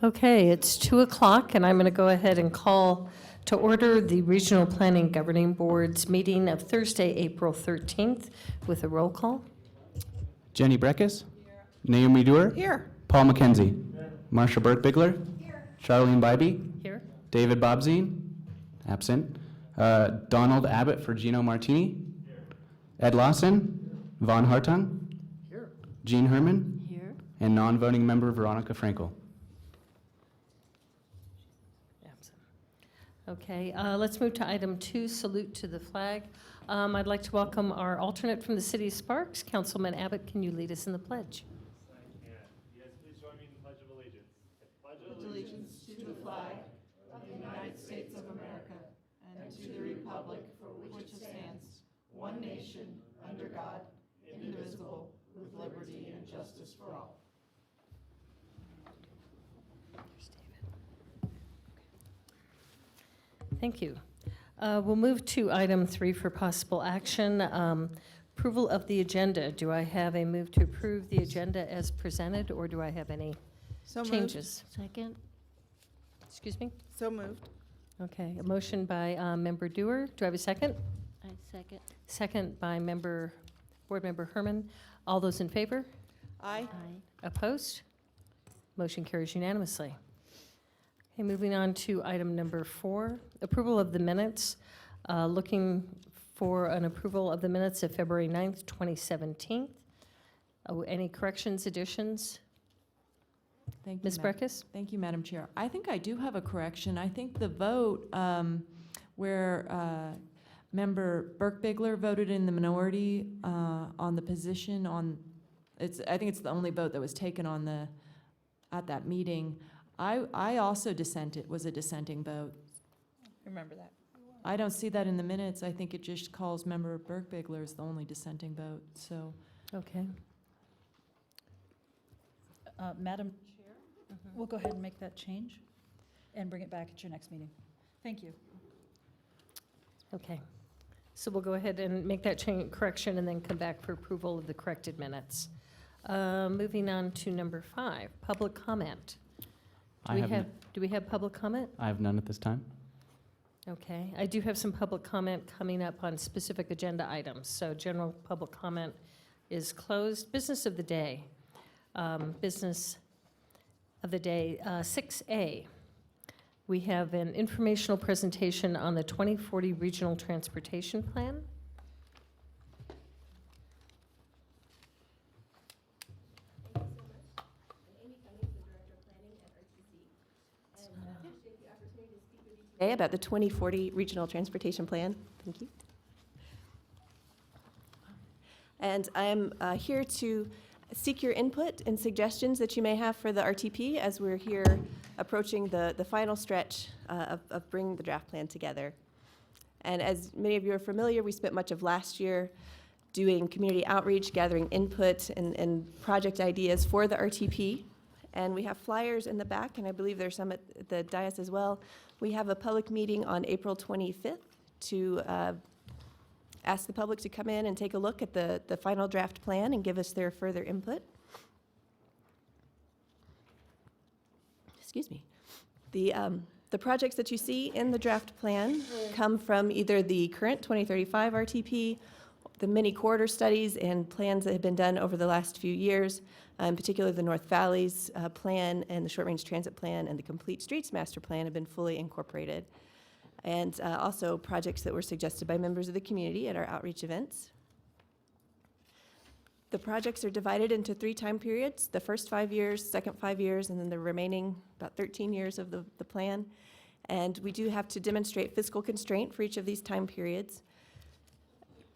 Okay, it's 2 o'clock, and I'm going to go ahead and call to order the Regional Planning Governing Board's meeting of Thursday, April 13th, with a roll call. Jenny Breckus. Naomi Dewar. Here. Paul McKenzie. Marsha Burke-Bigler. Charlene Bybee. Here. David Bobzine. Absent. Donald Abbott for Gino Martini. Ed Lawson. Von Hartung. Here. Jean Herman. Here. And non-voting member Veronica Frankel. Okay, let's move to item 2, salute to the flag. I'd like to welcome our alternate from the city of Sparks, Councilman Abbott. Can you lead us in the pledge? Yes, please join me in the Pledge of Allegiance. I pledge allegiance to the flag of the United States of America and to the republic for which it stands, one nation, under God, indivisible, with liberty and justice for all. Thank you. We'll move to item 3 for possible action. Approval of the agenda. Do I have a move to approve the agenda as presented, or do I have any So changes? Second. Excuse me? So moved. Okay, a motion by Member Dewar. Do I have a second? I second. Second by Board Member Herman. All those in favor? Aye. Aye. Opposed? Motion carries unanimously. Okay, moving on to item number 4, approval of the minutes. Looking for an approval of the minutes of February 9th, 2017. Any corrections, additions? Thank you, Ms. Breckus? Thank you, Madam Chair. I think I do have a correction. I think the vote where Member Burke-Bigler voted in the minority on the position on, I think it's the only vote that was taken on at that meeting. I also dissented, was a dissenting vote. Remember that. I don't see that in the minutes. I think it just calls Member Burke-Bigler as the only dissenting vote, so. Okay. Madam Chair, we'll go ahead and make that change and bring it back at your next meeting. Thank you. Okay. So we'll go ahead and make that correction and then come back for approval of the corrected minutes. Moving on to number 5, public comment. Do we have public comment? I have none at this time. Okay, I do have some public comment coming up on specific agenda items. So general public comment is closed. Business of the day. 6A. We have an informational presentation on the 2040 Regional Transportation Plan. Today about the 2040 Regional Transportation Plan. Thank you. And I'm here to seek your input and suggestions that you may have for the RTP as we're here approaching the final stretch of bringing the draft plan together. And as many of you are familiar, we spent much of last year doing community outreach, gathering input and project ideas for the RTP. And we have flyers in the back, and I believe there's some at the dais as well. We have a public meeting on April 25th to ask the public to come in and take a look at the final draft plan and give us their further input. Excuse me. The projects that you see in the draft plan come from either the current 2035 RTP, the many corridor studies and plans that have been done over the last few years, in particular the North Valleys plan and the Short Range Transit Plan and the Complete Streets Master Plan have been fully incorporated. And also projects that were suggested by members of the community at our outreach events. The projects are divided into 3 time periods, the first 5 years, second 5 years, and then the remaining about 13 years of the plan. And we do have to demonstrate fiscal constraint for each of these time periods.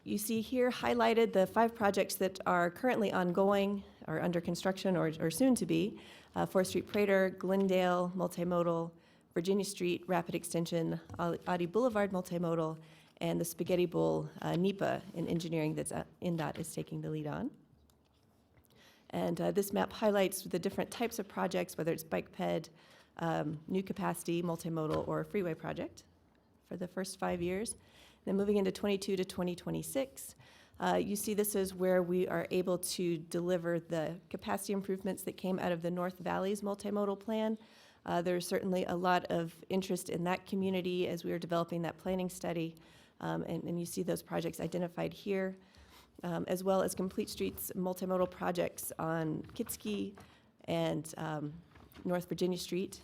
You see here highlighted the 5 projects that are currently ongoing or under construction or soon to be. 4th Street Prater, Glendale, Multimodal, Virginia Street, Rapid Extension, Audi Boulevard Multimodal, and the Spaghetti Bowl NEPA in engineering that's INDOT is taking the lead on. And this map highlights the different types of projects, whether it's bike ped, new capacity, multimodal, or freeway project for the first 5 years. Then moving into 22 to 2026, you see this is where we are able to deliver the capacity improvements that came out of the North Valleys multimodal plan, There's certainly a lot of interest in that community as we are developing that planning study, and you see those projects identified here, as well as Complete Streets multimodal projects on Kitski and North Virginia Street.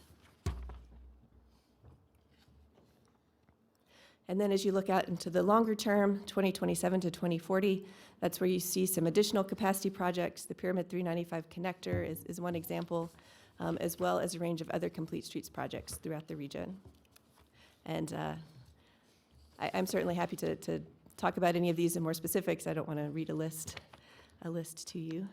And then as you look out into the longer term, 2027 to 2040, that's where you see some additional capacity projects. The Pyramid 395 connector is one example, as well as a range of other Complete Streets projects throughout the region. And I'm certainly happy to talk about any of these in more specifics. I don't want to read a list to you.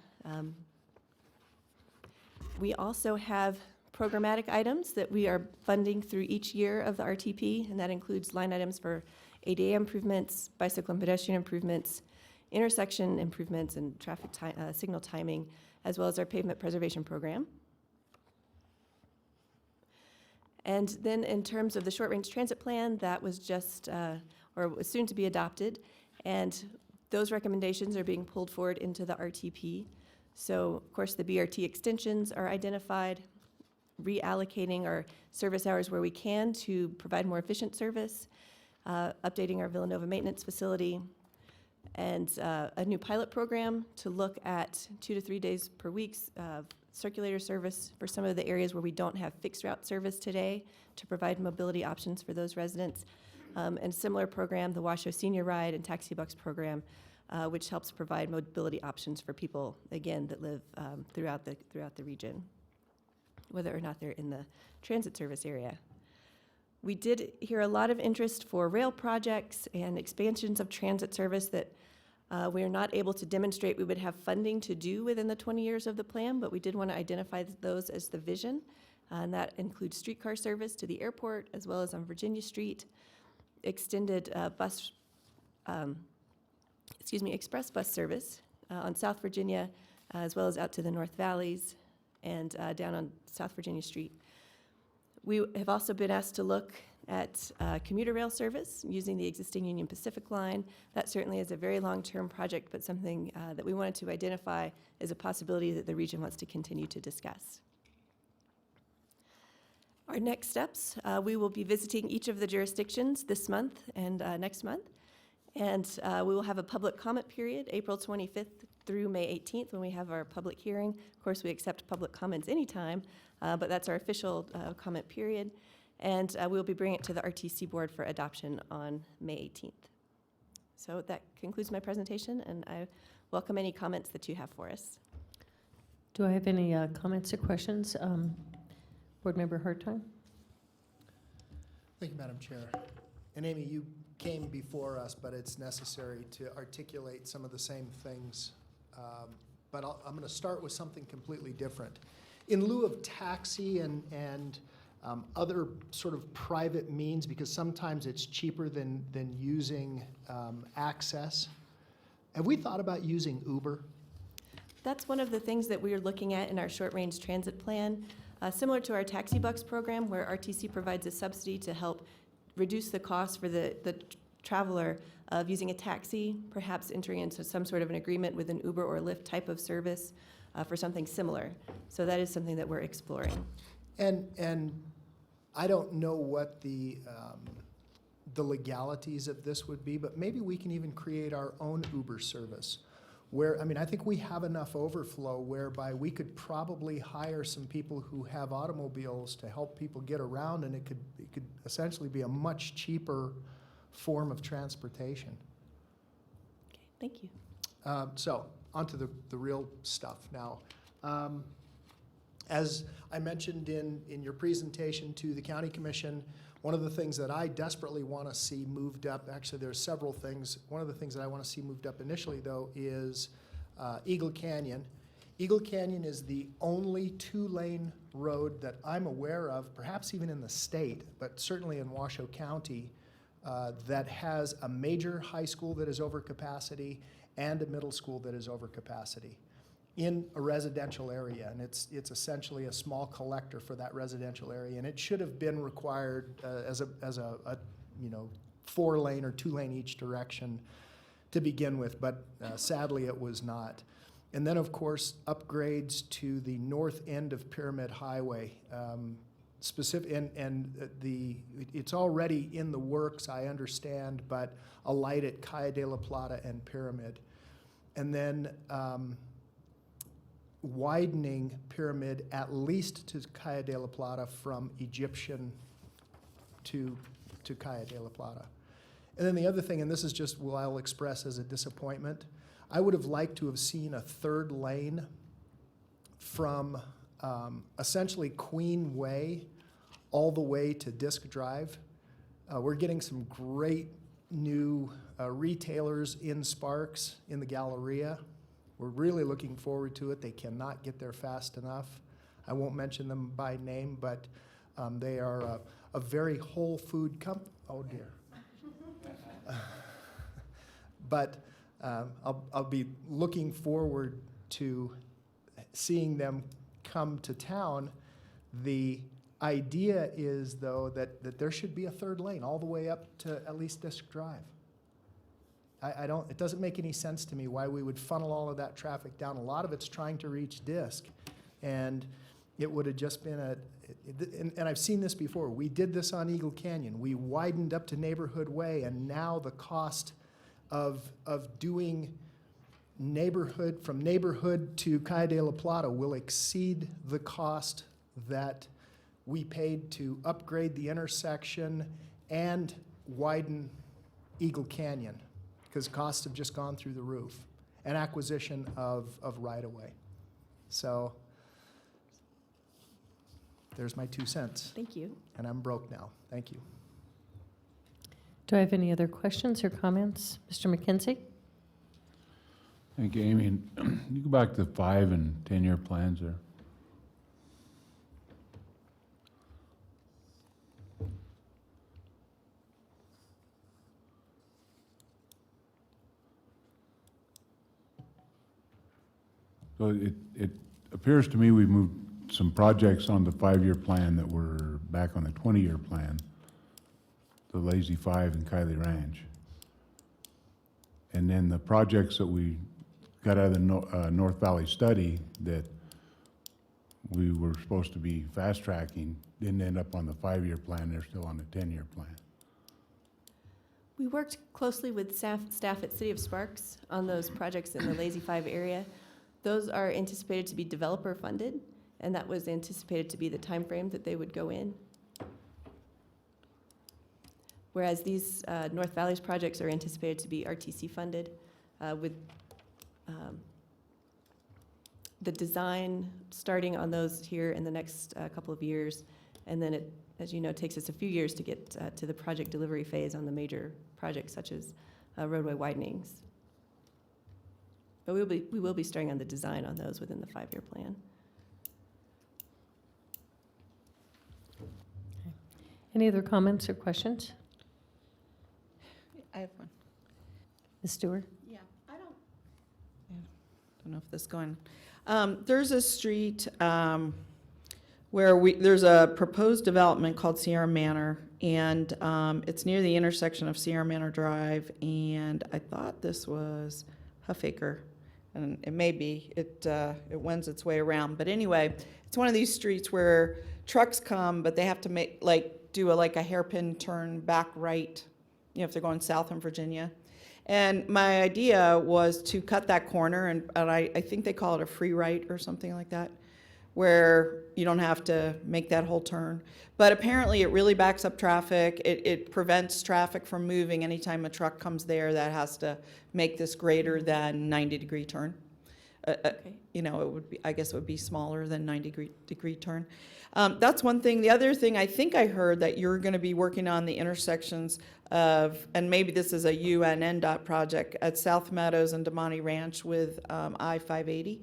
We also have programmatic items that we are funding through each year of the RTP, and that includes line items for ADA improvements, bicycle and pedestrian improvements, intersection improvements, and traffic signal timing, as well as our pavement preservation program. And then in terms of the short-range transit plan, that was just, or was soon to be adopted, and those recommendations are being pulled forward into the RTP. So, of course, the BRT extensions are identified, reallocating our service hours where we can to provide more efficient service, updating our Villanova maintenance facility, and a new pilot program to look at 2 to 3 days per week circulator service for some of the areas where we don't have fixed route service today to provide mobility options for those residents. And similar program, the Washoe Senior Ride and Taxi Bucks program, which helps provide mobility options for people, again, that live throughout the region, whether or not they're in the transit service area. We did hear a lot of interest for rail projects and expansions of transit service that we are not able to demonstrate we would have funding to do within the 20 years of the plan, but we did want to identify those as the vision. And that includes streetcar service to the airport, as well as on Virginia Street, extended express bus service on South Virginia, as well as out to the North Valleys and down on South Virginia Street. We have also been asked to look at commuter rail service using the existing Union Pacific line. That certainly is a very long-term project, but something that we wanted to identify as a possibility that the region wants to continue to discuss. Our next steps, we will be visiting each of the jurisdictions this month and next month. And we will have a public comment period, April 25th through May 18th, when we have our public hearing. Of course, we accept public comments anytime, but that's our official comment period. And we'll be bringing it to the RTC board for adoption on May 18th. So that concludes my presentation, and I welcome any comments that you have for us. Do I have any comments or questions? Board Member Hartine? Thank you, Madam Chair. And Amy, you came before us, but it's necessary to articulate some of the same things. But I'm going to start with something completely different. In lieu of taxi and other sort of private means, because sometimes it's cheaper than using access, have we thought about using Uber? That's one of the things that we are looking at in our short-range transit plan, similar to our Taxi Bucks program, where RTC provides a subsidy to help reduce the cost for the traveler of using a taxi, perhaps entering into some sort of an agreement with an Uber or Lyft type of service for something similar. So that is something that we're exploring. And I don't know what the legalities of this would be, but maybe we can even create our own Uber service. Where, I mean, I think we have enough overflow whereby we could probably hire some people who have automobiles to help people get around, and it could essentially be a much cheaper form of transportation. Okay, thank you. So, onto the real stuff now. As I mentioned in your presentation to the County Commission, one of the things that I desperately want to see moved up, actually there's several things. One of the things that I want to see moved up initially, though, is Eagle Canyon. Eagle Canyon is the only two-lane road that I'm aware of, perhaps even in the state, but certainly in Washoe County, that has a major high school that is over capacity and a middle school that is over capacity in a residential area, and it's essentially a small collector for that residential area, and it should have been required as a 4-lane or 2-lane each direction to begin with, but sadly it was not. And then, of course, upgrades to the north end of Pyramid Highway. specific, it's already in the works, I understand, but a light at Calle de la Plata and Pyramid. And then widening Pyramid at least to Calle de la Plata from Egyptian to Calle de la Plata. And then the other thing, and this is just what I'll express as a disappointment, I would have liked to have seen a third lane from essentially Queen Way all the way to Disc Drive. We're getting some great new retailers in Sparks in the Galleria. We're really looking forward to it. They cannot get there fast enough. I won't mention them by name, but they are a very whole food company. Oh dear. But I'll be looking forward to seeing them come to town. The idea is, though, that there should be a third lane all the way up to at least Disc Drive. It doesn't make any sense to me why we would funnel all of that traffic down. A lot of it's trying to reach Disc, and it would have just been and I've seen this before. We did this on Eagle Canyon. We widened up to Neighborhood Way, and now the cost of doing from neighborhood to Calle de la Plata will exceed the cost that we paid to upgrade the intersection and widen Eagle Canyon, because costs have just gone through the roof, and acquisition of right-of-way. So there's my 2 cents, Thank you. and I'm broke now. Thank you. Do I have any other questions or comments? Mr. McKenzie? Thank you, Amy. And you go back to 5 and 10-year plans there. So it appears to me we've moved some projects on the 5-year plan that were back on the 20-year plan, the Lazy 5 and Kylie Ranch. And then the projects that we got out of the North Valley study that we were supposed to be fast tracking didn't end up on the 5-year plan, they're still on the 10-year plan. We worked closely with staff at City of Sparks on those projects in the Lazy 5 area. Those are anticipated to be developer funded, and that was anticipated to be the time frame that they would go in. Whereas these North Valley's projects are anticipated to be RTC funded with the design starting on those here in the next couple of years. And then it, as you know, takes us a few years to get to the project delivery phase on the major projects such as roadway widenings. But we will be starting on the design on those within the 5-year plan. Any other comments or questions? I have one. Ms. Stewart? Yeah, I don't know if this is going. There's a street where there's a proposed development called Sierra Manor, and it's near the intersection of Sierra Manor Drive, and I thought this was Huffacre, and it may be. It wends its way around, but anyway, it's one of these streets where trucks come, but they have to do a hairpin turn back right, if they're going south in Virginia. And my idea was to cut that corner, and I think they call it a free right or something like that, where you don't have to make that whole turn. But apparently it really backs up traffic. It prevents traffic from moving anytime a truck comes there that has to make this greater than 90-degree turn. Okay. It would be, I guess it would be smaller than 90-degree turn. That's one thing. The other thing, I think I heard that you're going to be working on the intersections of, and maybe this is a UNNDOT project, at South Meadows and Damani Ranch with I-580.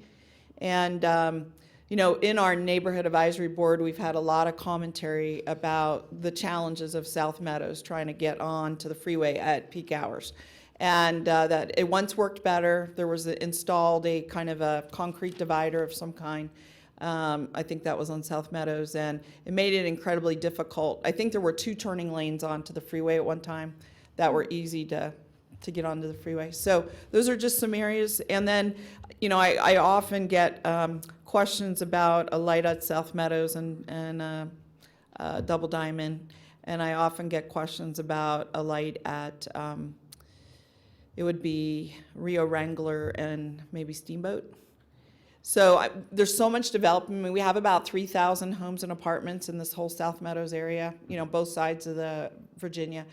And, in our neighborhood advisory board, we've had a lot of commentary about the challenges of South Meadows trying to get on to the freeway at peak hours. And that it once worked better. There was installed a kind of a concrete divider of some kind. I think that was on South Meadows, and it made it incredibly difficult. I think there were 2 turning lanes onto the freeway at one time that were easy to get onto the freeway. So those are just some areas. And then, I often get questions about a light at South Meadows and Double Diamond, and I often get questions about a light at, it would be Rio Wrangler and maybe Steamboat. So there's so much development. I mean, we have about 3,000 homes and apartments in this whole South Meadows area, you know, both sides of the Virginia,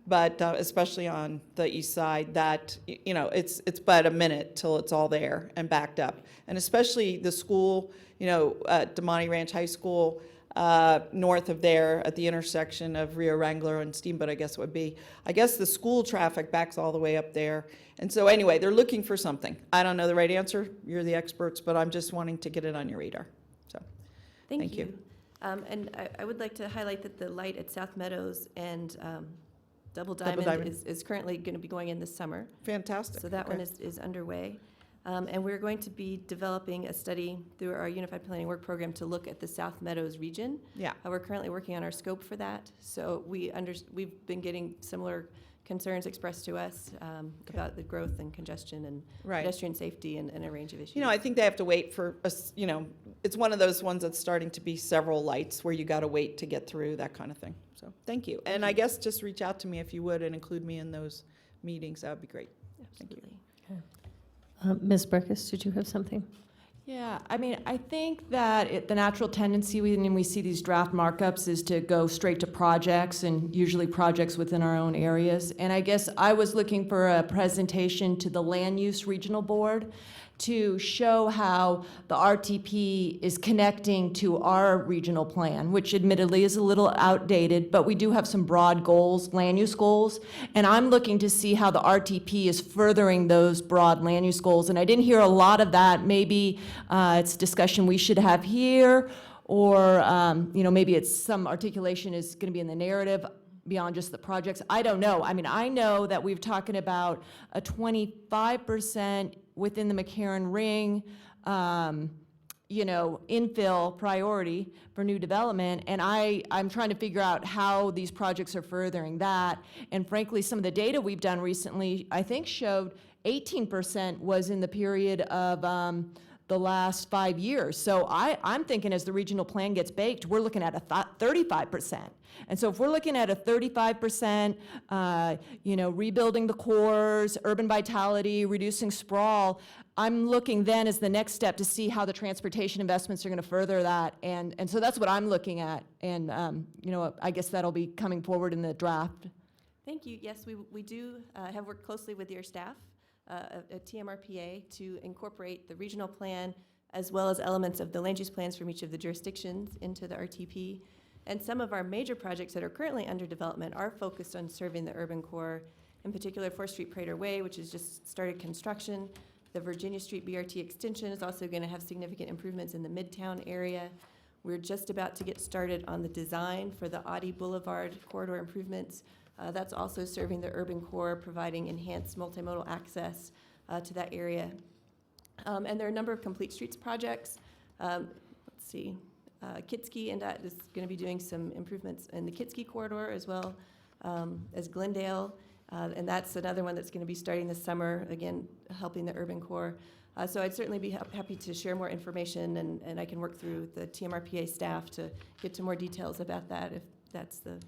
but especially on the east side, that, you know, it's but a minute till it's all there and backed up. And especially the school, you know, DeMonte Ranch High School, north of there at the intersection of Rio Wrangler and Steamboat, I guess it would be. I guess the school traffic backs all the way up there. And so anyway, they're looking for something. I don't know the right answer. You're the experts, but I'm just wanting to get it on your radar. So, thank you. And I would like to highlight that the light at South Meadows and Double Double Diamond Diamond. is currently going to be going in this summer. Fantastic. So that Okay. one is underway. And we're going to be developing a study through our Unified Planning Work Program to look at the South Meadows region. Yeah. We're currently working on our scope for that. So we've been getting similar concerns expressed to us about the growth and congestion and Right. pedestrian safety and a range of issues. You know, I think they have to wait for us, you know, it's one of those ones that's starting to be several lights where you got to wait to get through, that kind of thing. So, thank you. And I guess just reach out to me if you would and include me in those meetings. That would be great. Thank you. Absolutely. Ms. Burkus, did you have something? Yeah, I mean, I think that the natural tendency when we see these draft markups is to go straight to projects, and usually projects within our own areas. And I guess I was looking for a presentation to the Land Use Regional Board to show how the RTP is connecting to our regional plan, which admittedly is a little outdated, but we do have some broad goals, land use goals, and I'm looking to see how the RTP is furthering those broad land use goals. And I didn't hear a lot of that. Maybe it's discussion we should have here, or you know, maybe it's some articulation is going to be in the narrative beyond just the projects. I don't know. I mean, I know that we've talking about a 25% within the McCarran Ring, you know, infill priority for new development, and I'm trying to figure out how these projects are furthering that. And frankly, some of the data we've done recently, I think, showed 18% was in the period of the last 5 years. So I'm thinking as the regional plan gets baked, we're looking at a 35%. And so if we're looking at a 35%, you know, rebuilding the cores, urban vitality, reducing sprawl, I'm looking then as the next step to see how the transportation investments are going to further that. And so that's what I'm looking at. And, you know, I guess that'll be coming forward in the draft. Thank you. Yes, we do have worked closely with your staff at TMRPA to incorporate the regional plan as well as elements of the land use plans from each of the jurisdictions into the RTP. And some of our major projects that are currently under development are focused on serving the urban core, in particular 4th Street Prater Way, which has just started construction. The Virginia Street BRT extension is also going to have significant improvements in the Midtown area. We're just about to get started on the design for the Audi Boulevard corridor improvements. That's also serving the urban core, providing enhanced multimodal access to that area. And there are a number of complete streets projects. Let's see. Kitski and is going to be doing some improvements in the Kitski corridor as well as Glendale. And that's another one that's going to be starting this summer, again, helping the urban core. So I'd certainly be happy to share more information, and I can work through the TMRPA staff to get to more details about that if that's the...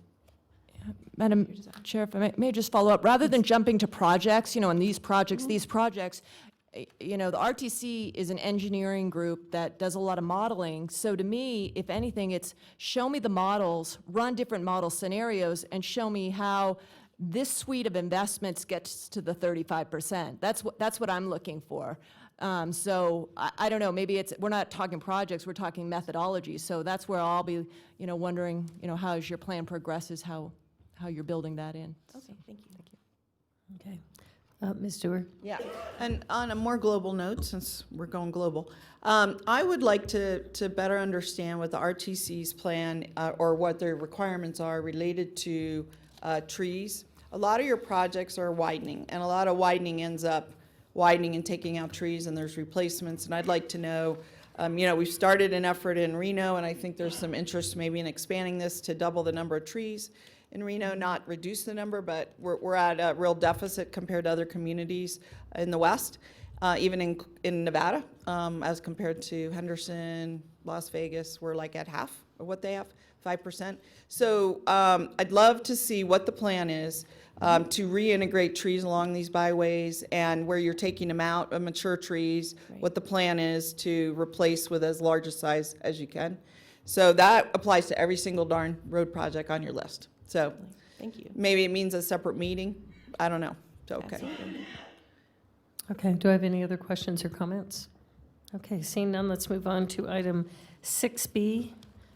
Madam Chair, if I may just follow up, rather than jumping to projects, you know, and these projects, you know, the RTC is an engineering group that does a lot of modeling. So to me, if anything, it's show me the models, run different model scenarios, and show me how this suite of investments gets to the 35%. That's what I'm looking for. So I don't know, maybe we're not talking projects, we're talking methodology. So that's where I'll be, you know, wondering, you know, how as your plan progresses, how you're building that in. Okay, thank you. Okay. Ms. Dewar? Yeah, and on a more global note, since we're going global, I would like to better understand what the RTC's plan or what their requirements are related to trees. A lot of your projects are widening, and a lot of widening ends up widening and taking out trees, and there's replacements. And I'd like to know, you know, we've started an effort in Reno, and I think there's some interest maybe in expanding this to double the number of trees in Reno, not reduce the number, but we're at a real deficit compared to other communities in the West, even in Nevada, as compared to Henderson, Las Vegas, we're like at half of what they have. 5%. So I'd love to see what the plan is to reintegrate trees along these byways and where you're taking them out of mature trees, what the plan is to replace with as large a size as you can. So that applies to every single darn road project on your list. So Thank you. maybe it means a separate meeting. I don't know. So, okay. Absolutely. Okay, do I have any other questions or comments? Okay, seeing none, let's move on to item 6B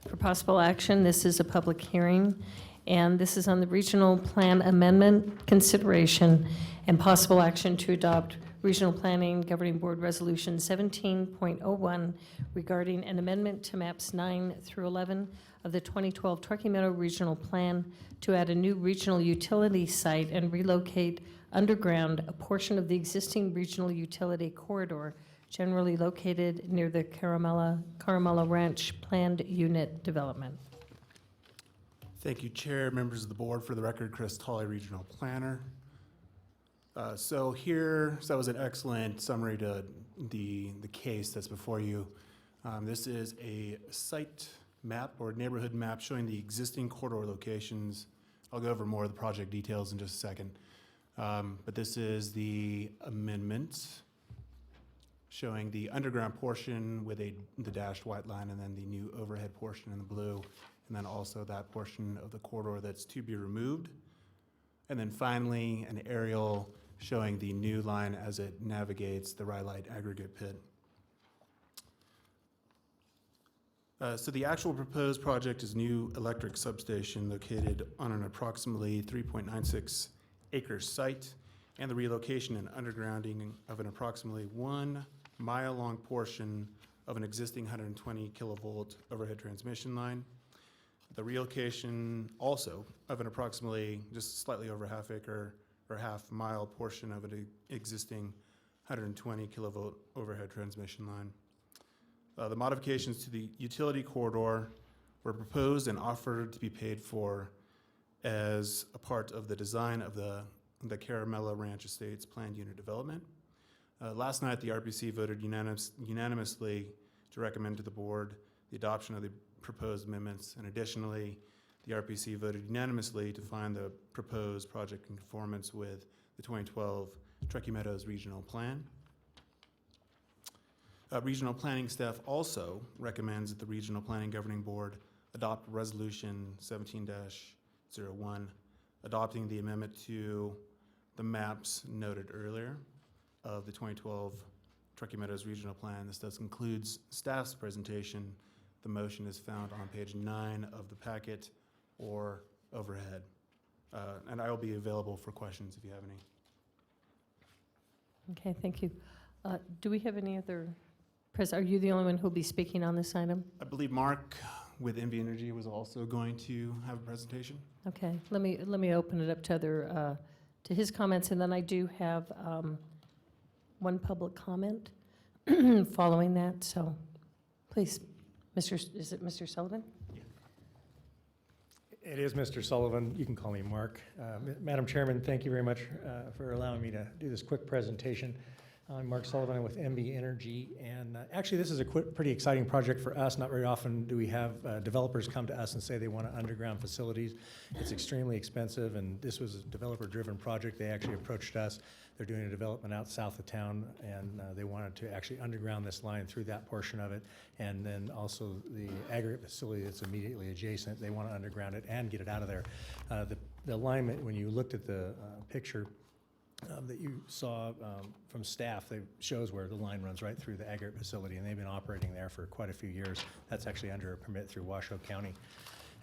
for possible action. This is a public hearing, and this is on the regional plan amendment consideration and possible action to adopt Regional Planning Governing Board Resolution 17.01 regarding an amendment to maps 9 through 11 of the 2012 Truckee Meadow Regional Plan to add a new regional utility site and relocate underground a portion of the existing regional utility corridor generally located near the Caramella Ranch planned unit development. Thank you, Chair, members of the board. For the record, Chris Tolley, Regional Planner. So that was an excellent summary to the case that's before you. This is a site map or neighborhood map showing the existing corridor locations. I'll go over more of the project details in just a second. But this is the amendment showing the underground portion with the dashed white line, and then the new overhead portion in the blue, and then also that portion of the corridor that's to be removed. And then finally, an aerial showing the new line as it navigates the Rhyolite aggregate pit. So the actual proposed project is a new electric substation located on an approximately 3.96 acre site, and the relocation and undergrounding of an approximately 1 mile long portion of an existing 120 kilovolt overhead transmission line. The relocation also of an approximately just slightly over half acre or half mile portion of an existing 120 kilovolt overhead transmission line. The modifications to the utility corridor were proposed and offered to be paid for as a part of the design of the Caramella Ranch Estates planned unit development. Last night, the RPC voted unanimously to recommend to the board the adoption of the proposed amendments, and additionally, the RPC voted unanimously to find the proposed project in conformance with the 2012 Truckee Meadows Regional Plan. Regional Planning staff also recommends that the Regional Planning Governing Board adopt Resolution 17-01, adopting the amendment to the maps noted earlier of the 2012 Truckee Meadows Regional Plan. This does concludes staff's presentation. The motion is found on page 9 of the packet or overhead. And I will be available for questions if you have any. Okay, thank you. Do we have any other, are you the only one who will be speaking on this item? I believe Mark with NV Energy was also going to have a presentation. Okay, let me open it up to to his comments, and then I do have one public comment following that, so please, is it Mr. Sullivan? It is Mr. Sullivan. You can call me Mark. Madam Chairman, thank you very much for allowing me to do this quick presentation. I'm Mark Sullivan with MB Energy, and actually this is a pretty exciting project for us. Not very often do we have developers come to us and say they want underground facilities. It's extremely expensive, and this was a developer-driven project. They actually approached us. They're doing a development out south of town, and they wanted to actually underground this line through that portion of it, and then also the aggregate facility that's immediately adjacent. They want to underground it and get it out of there. The alignment, when you looked at the picture that you saw from staff, that shows where the line runs right through the aggregate facility, and they've been operating there for quite a few years. That's actually under a permit through Washoe County.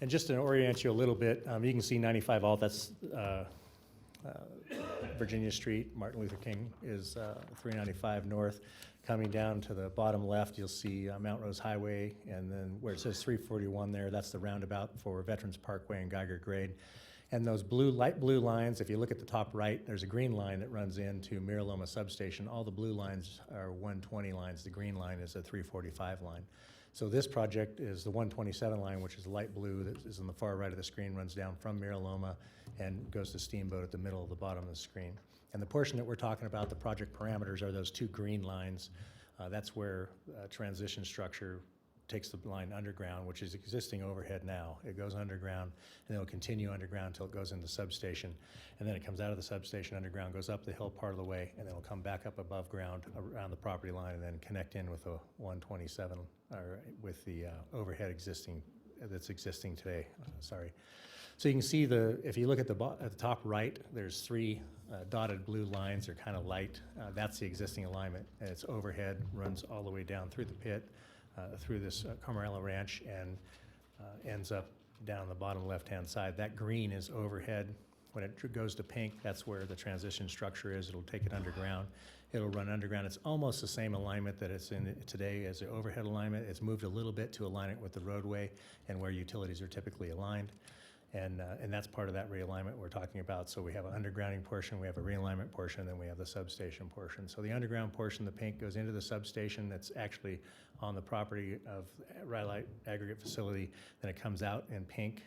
And just to orient you a little bit, you can see 95 Alt, that's Virginia Street. Martin Luther King is 395 North. Coming down to the bottom left, you'll see Mount Rose Highway, and then where it says 341 there, that's the roundabout for Veterans Parkway and Geiger Grade. And those light blue lines, if you look at the top right, there's a green line that runs into Miraloma Substation. All the blue lines are 120 lines. The green line is a 345 line. So this project is the 127 line, which is light blue, that is on the far right of the screen, runs down from Miraloma and goes to Steamboat at the middle of the bottom of the screen. And the portion that we're talking about, the project parameters, are those two green lines. That's where transition structure takes the line underground, which is existing overhead now. It goes underground, and it'll continue underground until it goes into the substation. And then it comes out of the substation underground, goes up the hill part of the way, and then it'll come back up above ground around the property line and then connect in with the 127, or with the overhead that's existing today, sorry. So you can see if you look at the top right, there's 3 dotted blue lines. They're kind of light. That's the existing alignment, and it's overhead, runs all the way down through the pit, through this Camarilla Ranch, and ends up down the bottom left-hand side. That green is overhead. When it goes to pink, that's where the transition structure is. It'll take it underground. It'll run underground. It's almost the same alignment that it's in today as the overhead alignment. It's moved a little bit to align it with the roadway and where utilities are typically aligned. And that's part of that realignment we're talking about. So we have an undergrounding portion, we have a realignment portion, and then we have the substation portion. So the underground portion, the pink, goes into the substation that's actually on the property of Rhyolite Aggregate Facility. Then it comes out in pink,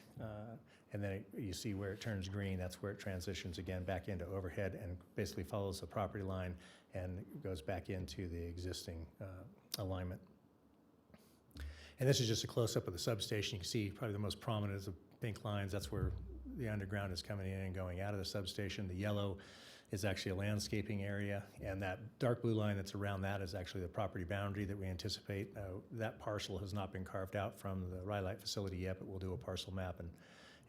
and then you see where it turns green. That's where it transitions again back into overhead and basically follows the property line and goes back into the existing alignment. And this is just a close-up of the substation. You can see probably the most prominent is the pink lines. That's where the underground is coming in and going out of the substation. The yellow is actually a landscaping area, and that dark blue line that's around that is actually the property boundary that we anticipate. That parcel has not been carved out from the Rhyolite facility yet, but we'll do a parcel map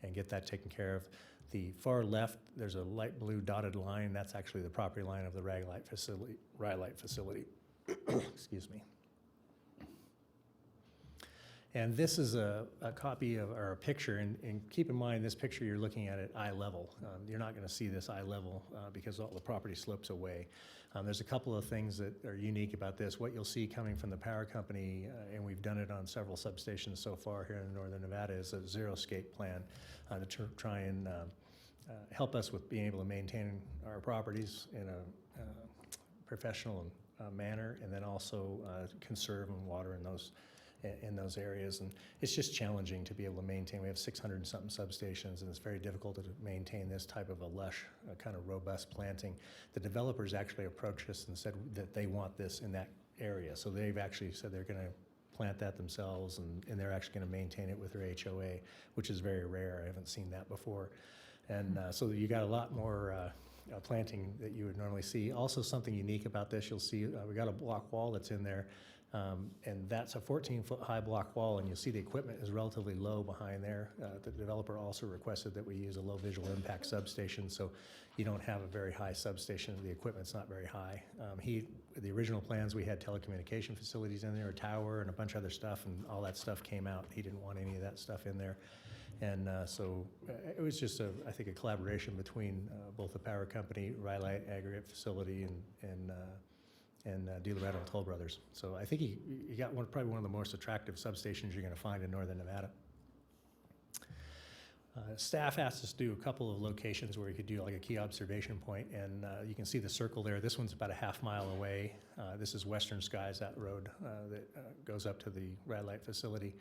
and get that taken care of. The far left, there's a light blue dotted line. That's actually the property line of the Rhyolite facility. Excuse me. And this is a copy of, or a picture, and keep in mind, this picture you're looking at eye level. You're not gonna see this eye level because all the property slopes away. There's a couple of things that are unique about this. What you'll see coming from the power company, and we've done it on several substations so far here in northern Nevada, is a zero-scape plan to try and help us with being able to maintain our properties in a professional manner, and then also conserve and water in those areas. And it's just challenging to be able to maintain. We have 600 and something substations, and it's very difficult to maintain this type of a lush, kind of robust planting. The developers actually approached us and said that they want this in that area. So they've actually said they're gonna plant that themselves, and they're actually gonna maintain it with their HOA, which is very rare. I haven't seen that before. And so you got a lot more planting that you would normally see. Also, something unique about this, you'll see we got a block wall that's in there. And that's a 14-foot high block wall, and you'll see the equipment is relatively low behind there. The developer also requested that we use a low visual impact substation, so you don't have a very high substation. The equipment's not very high. The original plans, we had telecommunication facilities in there, a tower, and a bunch of other stuff, and all that stuff came out. He didn't want any of that stuff in there. And so it was just, I think, a collaboration between both the power company, Rhyolite Aggregate Facility, and De Loretto and Toll Brothers. So I think you got probably one of the most attractive substations you're gonna find in northern Nevada. Staff asked us to do a couple of locations where we could do like a key observation point, and you can see the circle there. This one's about a half mile away. This is Western Skies, that road that goes up to the Rhyolite facility.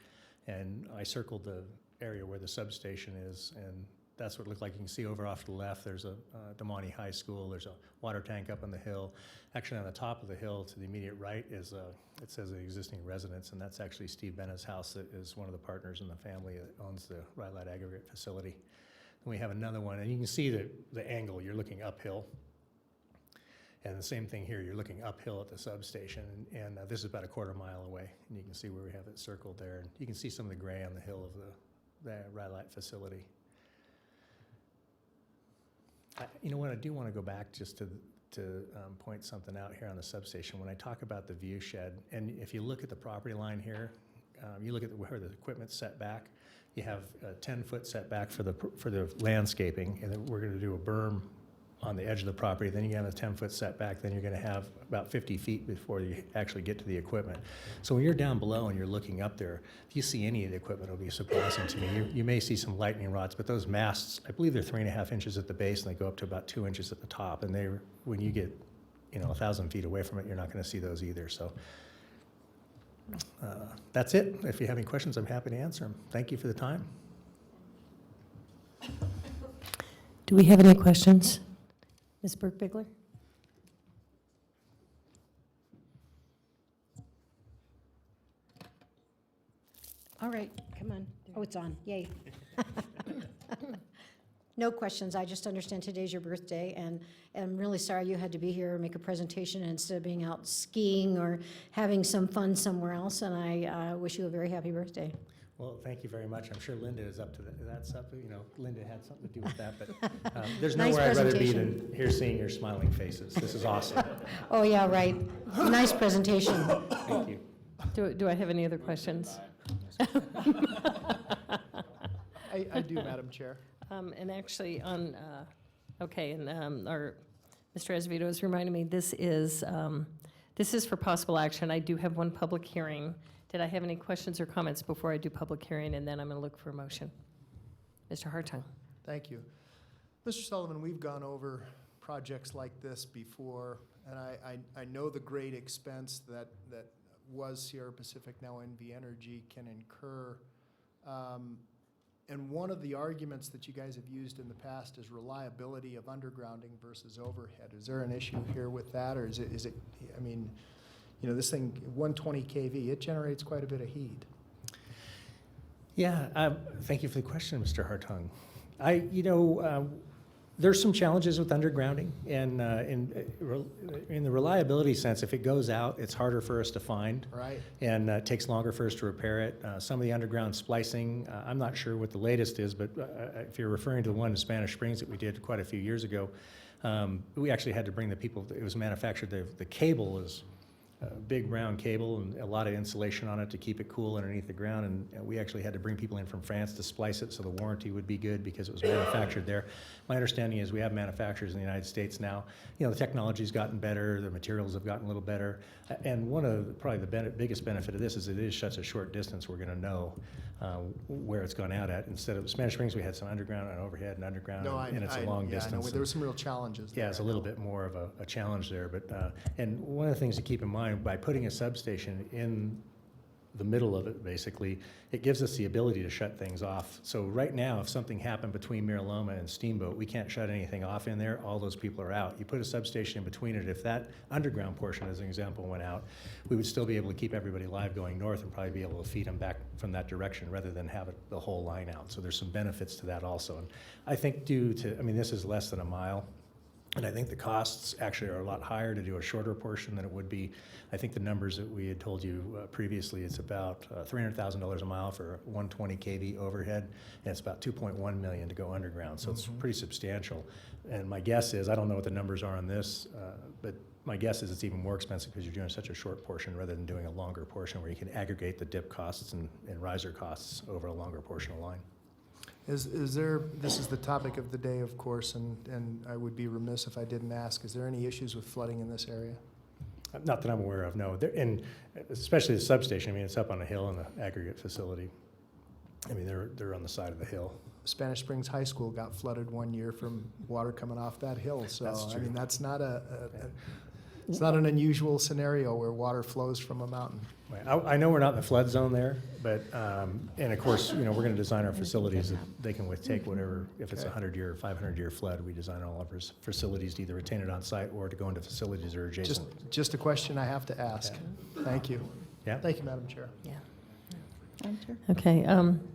And I circled the area where the substation is, and that's what it looked like. You can see over off to the left, there's a Damani High School. There's a water tank up on the hill. Actually, on the top of the hill to the immediate right is it says an existing residence, and that's actually Steve Bennett's house. That is one of the partners in the family that owns the Rhyolite Aggregate Facility. And we have another one, and you can see the angle. You're looking uphill. And the same thing here, you're looking uphill at the substation, and this is about a quarter mile away. And you can see where we have it circled there. And you can see some of the gray on the hill of the Rhyolite facility. You know what, I do want to go back just to point something out here on the substation. When I talk about the view shed, and if you look at the property line here, you look at where the equipment's set back, you have a 10-foot setback for the landscaping, and then we're going to do a berm on the edge of the property. Then you have a 10-foot setback. Then you're going to have about 50 feet before you actually get to the equipment. So when you're down below and you're looking up there, if you see any of the equipment, it'll be surprising to me. You may see some lightning rods, but those masts, I believe they're 3.5 inches at the base, and they go up to about 2 inches at the top. And when you get 1,000 feet away from it, you're not going to see those either. So that's it. If you have any questions, I'm happy to answer them. Thank you for the time. Do we have any questions? Ms. Burke-Bigler? All right, come on. Oh, it's on, yay. No questions, I just understand today's your birthday, and I'm really sorry you had to be here and make a presentation instead of being out skiing or having some fun somewhere else, and I wish you a very happy birthday. Well, thank you very much. I'm sure Linda is up to that. That's up, Linda had something to do with that, but there's Nice nowhere I'd rather be presentation. than here seeing your smiling faces. This is awesome. Oh, yeah, right. Nice presentation. Thank you. Do I have any other questions? I do, Madam Chair. And actually on, okay, and our, Mr. Azevedo has reminded me, this is for possible action. I do have one public hearing. Did I have any questions or comments before I do public hearing, and then I'm going to look for a motion? Mr. Hartung. Thank you. Mr. Sullivan, we've gone over projects like this before, and I know the great expense that was Sierra Pacific, now NV Energy, can incur. And one of the arguments that you guys have used in the past is reliability of undergrounding versus overhead. Is there an issue here with that, or is it, I mean, this thing, 120 kV, it generates quite a bit of heat. Yeah, thank you for the question, Mr. Hartung. There's some challenges with undergrounding, and in the reliability sense, if it goes out, it's harder for us to find. Right. And it takes longer for us to repair it. Some of the underground splicing, I'm not sure what the latest is, but if you're referring to the one in Spanish Springs that we did quite a few years ago, we actually had to bring the people, it was manufactured, the cable is a big round cable and a lot of insulation on it to keep it cool underneath the ground, and we actually had to bring people in from France to splice it so the warranty would be good because it was manufactured there. My understanding is we have manufacturers in the United States now. The technology's gotten better, the materials have gotten a little better, and one of probably the biggest benefit of this is it is such a short distance we're going to know where it's gone out at. Instead of Spanish Springs, we had some underground and overhead and underground, and it's a long distance. I know, there were some real challenges there. Yeah, it's a little bit more of a challenge there, but and one of the things to keep in mind, by putting a substation in the middle of it, basically, it gives us the ability to shut things off. So right now, if something happened between Mira Loma and Steamboat, we can't shut anything off in there. All those people are out. You put a substation in between it. If that underground portion, as an example, went out, we would still be able to keep everybody live going north and probably be able to feed them back from that direction rather than have the whole line out. So there's some benefits to that also. And I think this is less than a mile. And I think the costs actually are a lot higher to do a shorter portion than it would be. I think the numbers that we had told you previously, it's about $300,000 a mile for 120 kV overhead, and it's about $2.1 million to go underground. So it's pretty substantial. And my guess is, I don't know what the numbers are on this, but my guess is it's even more expensive because you're doing such a short portion rather than doing a longer portion where you can aggregate the dip costs and riser costs over a longer portion of line. Is there, this is the topic of the day, of course, and I would be remiss if I didn't ask, is there any issues with flooding in this area? Not that I'm aware of, no. And especially the substation, it's up on a hill in the aggregate facility. They're on the side of the hill. Spanish Springs High School got flooded one year from water coming off that hill, so, That's true. That's not it's not an unusual scenario where water flows from a mountain. I know we're not in the flood zone there, but, and of course, we're going to design our facilities that they can withtake whatever, if it's a 100-year or 500-year flood, we design all of our facilities to either retain it on site or to go into facilities that are adjacent. Just a question I have to ask. Thank you. Yeah. Thank you, Madam Chair. Yeah. Madam Chair? Okay,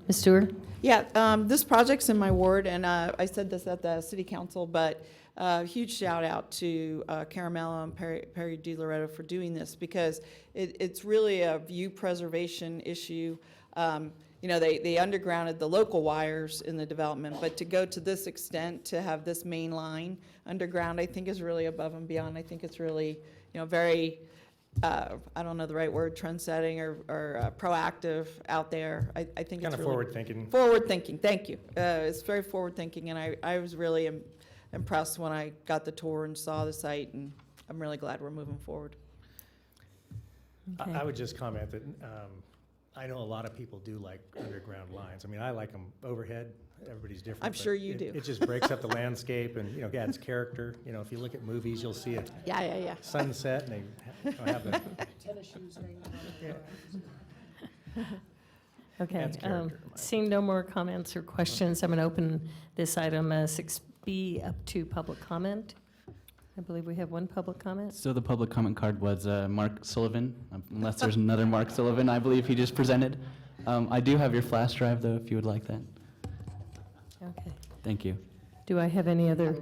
Ms. Stewart? Yeah, this project's in my ward, and I said this at the city council, but huge shout out to Caramello and Perry DiLoretto for doing this, because it's really a view preservation issue. They undergrounded the local wires in the development, but to go to this extent, to have this main line underground, I think is really above and beyond. I think it's really, very, I don't know the right word, trend-setting or proactive out there. I think Kind it's of really forward-thinking. Forward-thinking, thank you. It's very forward-thinking, and I was really impressed when I got the tour and saw the site, and I'm really glad we're moving forward. Okay. I would just comment that I know a lot of people do like underground lines. I like them overhead. Everybody's different. I'm but sure you do. It just breaks up the landscape and, adds character. If you look at movies, you'll see a Yeah. sunset and they have the, Tennis shoes hanging Okay, Adds character to mine. seeing no more comments or questions, I'm going to open this item 6B up to public comment. I believe we have one public comment. So the public comment card was Mark Sullivan, unless there's another Mark Sullivan, I believe he just presented. I do have your flash drive, though, if you would like that. Okay. Thank you. Do I have any other?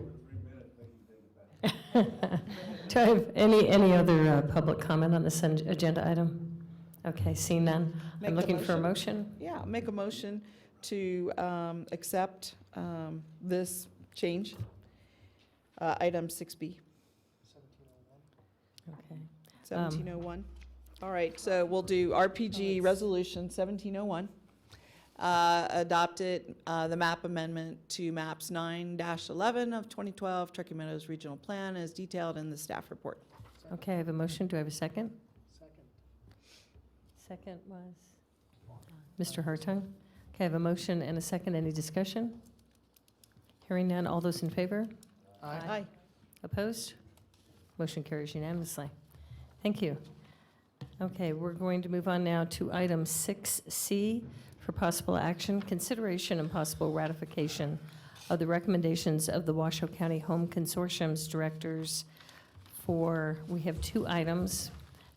Do I have any other public comment on this agenda item? Okay, seeing none. Make I'm the looking for a motion. Yeah, I'll make a motion to accept this change, item 6B, Okay. 1701. All right, so we'll do RPG Resolution 1701. Adopted the map amendment to maps 9-11 of 2012 Truckee Meadows Regional Plan as detailed in the staff report. Okay, I have a motion. Do I have a second? Second was Mr. Hartung. Okay, I have a motion and a second. Any discussion? Hearing none. All those in favor? Aye. Opposed? Motion carries unanimously. Thank you. Okay, we're going to move on now to item 6C for possible action, consideration and possible ratification of the recommendations of the Washoe County Home Consortium's directors for, we have two items,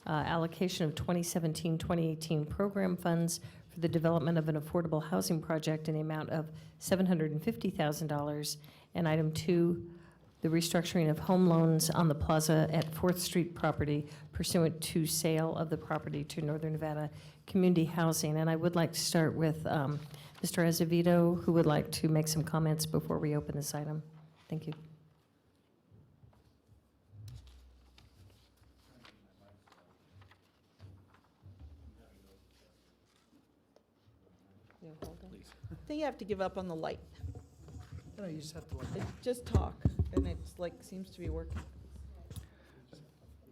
allocation of 2017-2018 program funds for the development of an affordable housing project in the amount of $750,000, and item 2, the restructuring of home loans on the plaza at 4th Street property pursuant to sale of the property to Northern Nevada Community Housing. And I would like to start with Mr. Azevedo, who would like to make some comments before we open this item. Thank you. I think you have to give up on the light. No, you just have to Just talk, and it's like, seems to be working.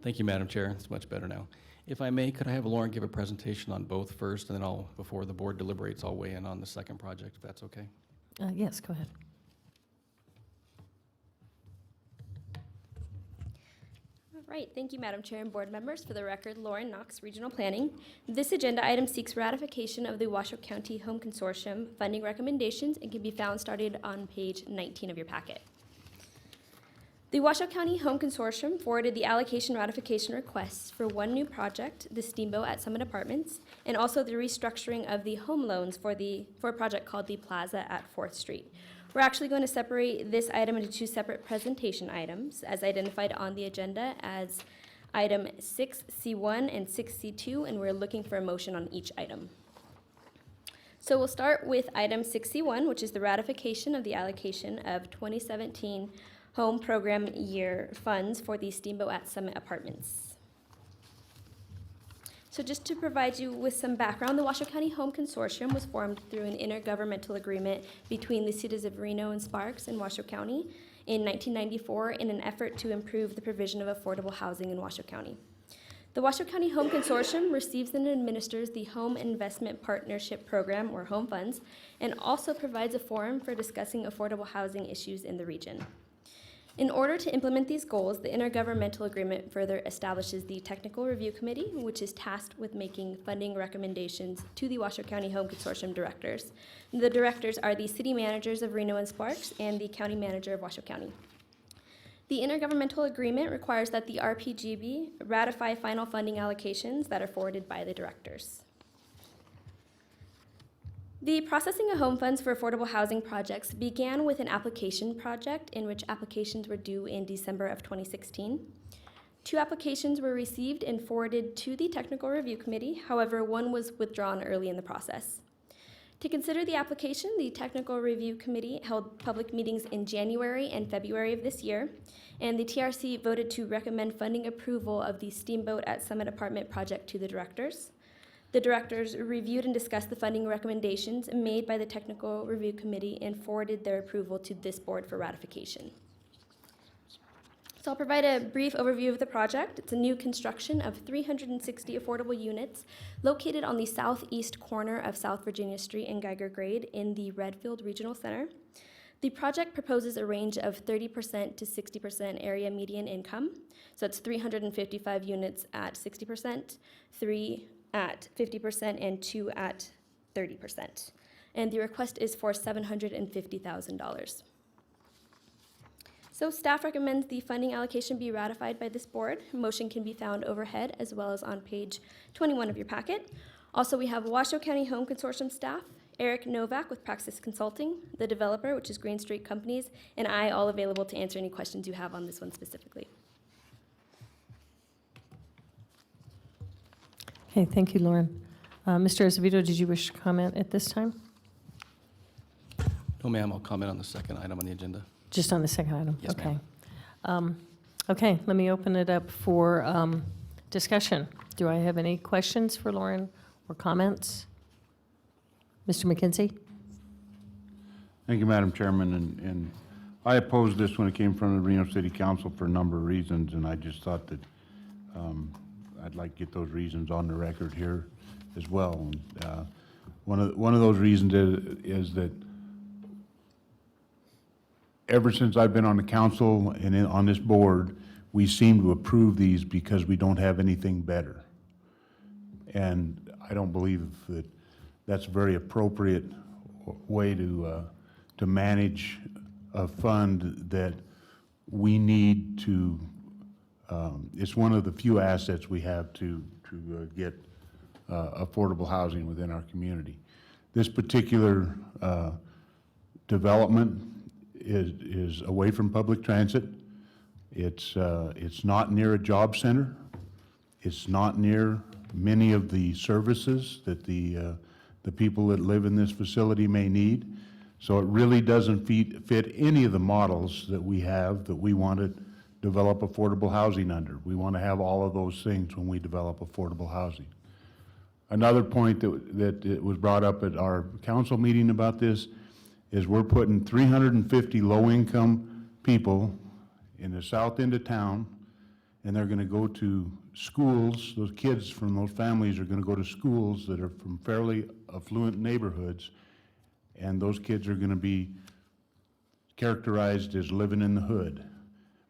Thank you, Madam Chair. It's much better now. If I may, could I have Lauren give a presentation on both first, and then I'll, before the board deliberates, I'll weigh in on the second project, if that's okay? Yes, go ahead. All right, thank you, Madam Chair and board members. For the record, Lauren Knox, Regional Planning. This agenda item seeks ratification of the Washoe County Home Consortium funding recommendations and can be found started on page 19 of your packet. The Washoe County Home Consortium forwarded the allocation ratification requests for one new project, the Steamboat at Summit Apartments, and also the restructuring of the home loans for a project called the Plaza at 4th Street. We're actually going to separate this item into two separate presentation items, as identified on the agenda as item 6C1 and 6C2, and we're looking for a motion on each item. So we'll start with item 6C1, which is the ratification of the allocation of 2017 home program year funds for the Steamboat at Summit Apartments. So just to provide you with some background, the Washoe County Home Consortium was formed through an intergovernmental agreement between the cities of Reno and Sparks in Washoe County in 1994 in an effort to improve the provision of affordable housing in Washoe County. The Washoe County Home Consortium receives and administers the Home Investment Partnership Program, or Home Funds, and also provides a forum for discussing affordable housing issues in the region. In order to implement these goals, the intergovernmental agreement further establishes the Technical Review Committee, which is tasked with making funding recommendations to the Washoe County Home Consortium directors. The directors are the city managers of Reno and Sparks and the county manager of Washoe County. The intergovernmental agreement requires that the RPGB ratify final funding allocations that are forwarded by the directors. The processing of home funds for affordable housing projects began with an application project in which applications were due in December of 2016. 2 applications were received and forwarded to the Technical Review Committee. However, one was withdrawn early in the process. To consider the application, the Technical Review Committee held public meetings in January and February of this year, and the TRC voted to recommend funding approval of the Steamboat at Summit Apartment project to the directors. The directors reviewed and discussed the funding recommendations made by the Technical Review Committee and forwarded their approval to this board for ratification. So I'll provide a brief overview of the project. It's a new construction of 360 affordable units located on the southeast corner of South Virginia Street and Geiger Grade in the Redfield Regional Center. The project proposes a range of 30% to 60% area median income. So it's 355 units at 60%, 3 at 50%, and 2 at 30%. And the request is for $750,000. So staff recommends the funding allocation be ratified by this board. Motion can be found overhead as well as on page 21 of your packet. Also, we have Washoe County Home Consortium staff, Eric Novak with Praxis Consulting, the developer, which is Green Street Companies, and I, all available to answer any questions you have on this one specifically. Okay, thank you, Lauren. Mr. Azevedo, did you wish to comment at this time? No, ma'am, I'll comment on the second item on the agenda. Just on the second item? Yes, Okay. Okay, let me open it up for discussion. Do I have any questions for Lauren or comments? Mr. McKenzie? Thank you, Madam Chairman, and I opposed this when it came from the Reno City Council for a number of reasons, and I just thought that I'd like to get those reasons on the record here as well. And, one of those reasons is that ever since I've been on the council and on this board, we seem to approve these because we don't have anything better. And I don't believe that that's a very appropriate way to manage a fund that we need to, it's one of the few assets we have to get affordable housing within our community. This particular development is away from public transit. It's not near a job center. It's not near many of the services that the people that live in this facility may need. So it really doesn't fit any of the models that we have that we want to develop affordable housing under. We want to have all of those things when we develop affordable housing. Another point that was brought up at our council meeting about this is we're putting 350 low-income people in the south end of town, and they're going to go to schools. Those kids from those families are going to go to schools that are from fairly affluent neighborhoods, and those kids are going to be characterized as living in the hood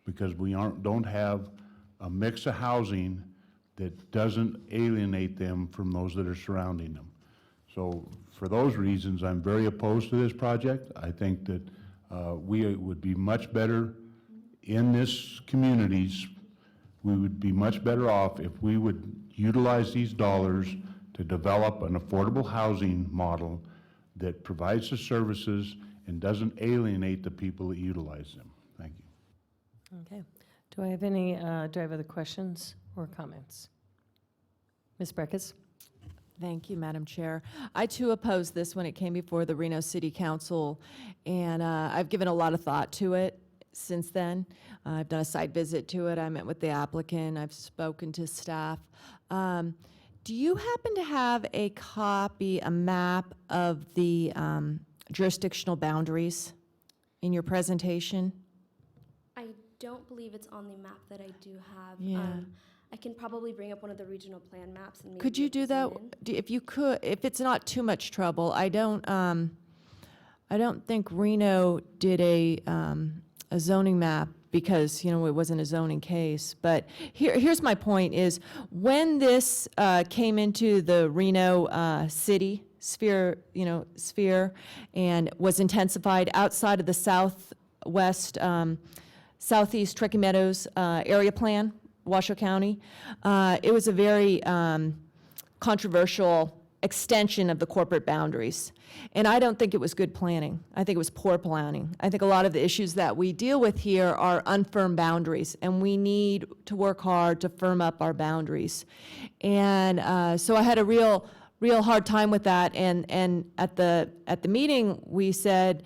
because we don't have a mix of housing that doesn't alienate them from those that are surrounding them. So for those reasons, I'm very opposed to this project. I think that we would be much better in this communities. We would be much better off if we would utilize these dollars to develop an affordable housing model that provides the services and doesn't alienate the people that utilize them. Thank you. Okay. Do I have other questions or comments? Ms. Breckes? Thank you, Madam Chair. I too opposed this when it came before the Reno City Council, and I've given a lot of thought to it since then. I've done a site visit to it. I met with the applicant. I've spoken to staff. Do you happen to have a copy, a map of the jurisdictional boundaries in your presentation? I don't believe it's on the map that I do have. Yeah. I can probably bring up one of the regional plan maps and maybe Could you do that? zoom in. If you could, if it's not too much trouble. I don't think Reno did a zoning map because, you know, it wasn't a zoning case. But here's my point is, when this came into the Reno city sphere, and was intensified outside of the southwest, southeast Truckee Meadows area plan, Washoe County, it was a very controversial extension of the corporate boundaries. And I don't think it was good planning. I think it was poor planning. I think a lot of the issues that we deal with here are unfirm boundaries, and we need to work hard to firm up our boundaries. And so I had a real hard time with that. And at the meeting, we said,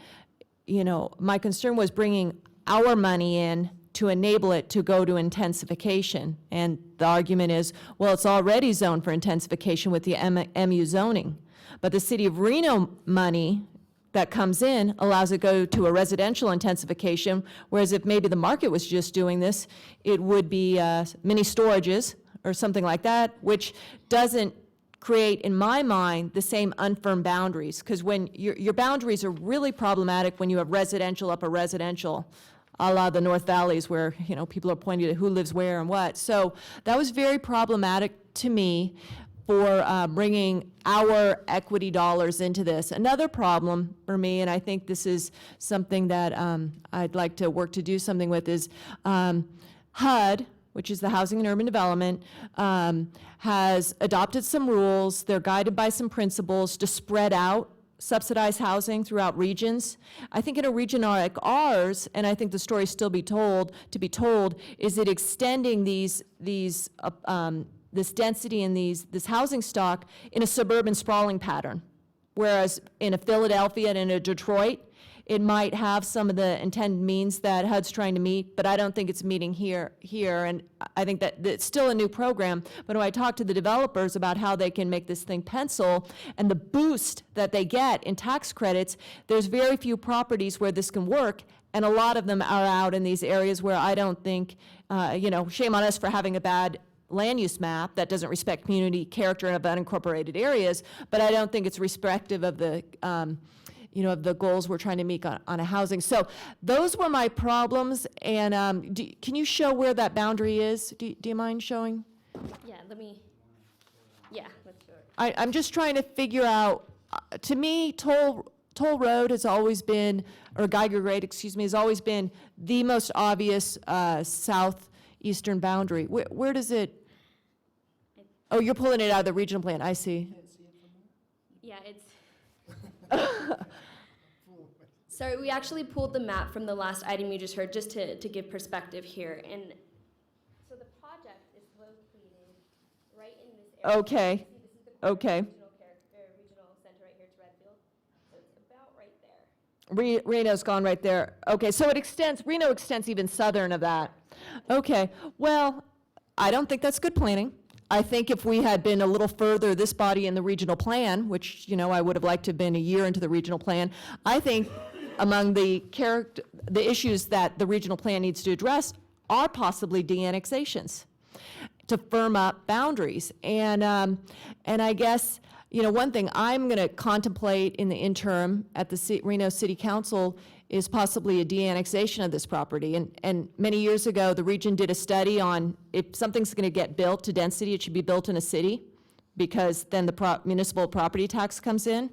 you know, my concern was bringing our money in to enable it to go to intensification. And the argument is, well, it's already zoned for intensification with the MU zoning. But the city of Reno money that comes in allows it to go to a residential intensification, whereas if maybe the market was just doing this, it would be mini storages or something like that, which doesn't create, in my mind, the same unfirm boundaries. Because when your boundaries are really problematic when you have residential, upper residential, a la the North Valleys where, you know, people are pointing to who lives where and what. So that was very problematic to me for bringing our equity dollars into this. Another problem for me, and I think this is something that I'd like to work to do something with, is HUD, which is the Housing and Urban Development, has adopted some rules. They're guided by some principles to spread out subsidized housing throughout regions. I think in a region like ours, and I think the story's still be told, is it extending this density and this housing stock in a suburban sprawling pattern. Whereas in a Philadelphia and in a Detroit, it might have some of the intended means that HUD's trying to meet, but I don't think it's meeting here. And I think that it's still a new program, but when I talk to the developers about how they can make this thing pencil and the boost that they get in tax credits, there's very few properties where this can work, and a lot of them are out in these areas where I don't think, shame on us for having a bad land use map that doesn't respect community character of unincorporated areas, but I don't think it's respective of the of the goals we're trying to meet on a housing. So those were my problems, and can you show where that boundary is? Do you mind showing? Yeah, let's do it. I'm just trying to figure out, to me, Toll Road has always been, or Geiger Grade, has always been the most obvious southeastern boundary. Where does it, oh, you're pulling it out of the regional plan, I see. Yeah, it's. Sorry, we actually pulled the map from the last item you just heard, just to give perspective here. And so the project is located right in this area. Okay, okay. Regional center right here to Redfield. So it's about right there. Reno's gone right there. Okay, so Reno extends even southern of that. Okay, well, I don't think that's good planning. I think if we had been a little further, this body in the regional plan, which, I would have liked to have been a year into the regional plan, I think among the issues that the regional plan needs to address are possibly de-annexations to firm up boundaries. And I guess, one thing I'm going to contemplate in the interim at the Reno City Council is possibly a de-annexation of this property. And many years ago, the region did a study on if something's going to get built to density, it should be built in a city, because then the municipal property tax comes in.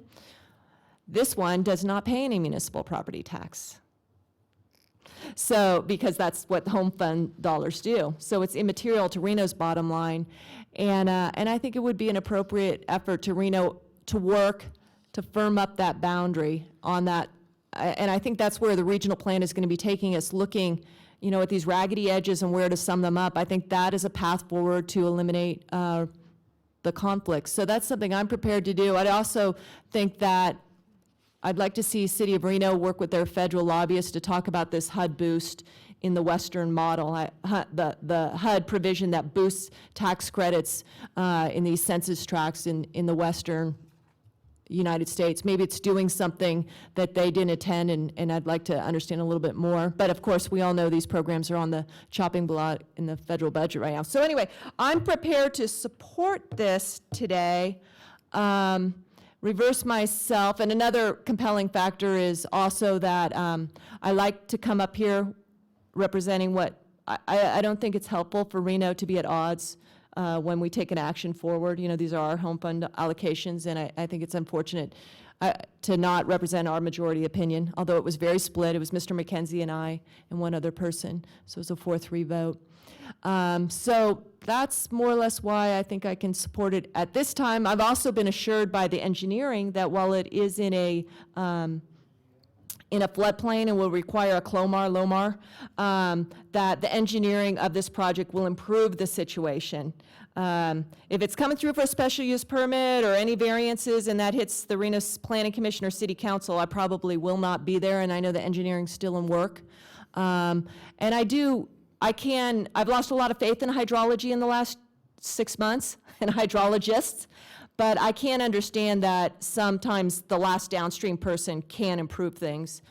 This one does not pay any municipal property tax. So, because that's what home fund dollars do. So it's immaterial to Reno's bottom line. And I think it would be an appropriate effort to Reno to work to firm up that boundary on that. And I think that's where the regional plan is going to be taking us, looking, at these raggedy edges and where to sum them up. I think that is a path forward to eliminate the conflicts. So that's something I'm prepared to do. I also think that I'd like to see City of Reno work with their federal lobbyists to talk about this HUD boost in the Western model, the HUD provision that boosts tax credits in these census tracts in the Western United States. Maybe it's doing something that they didn't attend, and I'd like to understand a little bit more. But of course, we all know these programs are on the chopping block in the federal budget right now. So anyway, I'm prepared to support this today. Reverse myself, and another compelling factor is also that I like to come up here representing what, I don't think it's helpful for Reno to be at odds when we take an action forward. These are our home fund allocations, and I think it's unfortunate to not represent our majority opinion, although it was very split. It was Mr. McKenzie and I and one other person, so it was a 4-3 vote. So that's more or less why I think I can support it at this time. I've also been assured by the engineering that while it is in a floodplain and will require a LOMAR, that the engineering of this project will improve the situation. If it's coming through for a special use permit or any variances and that hits the Reno Planning Commission or City Council, I probably will not be there, and I know the engineering's still in work. And I've lost a lot of faith in hydrology in the last 6 months and hydrologists, but I can understand that sometimes the last downstream person can improve things.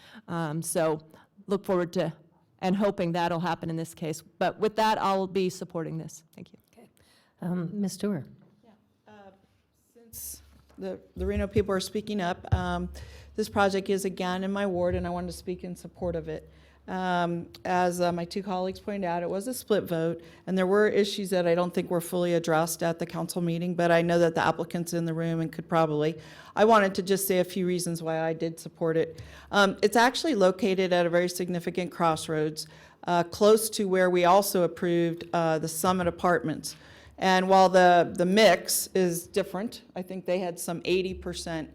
So look forward to and hoping that'll happen in this case. But with that, I'll be supporting this. Thank you. Okay. Ms. Stewart. Since the Reno people are speaking up, this project is again in my ward, and I wanted to speak in support of it. As my two colleagues pointed out, it was a split vote, and there were issues that I don't think were fully addressed at the council meeting, but I know that the applicant's in the room and could probably. I wanted to just say a few reasons why I did support it. It's actually located at a very significant crossroads. close to where we also approved the Summit Apartments. And while the mix is different, I think they had some 80%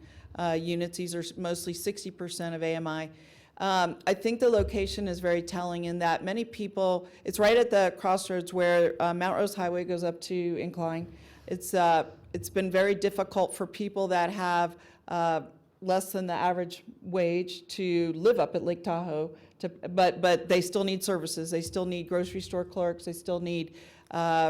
units. These are mostly 60% of AMI. I think the location is very telling in that many people, it's right at the crossroads where Mount Rose Highway goes up to Incline. It's been very difficult for people that have less than the average wage to live up at Lake Tahoe, but they still need services. They still need grocery store clerks. They still need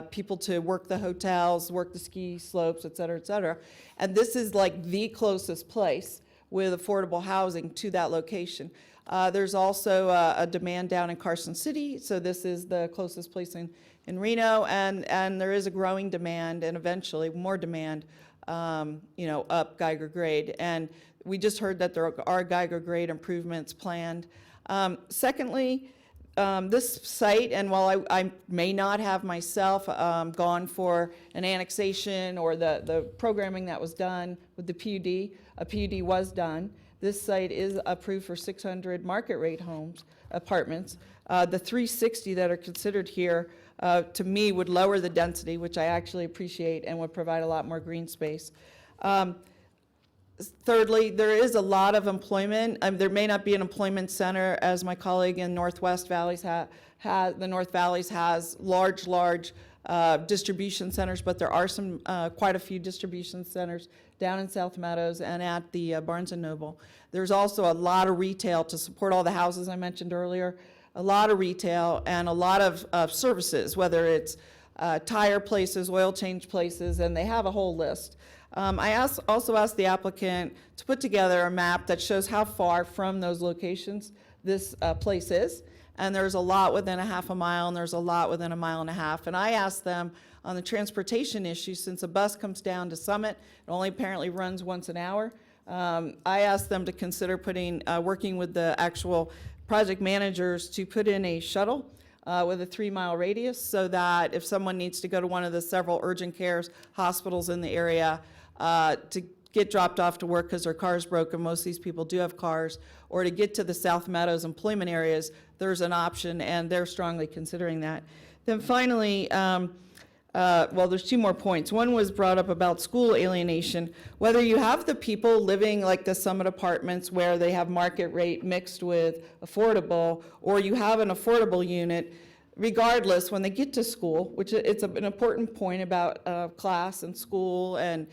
people to work the hotels, work the ski slopes, et cetera, et cetera. And this is like the closest place with affordable housing to that location. There's also a demand down in Carson City, so this is the closest place in Reno, and there is a growing demand and eventually more demand, up Geiger Grade. And we just heard that there are Geiger Grade improvements planned. Secondly, this site, and while I may not have myself gone for an annexation or the programming that was done with the PUD, a PUD was done. This site is approved for 600 market rate apartments. The 360 that are considered here, to me, would lower the density, which I actually appreciate, and would provide a lot more green space. Thirdly, there is a lot of employment. There may not be an employment center, as my colleague in Northwest Valleys the North Valleys has large distribution centers, but there are some quite a few distribution centers down in South Meadows and at the Barnes & Noble. There's also a lot of retail to support all the houses I mentioned earlier, a lot of retail and a lot of services, whether it's tire places, oil change places, and they have a whole list. I also asked the applicant to put together a map that shows how far from those locations this place is. And there's a lot within a half a mile, and there's a lot within a mile and a half. And I asked them on the transportation issue, since a bus comes down to Summit, it only apparently runs once an hour. I asked them to consider working with the actual project managers to put in a shuttle with a 3-mile radius, so that if someone needs to go to one of the several urgent cares hospitals in the area to get dropped off to work because their car's broken, most of these people do have cars, or to get to the South Meadows employment areas, there's an option, and they're strongly considering that. Then finally, there's 2 more points. One was brought up about school alienation. Whether you have the people living like the Summit Apartments where they have market rate mixed with affordable, or you have an affordable unit, regardless, when they get to school, which it's an important point about class and school and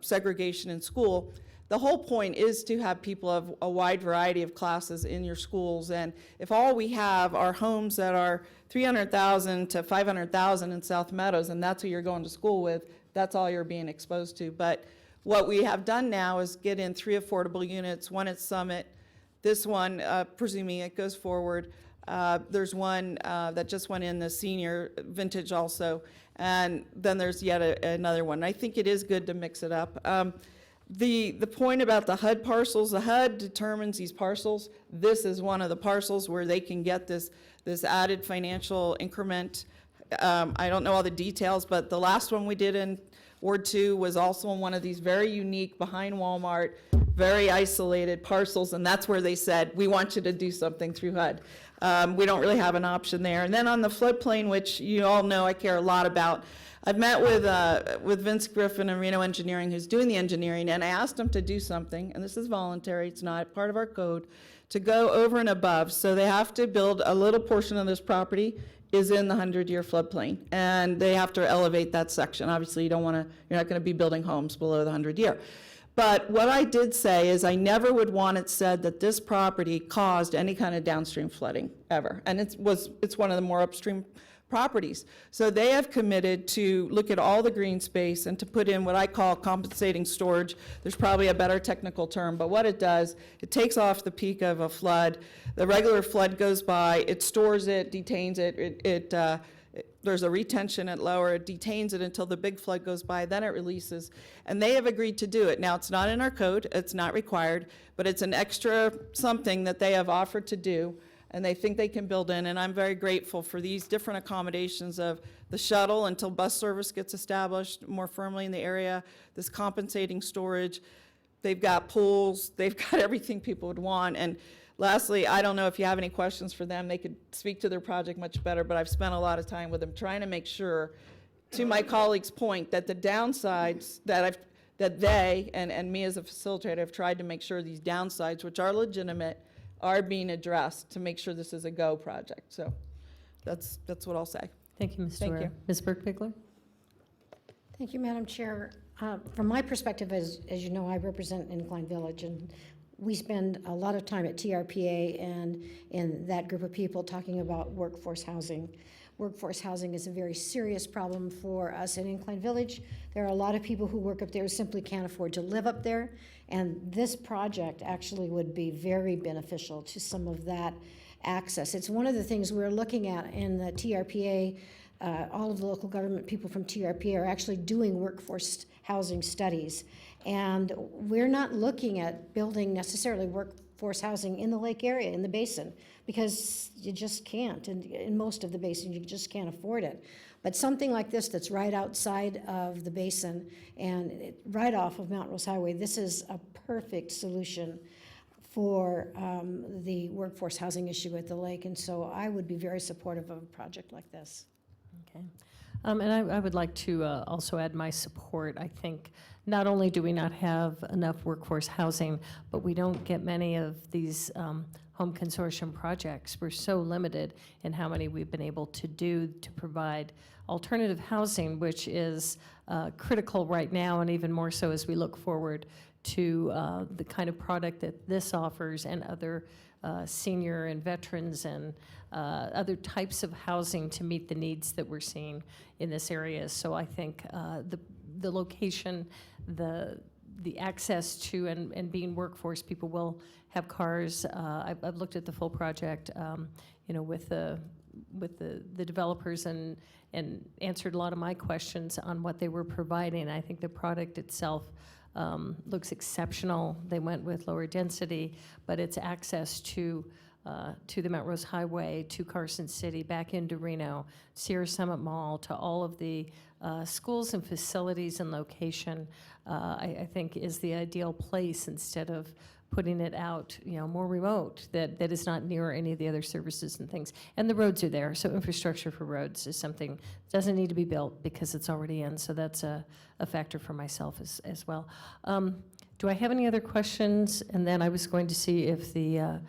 segregation in school, the whole point is to have people of a wide variety of classes in your schools. And if all we have are homes that are 300,000 to 500,000 in South Meadows, and that's who you're going to school with, that's all you're being exposed to. But what we have done now is get in 3 affordable units, one at Summit. This one, presuming it goes forward, there's one that just went in the senior vintage also, and then there's yet another one. I think it is good to mix it up. The point about the HUD parcels, the HUD determines these parcels. This is one of the parcels where they can get this added financial increment. I don't know all the details, but the last one we did in Ward 2 was also in one of these very unique, behind Walmart, very isolated parcels, and that's where they said, we want you to do something through HUD. We don't really have an option there. And then on the floodplain, which you all know I care a lot about, I've met with Vince Griffin and Reno Engineering, who's doing the engineering, and I asked them to do something, and this is voluntary, it's not part of our code, to go over and above. So they have to build a little portion of this property is in the 100-year floodplain, and they have to elevate that section. Obviously, you're not going to be building homes below the 100-year. But what I did say is I never would want it said that this property caused any kind of downstream flooding ever. And it's one of the more upstream properties. So they have committed to look at all the green space and to put in what I call compensating storage. There's probably a better technical term, but what it does, it takes off the peak of a flood. The regular flood goes by, it stores it, detains it, there's a retention at lower, it detains it until the big flood goes by, then it releases. And they have agreed to do it. Now, it's not in our code, it's not required, but it's an extra something that they have offered to do, and they think they can build in. And I'm very grateful for these different accommodations of the shuttle until bus service gets established more firmly in the area, this compensating storage. They've got pools, they've got everything people would want. And lastly, I don't know if you have any questions for them. They could speak to their project much better, but I've spent a lot of time with them trying to make sure, to my colleague's point, that the downsides that they and me as a facilitator have tried to make sure these downsides, which are legitimate, are being addressed to make sure this is a go project. So that's what I'll say. Thank you, Ms. Thank Dwyer. you. Ms. Burke-Bigler? Thank you, Madam Chair. From my perspective, as you know, I represent Incline Village, and we spend a lot of time at TRPA and in that group of people talking about workforce housing. Workforce housing is a very serious problem for us in Incline Village. There are a lot of people who work up there who simply can't afford to live up there, and this project actually would be very beneficial to some of that access. It's one of the things we're looking at in the TRPA. All of the local government people from TRPA are actually doing workforce housing studies. And we're not looking at building necessarily workforce housing in the lake area, in the basin, because you just can't. And in most of the basin, you just can't afford it. But something like this that's right outside of the basin and right off of Mount Rose Highway, this is a perfect solution for the workforce housing issue at the lake. And so I would be very supportive of a project like this. Okay. And I would like to also add my support. I think not only do we not have enough workforce housing, but we don't get many of these home consortium projects. We're so limited in how many we've been able to do to provide alternative housing, which is critical right now, and even more so as we look forward to the kind of product that this offers and other senior and veterans and other types of housing to meet the needs that we're seeing in this area. So I think the location, the access to and being workforce, people will have cars. I've looked at the full project, with the developers and answered a lot of my questions on what they were providing. I think the product itself looks exceptional. They went with lower density, but it's access to the Mount Rose Highway, to Carson City, back into Reno, Sierra Summit Mall, to all of the schools and facilities and location, I think is the ideal place instead of putting it out, more remote, that is not near any of the other services and things. And the roads are there, so infrastructure for roads is something that doesn't need to be built because it's already in, so that's a factor for myself as well. Do I have any other questions? And then I was going to see if the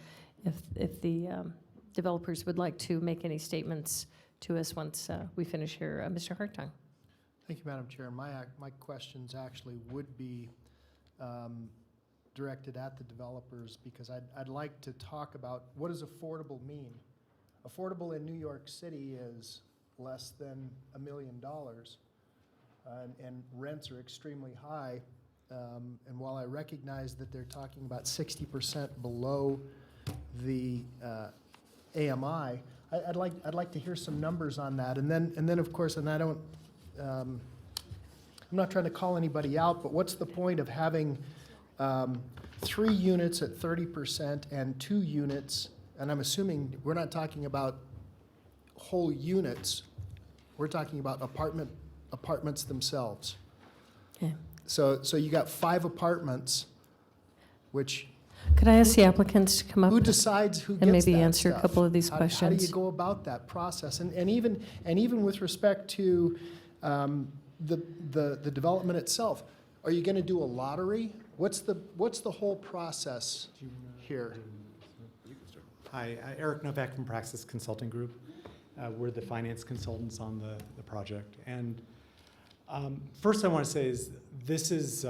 developers would like to make any statements to us once we finish here. Mr. Hartung. Thank you, Madam Chair. My questions actually would be directed at the developers, because I'd like to talk about what does affordable mean. Affordable in New York City is less than $1 million, and rents are extremely high. And while I recognize that they're talking about 60% below the AMI, I'd like to hear some numbers on that. And then of course, and I don't, I'm not trying to call anybody out, but what's the point of having 3 units at 30% and 2 units, and I'm assuming we're not talking about whole units, we're talking about apartments themselves. Okay. So you got 5 apartments, which Could I ask the applicants to come up who decides who gets and maybe that answer stuff? a couple of these How do questions? you go about that process? And even with respect to the development itself, are you going to do a lottery? What's the whole process here? Hi, Eric Novak from Praxis Consulting Group. We're the finance consultants on the project. And first I want to say is this is,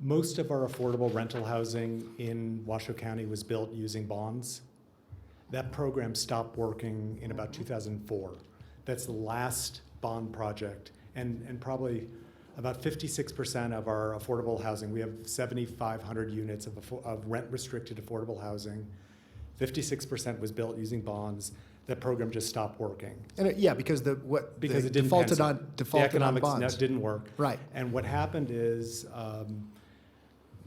most of our affordable rental housing in Washoe County was built using bonds. That program stopped working in about 2004. That's the last bond project. And probably about 56% of our affordable housing, we have 7,500 units of rent-restricted affordable housing. 56% was built using bonds. That program just stopped working. And because it didn't defaulted pencil. on The economics bonds. didn't work. Right. And what happened is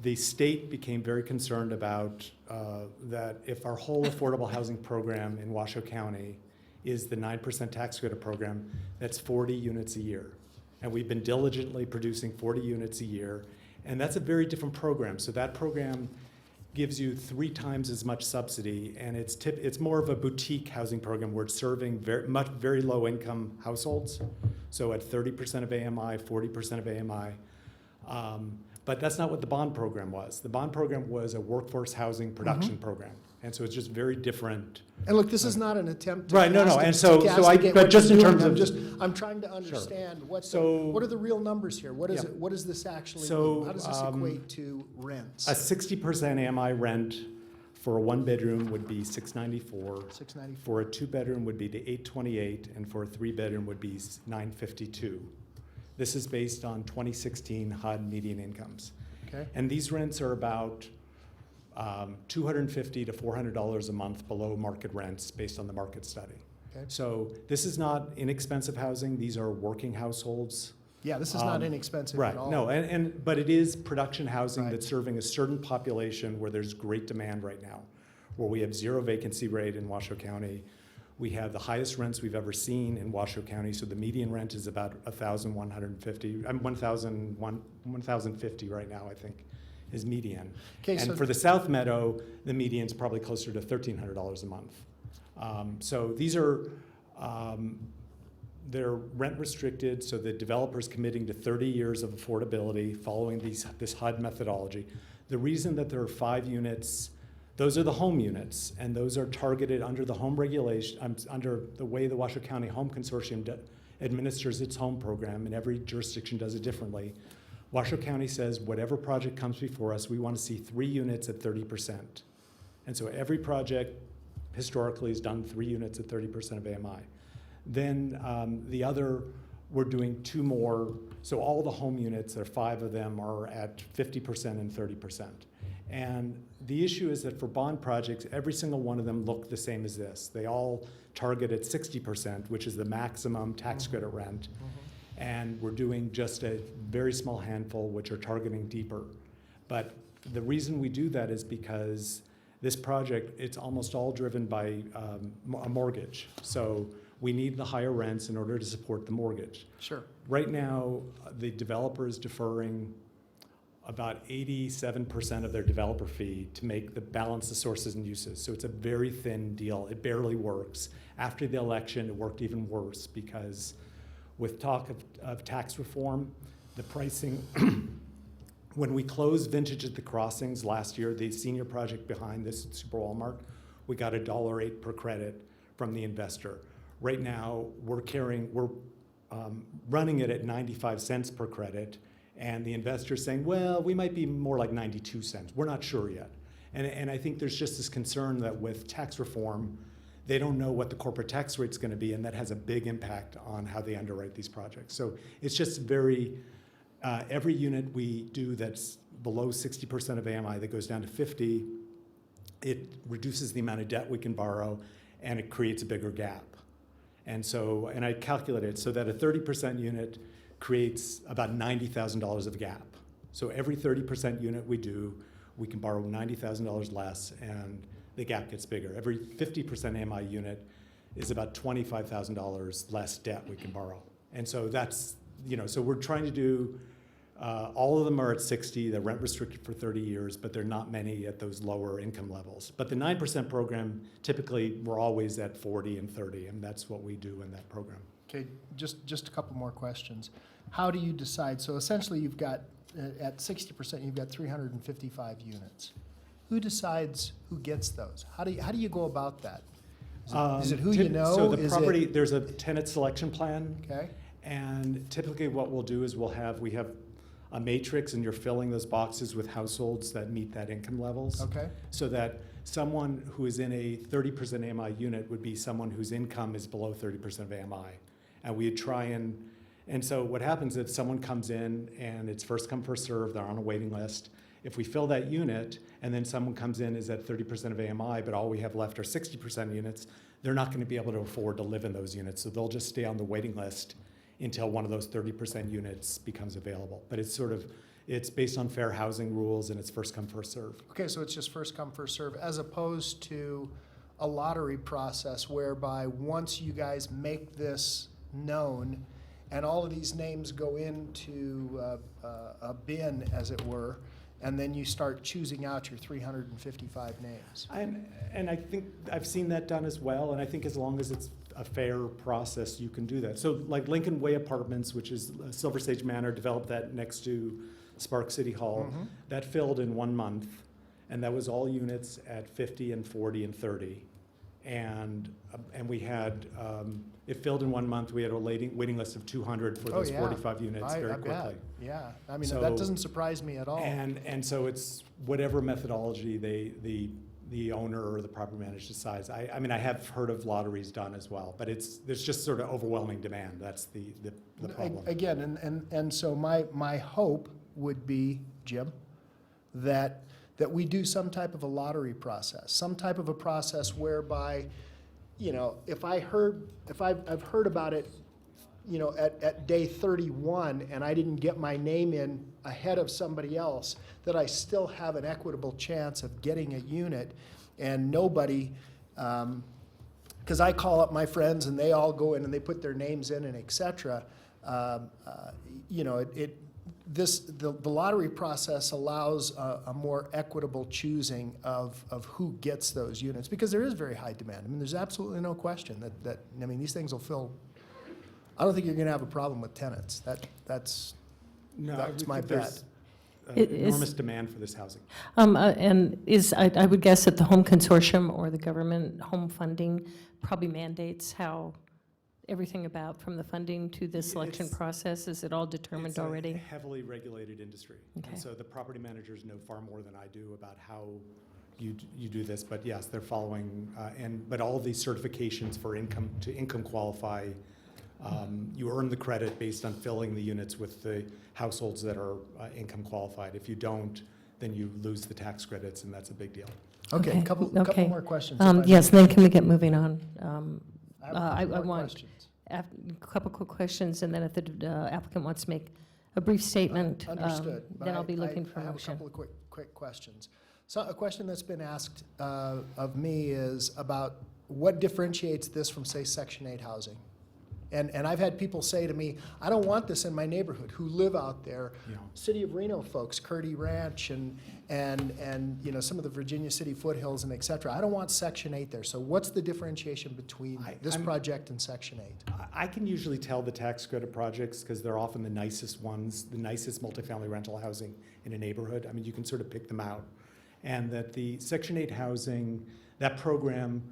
the state became very concerned about that if our whole affordable housing program in Washoe County is the 9% tax credit program, that's 40 units a year. And we've been diligently producing 40 units a year. And that's a very different program. So that program gives you 3 times as much subsidy, and it's more of a boutique housing program where it's serving very low income households. So at 30% of AMI, 40% of AMI. But that's not what the bond program was. The bond program was a workforce housing production program. And so it's just very different. And look, this is not an attempt to Right, no, castigate- and so to I, castigate but what just you're in doing. terms of. I'm trying to understand what So- are the real numbers here? What is Yeah. it? What does this actually So, mean? How does this equate to rents? A 60% AMI rent for a 1-bedroom would be $694. $694. For a 2-bedroom would be the $828, and for a 3-bedroom would be $952. This is based on 2016 HUD median incomes. Okay. And these rents are about $250 to $400 a month below market rents based on the market study. Okay. So this is not inexpensive housing. These are working households. Yeah, this is not inexpensive Right, at all. no, but it is production housing Right. that's serving a certain population where there's great demand right now, where we have 0 vacancy rate in Washoe County. We have the highest rents we've ever seen in Washoe County, so the median rent is about $1,050 right now, I think, is median. Okay, And so- for the South Meadow, the median's probably closer to $1,300 a month. So these are, they're rent restricted, so the developer's committing to 30 years of affordability following this HUD methodology. The reason that there are 5 units, those are the home units, and those are targeted under the home regulation, under the way the Washoe County Home Consortium administers its home program, and every jurisdiction does it differently. Washoe County says whatever project comes before us, we want to see 3 units at 30%. And so every project historically has done 3 units at 30% of AMI. Then the other, we're doing 2 more. So all the home units, there are 5 of them, are at 50% and 30%. And the issue is that for bond projects, every single one of them look the same as this. They all target at 60%, which is the maximum tax credit rent. And we're doing just a very small handful, which are targeting deeper. But the reason we do that is because this project, it's almost all driven by a mortgage. So we need the higher rents in order to support the mortgage. Sure. Right now, the developer is deferring about 87% of their developer fee to make the balance the sources and uses. So it's a very thin deal. It barely works. After the election, it worked even worse because with talk of tax reform, the pricing, when we closed Vintage at the Crossings last year, the senior project behind this Super Walmart, we got $1.08 per credit from the investor. Right now, we're running it at 95 cents per credit, and the investor's saying, well, we might be more like 92 cents. We're not sure yet. And I think there's just this concern that with tax reform, they don't know what the corporate tax rate's going to be, and that has a big impact on how they underwrite these projects. So it's just every unit we do that's below 60% of AMI that goes down to 50, it reduces the amount of debt we can borrow, and it creates a bigger gap. And I calculated so that a 30% unit creates about $90,000 of gap. So every 30% unit we do, we can borrow $90,000 less, and the gap gets bigger. Every 50% AMI unit is about $25,000 less debt we can borrow. And so that's, so we're trying to do, all of them are at 60, they're rent restricted for 30 years, but there are not many at those lower income levels. But the 9% program, typically, we're always at 40 and 30, and that's what we do in that program. Okay, just a couple more questions. How do you decide? So essentially, you've got, at 60%, you've got 355 units. Who decides who gets those? How do you go about that? Is it who you know? So the Is property, it, there's a tenant selection plan. okay, And typically what we'll do is we have a matrix, and you're filling those boxes with households that meet that income levels. okay, So that someone who is in a 30% AMI unit would be someone whose income is below 30% of AMI. And we try and so what happens if someone comes in and it's first come, first served, they're on a waiting list. If we fill that unit and then someone comes in is at 30% of AMI, but all we have left are 60% units, they're not going to be able to afford to live in those units. So they'll just stay on the waiting list until one of those 30% units becomes available. But it's based on fair housing rules, and it's first come, first serve. okay, so it's just first come, first serve, as opposed to a lottery process whereby once you guys make this known and all of these names go into a bin, as it were, and then you start choosing out your 355 names. And I think I've seen that done as well, and I think as long as it's a fair process, you can do that. So like Lincoln Way Apartments, which is Silver Sage Manor, developed that next to Spark City Hall. That filled in 1 month, and that was all units at 50 and 40 and 30. And we had, it filled in 1 month. We had a waiting list of 200 for those 45 units very quickly. Bet. Yeah, I mean, So- that doesn't surprise me at all. And so it's whatever methodology the owner or the property manager decides. I mean, I have heard of lotteries done as well, but there's just sort of overwhelming demand. That's the problem. Again, and so my hope would be, Jim, that we do some type of a lottery process, some type of a process whereby, you know, if I've heard about it, you know, at day 31 and I didn't get my name in ahead of somebody else, that I still have an equitable chance of getting a unit, and nobody, because I call up my friends and they all go in and they put their names in and et cetera. You know, the lottery process allows a more equitable choosing of who gets those units, because there is very high demand. I mean, there's absolutely no question that I mean, these things will fill. I don't think you're going to have a problem with tenants. That's my bet. Enormous demand for this housing. And I would guess that the home consortium or the government home funding probably mandates how everything about from the funding to the selection process, is it all determined already? It's a heavily regulated industry. Okay. And so the property managers know far more than I do about how you do this. But yes, they're following, but all of these certifications for income qualify. You earn the credit based on filling the units with the households that are income qualified. If you don't, then you lose the tax credits, and that's a big deal. Okay, couple more questions. Yes, then can we get moving on? I have I want a couple quick questions, and then if the applicant wants to make a brief statement, Understood. then I'll be looking for I a have a motion. couple of quick questions. So a question that's been asked of me is about what differentiates this from, say, Section 8 housing? And I've had people say to me, I don't want this in my neighborhood, who live out there. Yeah. City of Reno folks, Curdy Ranch and you know, some of the Virginia City foothills and et cetera. I don't want Section 8 there. So what's the differentiation between this project and Section 8? I can usually tell the tax credit projects because they're often the nicest ones, the nicest multifamily rental housing in a neighborhood. I mean, you can sort of pick them out. And that the Section 8 housing, that program,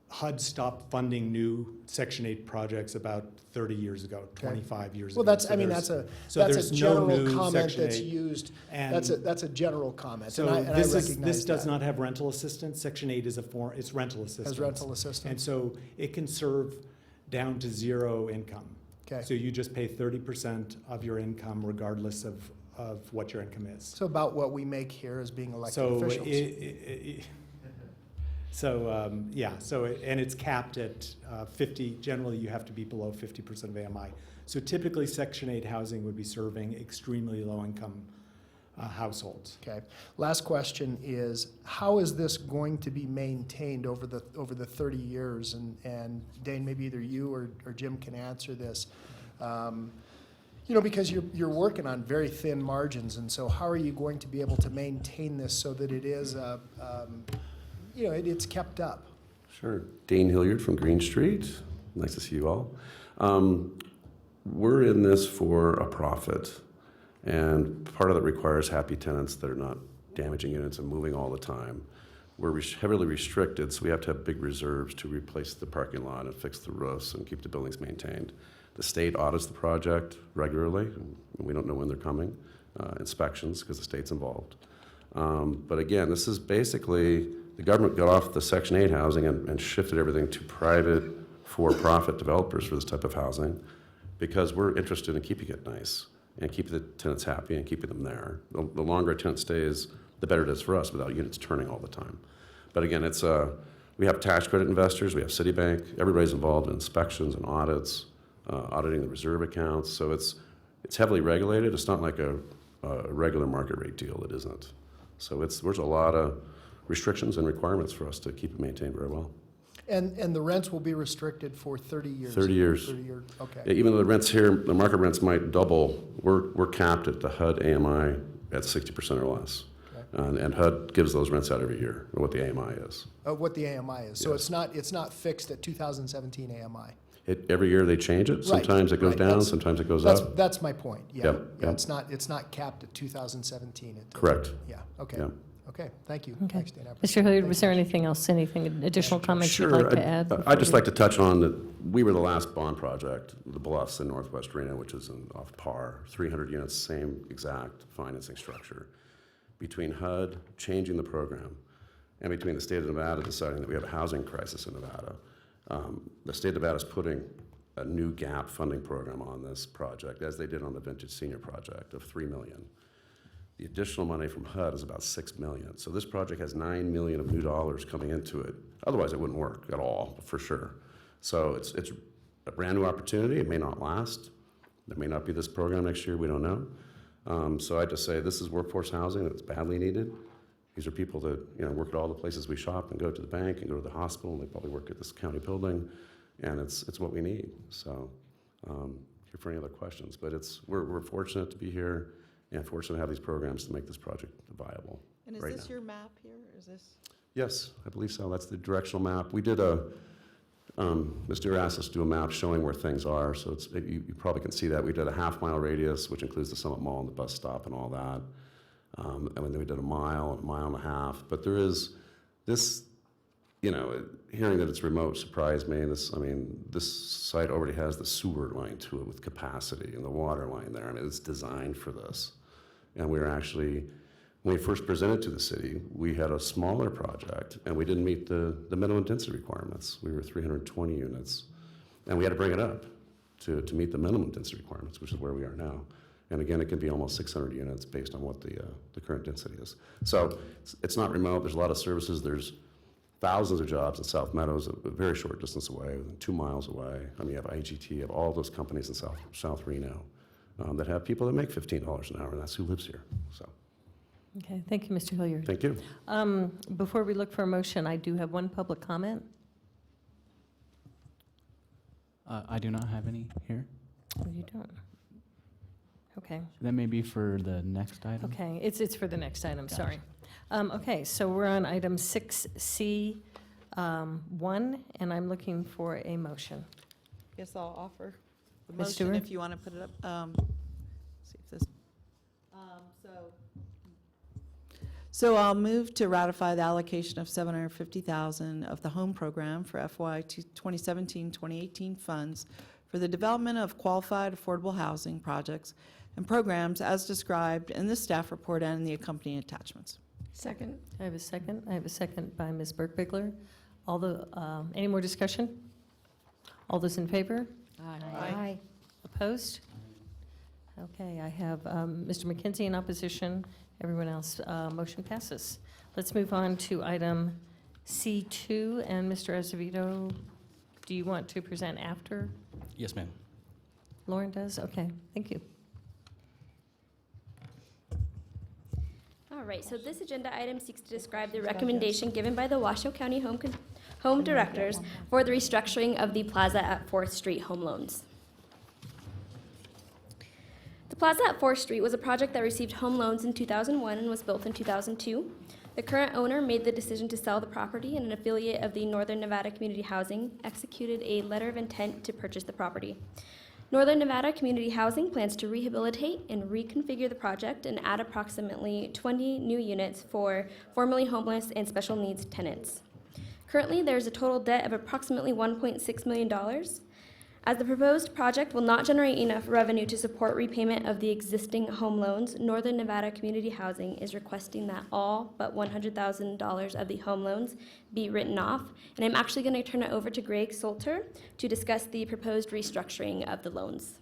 HUD stopped funding new Section 8 projects about 30 years ago, 25 years ago. Well, that's, So I mean, there's- that's a there's no general new comment Section that's 8. used. And That's a general comment, So and I recognize this does that. not have rental assistance. Section 8 is it's rental assistance. Has rental And assistance. so it can serve down to zero income. Okay. So you just pay 30% of your income regardless of what your income is. So about what we make here as being elected So officials. and it's capped at 50, generally you have to be below 50% of AMI. So typically Section 8 housing would be serving extremely low-income households. Okay. Last question is, how is this going to be maintained over the 30 years? And Dane, maybe either you or Jim can answer this. You know, because you're working on very thin margins, and so how are you going to be able to maintain this so that it is, you know, it's kept up? Sure. Dane Hilliard from Green Street. Nice to see you all. We're in this for a profit, and part of that requires happy tenants that are not damaging units and moving all the time. We're heavily restricted, so we have to have big reserves to replace the parking lot and fix the roofs and keep the buildings maintained. The state audits the project regularly, and we don't know when they're coming, inspections, because the state's involved. But again, this is basically, the government got off the Section 8 housing and shifted everything to private for-profit developers for this type of housing, because we're interested in keeping it nice and keeping the tenants happy and keeping them there. The longer a tenant stays, the better it is for us without units turning all the time. But again, we have tax credit investors, we have Citibank, everybody's involved in inspections and audits, auditing the reserve accounts. So it's heavily regulated. It's not like a regular market rate deal. It isn't. So there's a lot of restrictions and requirements for us to keep it maintained very well. And the rents will be restricted for 30 years? 30 years. 30 years, okay. Yeah, even though the rents here, the market rents might double, we're capped at the HUD AMI at 60% or less. And HUD gives those rents out every year, or what the AMI is. What the AMI is. So Yes. it's not fixed at 2017 AMI. Every year they change it. Right, Sometimes it goes right. down, That's- sometimes it goes up. That's my point, yeah. Yep, Yeah, yep. it's not capped at 2017. Correct. Yeah, okay. Yep. Okay, thank you. Okay. Thanks, Dan. I Mr. appreciate it. Hilliard, Thank was you. there anything else, anything additional comments you'd Sure. like to add? I'd just like to touch on that we were the last bond project, the Bluffs in Northwest Reno, which is off par, 300 units, same exact financing structure. Between HUD changing the program and between the state of Nevada deciding that we have a housing crisis in Nevada, the state of Nevada is putting a new gap funding program on this project, as they did on the Vintage Senior project, of $3 million. The additional money from HUD is about $6 million. So this project has $9 million of new dollars coming into it. Otherwise, it wouldn't work at all, for sure. So it's a brand new opportunity. It may not last. There may not be this program next year. We don't know. So I just say this is workforce housing that's badly needed. These are people that work at all the places we shop and go to the bank and go to the hospital. And they probably work at this county building, and it's what we need. So here for any other questions. But we're fortunate to be here and fortunate to have these programs to make this project viable. And is right this now. your map here? Is this? Yes, I believe so. That's the directional map. We did Mr. asked us to do a map showing where things are, so you probably can see that. We did a half-mile radius, which includes the Summit Mall and the bus stop and all that. And then we did a mile and a half. But there is this, hearing that it's remote surprised me. This site already has the sewer line to it with capacity and the water line there. It's designed for this. And we were actually, when we first presented to the city, we had a smaller project, and we didn't meet the minimum density requirements. We were 320 units, and we had to bring it up to meet the minimum density requirements, which is where we are now. And again, it can be almost 600 units based on what the current density is. So it's not remote. There's a lot of services. There's thousands of jobs in South Meadows, a very short distance away, 2 miles away. You have IGT, you have all those companies in South Reno that have people that make $15 an hour, and that's who lives here. So. Okay, thank you, Mr. Hilliard. Thank you. Before we look for a motion, I do have one public comment. I do not have any here. Oh, you don't? Okay. That may be for the next item. Okay, it's for the next item, Gotcha. sorry. Okay, so we're on item 6C, 1, and I'm looking for a motion. Yes, I'll offer the Ms. motion Stewart? if you want to put it up. See if this. So I'll move to ratify the allocation of $750,000 of the home program for FY 2017-2018 funds for the development of qualified affordable housing projects and programs as described in the staff report and in the accompanying attachments. Second. I have a second. I have a second by Ms. Burke-Bigler. Any more discussion? All those in favor? Aye. Opposed? Okay, I have Mr. McKenzie in opposition. Everyone else, motion passes. Let's move on to item C2, and Mr. Azevedo, do you want to present after Yes, ma'am. Lauren does? Okay, thank you. All right, so this agenda item seeks to describe the recommendation given by the Washoe County Home Directors for the restructuring of the Plaza at 4th Street home loans. The Plaza at 4th Street was a project that received home loans in 2001 and was built in 2002. The current owner made the decision to sell the property, and an affiliate of the Northern Nevada Community Housing executed a letter of intent to purchase the property. Northern Nevada Community Housing plans to rehabilitate and reconfigure the project and add approximately 20 new units for formerly homeless and special needs tenants. Currently, there's a total debt of approximately $1.6 million. As the proposed project will not generate enough revenue to support repayment of the existing home loans, Northern Nevada Community Housing is requesting that all but $100,000 of the home loans be written off. And I'm actually going to turn it over to Greg Salter to discuss the proposed restructuring of the loans.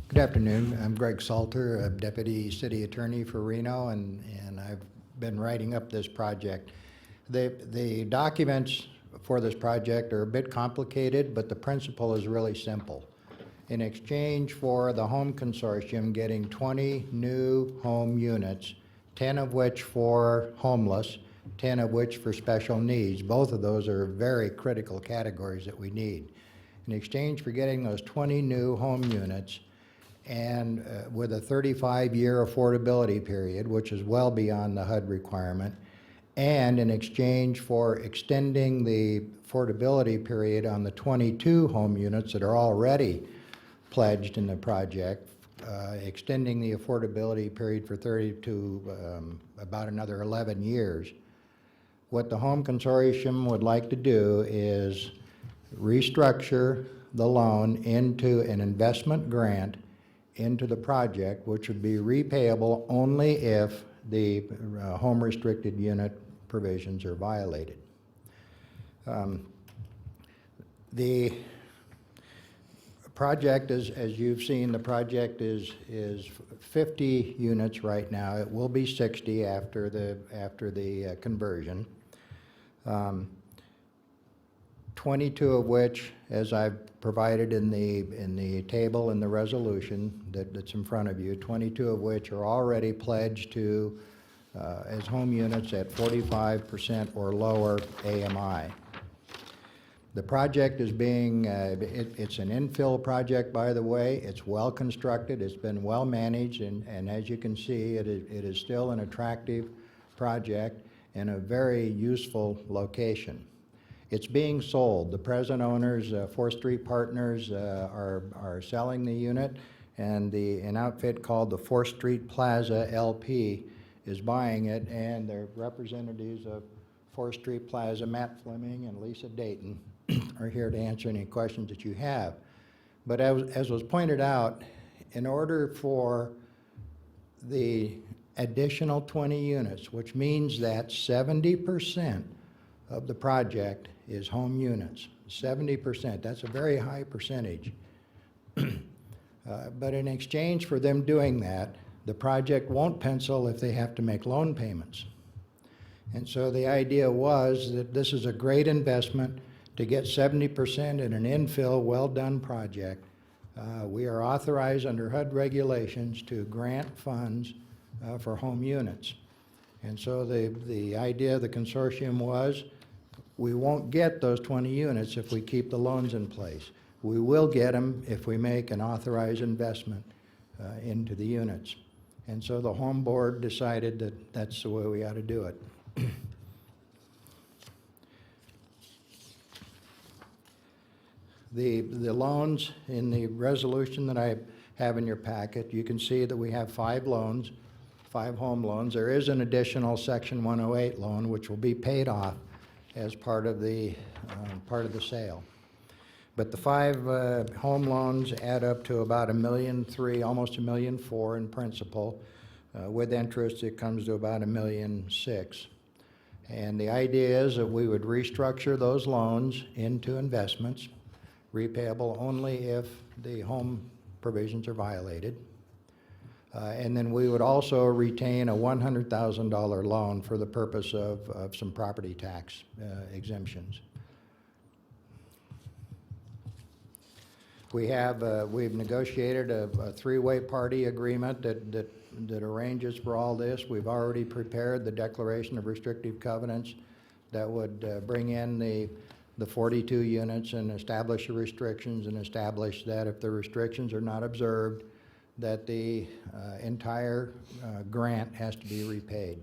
Good afternoon. I'm Greg Salter, a Deputy City Attorney for Reno, and I've been writing up this project. The documents for this project are a bit complicated, but the principle is really simple. In exchange for the home consortium getting 20 new home units, 10 of which for homeless, 10 of which for special needs, both of those are very critical categories that we need. in exchange for getting those 20 new home units and with a 35-year affordability period, which is well beyond the HUD requirement, and in exchange for extending the affordability period on the 22 home units that are already pledged in the project, extending the affordability period for 30 to about another 11 years. What the Home Consortium would like to do is restructure the loan into an investment grant into the project, which would be repayable only if the home restricted unit provisions are violated. The project, as you've seen, the project is 50 units right now. It will be 60 after the conversion. 22 of which, as I've provided in the table in the resolution that's in front of you, 22 of which are already pledged to as home units at 45% or lower AMI. The project is being, it's an infill project, by the way. It's well constructed, it's been well managed, and as you can see, it is still an attractive project in a very useful location. It's being sold. The present owners, 4th Street Partners, are selling the unit, and an outfit called the 4th Street Plaza LP is buying it, and the representatives of 4th Street Plaza, Matt Fleming and Lisa Dayton, are here to answer any questions that you have. But as was pointed out, in order for the additional 20 units, which means that 70% of the project is home units, 70%, that's a very high percentage. But in exchange for them doing that, the project won't pencil if they have to make loan payments. And so the idea was that this is a great investment to get 70% in an infill, well-done project. We are authorized under HUD regulations to grant funds for home units. And so the idea of the consortium was, we won't get those 20 units if we keep the loans in place. We will get them if we make an authorized investment into the units. And so the Home Board decided that that's the way we ought to do it. The loans in the resolution that I have in your packet, you can see that we have 5 loans, 5 home loans. There is an additional Section 108 loan which will be paid off as part of the sale. But the 5 home loans add up to about $1.3 million, almost $1.4 million in principal. With interest, it comes to about $1.6 million. And the idea is that we would restructure those loans into investments, repayable only if the home provisions are violated. And then we would also retain a $100,000 loan for the purpose of some property tax exemptions. We've negotiated a 3-way party agreement that arranges for all this. We've already prepared the declaration of restrictive covenants that would bring in the 42 units and establish the restrictions and establish that if the restrictions are not observed, that the entire grant has to be repaid.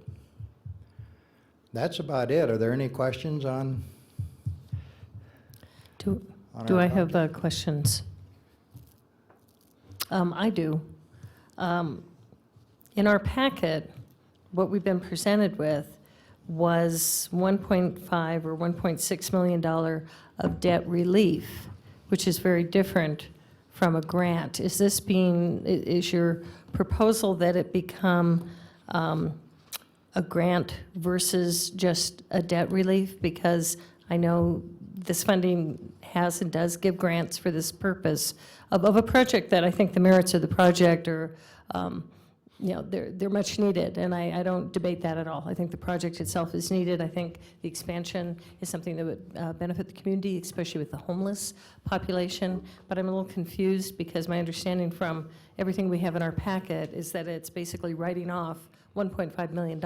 That's about it. Are there any questions on? Do I have questions? I do. In our packet, what we've been presented with was $1.5 or $1.6 million of debt relief, which is very different from a grant. Is your proposal that it become a grant versus just a debt relief? Because I know this funding has and does give grants for this purpose of a project that I think the merits of the project are, they're much needed, and I don't debate that at all. I think the project itself is needed. I think the expansion is something that would benefit the community, especially with the homeless population. But I'm a little confused because my understanding from everything we have in our packet is that it's basically writing off $1.5 million,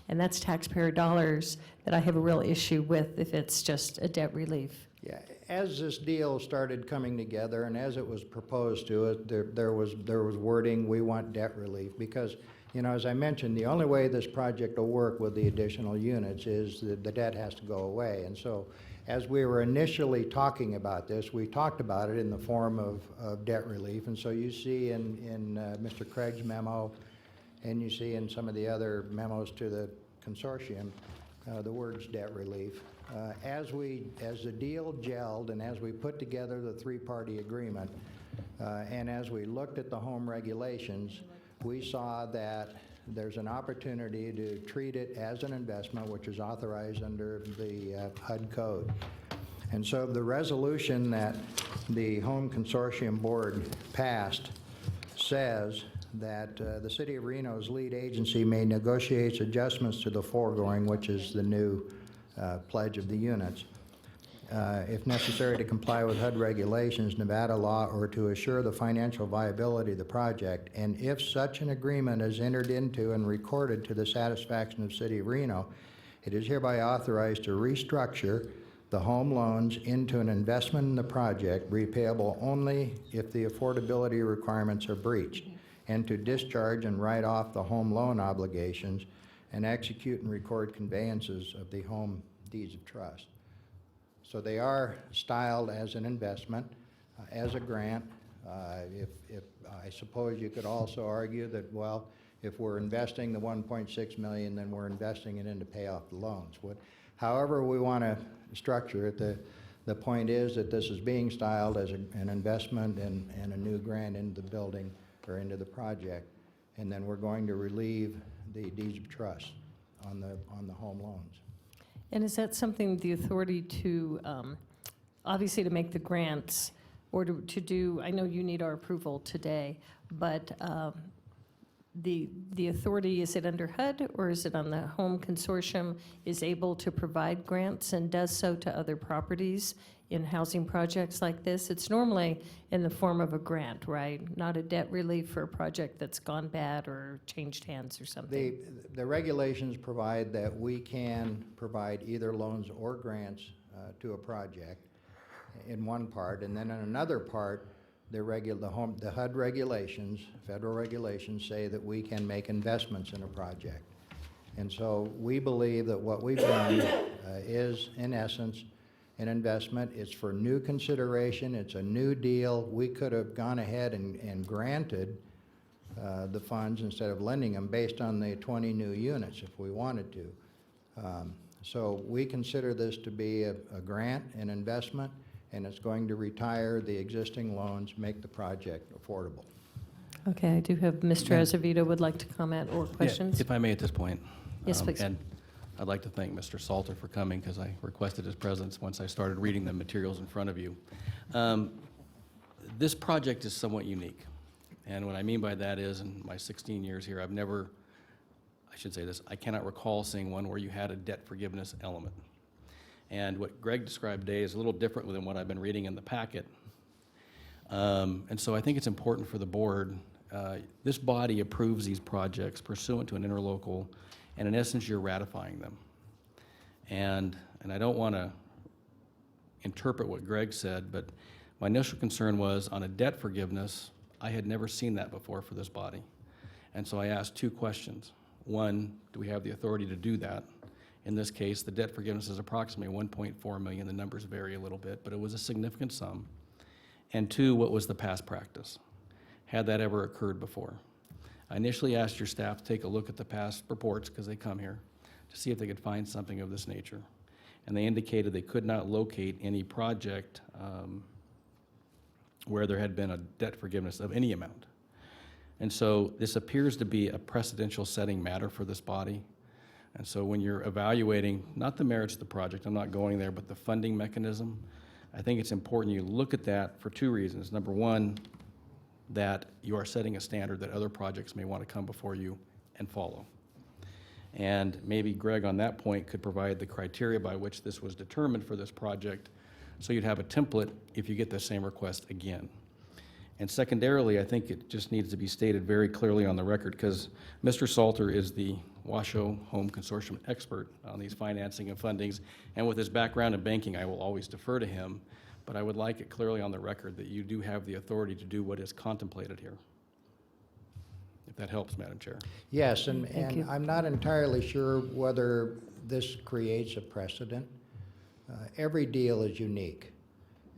and that's taxpayer dollars that I have a real issue with if it's just a debt relief. Yeah, as this deal started coming together and as it was proposed to us, there was wording, we want debt relief, because, you know, as I mentioned, the only way this project will work with the additional units is that the debt has to go away. And so as we were initially talking about this, we talked about it in the form of debt relief. And so you see in Mr. Craig's memo, and you see in some of the other memos to the consortium, the words debt relief. As the deal gelled and as we put together the three-party agreement, and as we looked at the home regulations, we saw that there's an opportunity to treat it as an investment, which is authorized under the HUD code. And so the resolution that the Home Consortium Board passed says that the City of Reno's lead agency may negotiate adjustments to the foregoing, which is the new pledge of the units, if necessary to comply with HUD regulations, Nevada law, or to assure the financial viability of the project. And if such an agreement is entered into and recorded to the satisfaction of City of Reno, it is hereby authorized to restructure the home loans into an investment in the project, repayable only if the affordability requirements are breached, and to discharge and write off the home loan obligations and execute and record conveyances of the home deeds of trust. So they are styled as an investment, as a grant. If I suppose you could also argue that, well, if we're investing the 1.6 million, then we're investing it in to pay off the loans. However we want to structure it, the point is that this is being styled as an investment and a new grant into the building or into the project, and then we're going to relieve the deeds of trust on the home loans. And is that something the authority to, obviously to make the grants, or to do, I know you need our approval today, but the authority, is it under HUD or is it on the home consortium, is able to provide grants and does so to other properties in housing projects like this? It's normally in the form of a grant, right? Not a debt relief for a project that's gone bad or changed hands or something. The regulations provide that we can provide either loans or grants to a project in one part, and then in another part, the HUD regulations, federal regulations, say that we can make investments in a project. And so we believe that what we've done is, in essence, an investment. It's for new consideration. It's a new deal. We could have gone ahead and granted the funds instead of lending them based on the 20 new units if we wanted to. So we consider this to be a grant, an investment, and it's going to retire the existing loans, make the project affordable. Okay, I do have Mr. Azevedo would like to comment or questions. Yeah, if I may at this point. Yes, please. And I'd like to thank Mr. Salter for coming, because I requested his presence once I started reading the materials in front of you. This project is somewhat unique. And what I mean by that is, in my 16 years here, I should say this, I cannot recall seeing one where you had a debt forgiveness element. And what Greg described today is a little different than what I've been reading in the packet. And so I think it's important for the board, this body approves these projects pursuant to an interlocal, and in essence, you're ratifying them. And I don't want to interpret what Greg said, but my initial concern was on a debt forgiveness, I had never seen that before for this body. And so I asked two questions. One, do we have the authority to do that? In this case, the debt forgiveness is approximately 1.4 million. The numbers vary a little bit, but it was a significant sum. And two, what was the past practice? Had that ever occurred before? I initially asked your staff to take a look at the past reports, because they come here, to see if they could find something of this nature. And they indicated they could not locate any project where there had been a debt forgiveness of any amount. And so this appears to be a precedential setting matter for this body. And so when you're evaluating, not the merits of the project, I'm not going there, but the funding mechanism, I think it's important you look at that for two reasons. Number one, that you are setting a standard that other projects may want to come before you and follow. And maybe Greg on that point could provide the criteria by which this was determined for this project, so you'd have a template if you get the same request again. And secondarily, I think it just needs to be stated very clearly on the record, because Mr. Salter is the Washoe Home Consortium expert on these financing and fundings, and with his background in banking, I will always defer to him, but I would like it clearly on the record that you do have the authority to do what is contemplated here. If that helps, Madam Chair. Yes, and Thank you. I'm not entirely sure whether this creates a precedent. Every deal is unique.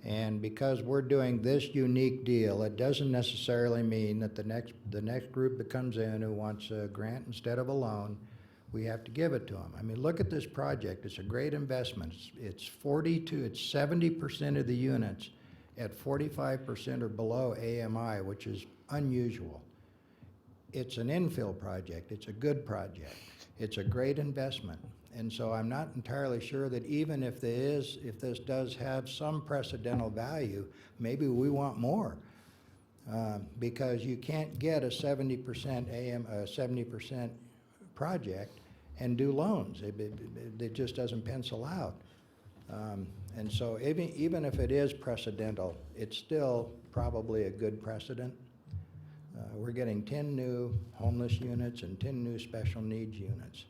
And because we're doing this unique deal, it doesn't necessarily mean that the next group that comes in who wants a grant instead of a loan, we have to give it to them. I mean, look at this project. It's a great investment. It's 70% of the units at 45% or below AMI, which is unusual. It's an infill project. It's a good project. It's a great investment. And so I'm not entirely sure that even if this does have some precedental value, maybe we want more. Because you can't get a 70% project and do loans. It just doesn't pencil out. And so even if it is precedental, it's still probably a good precedent. We're getting 10 new homeless units and 10 new special needs units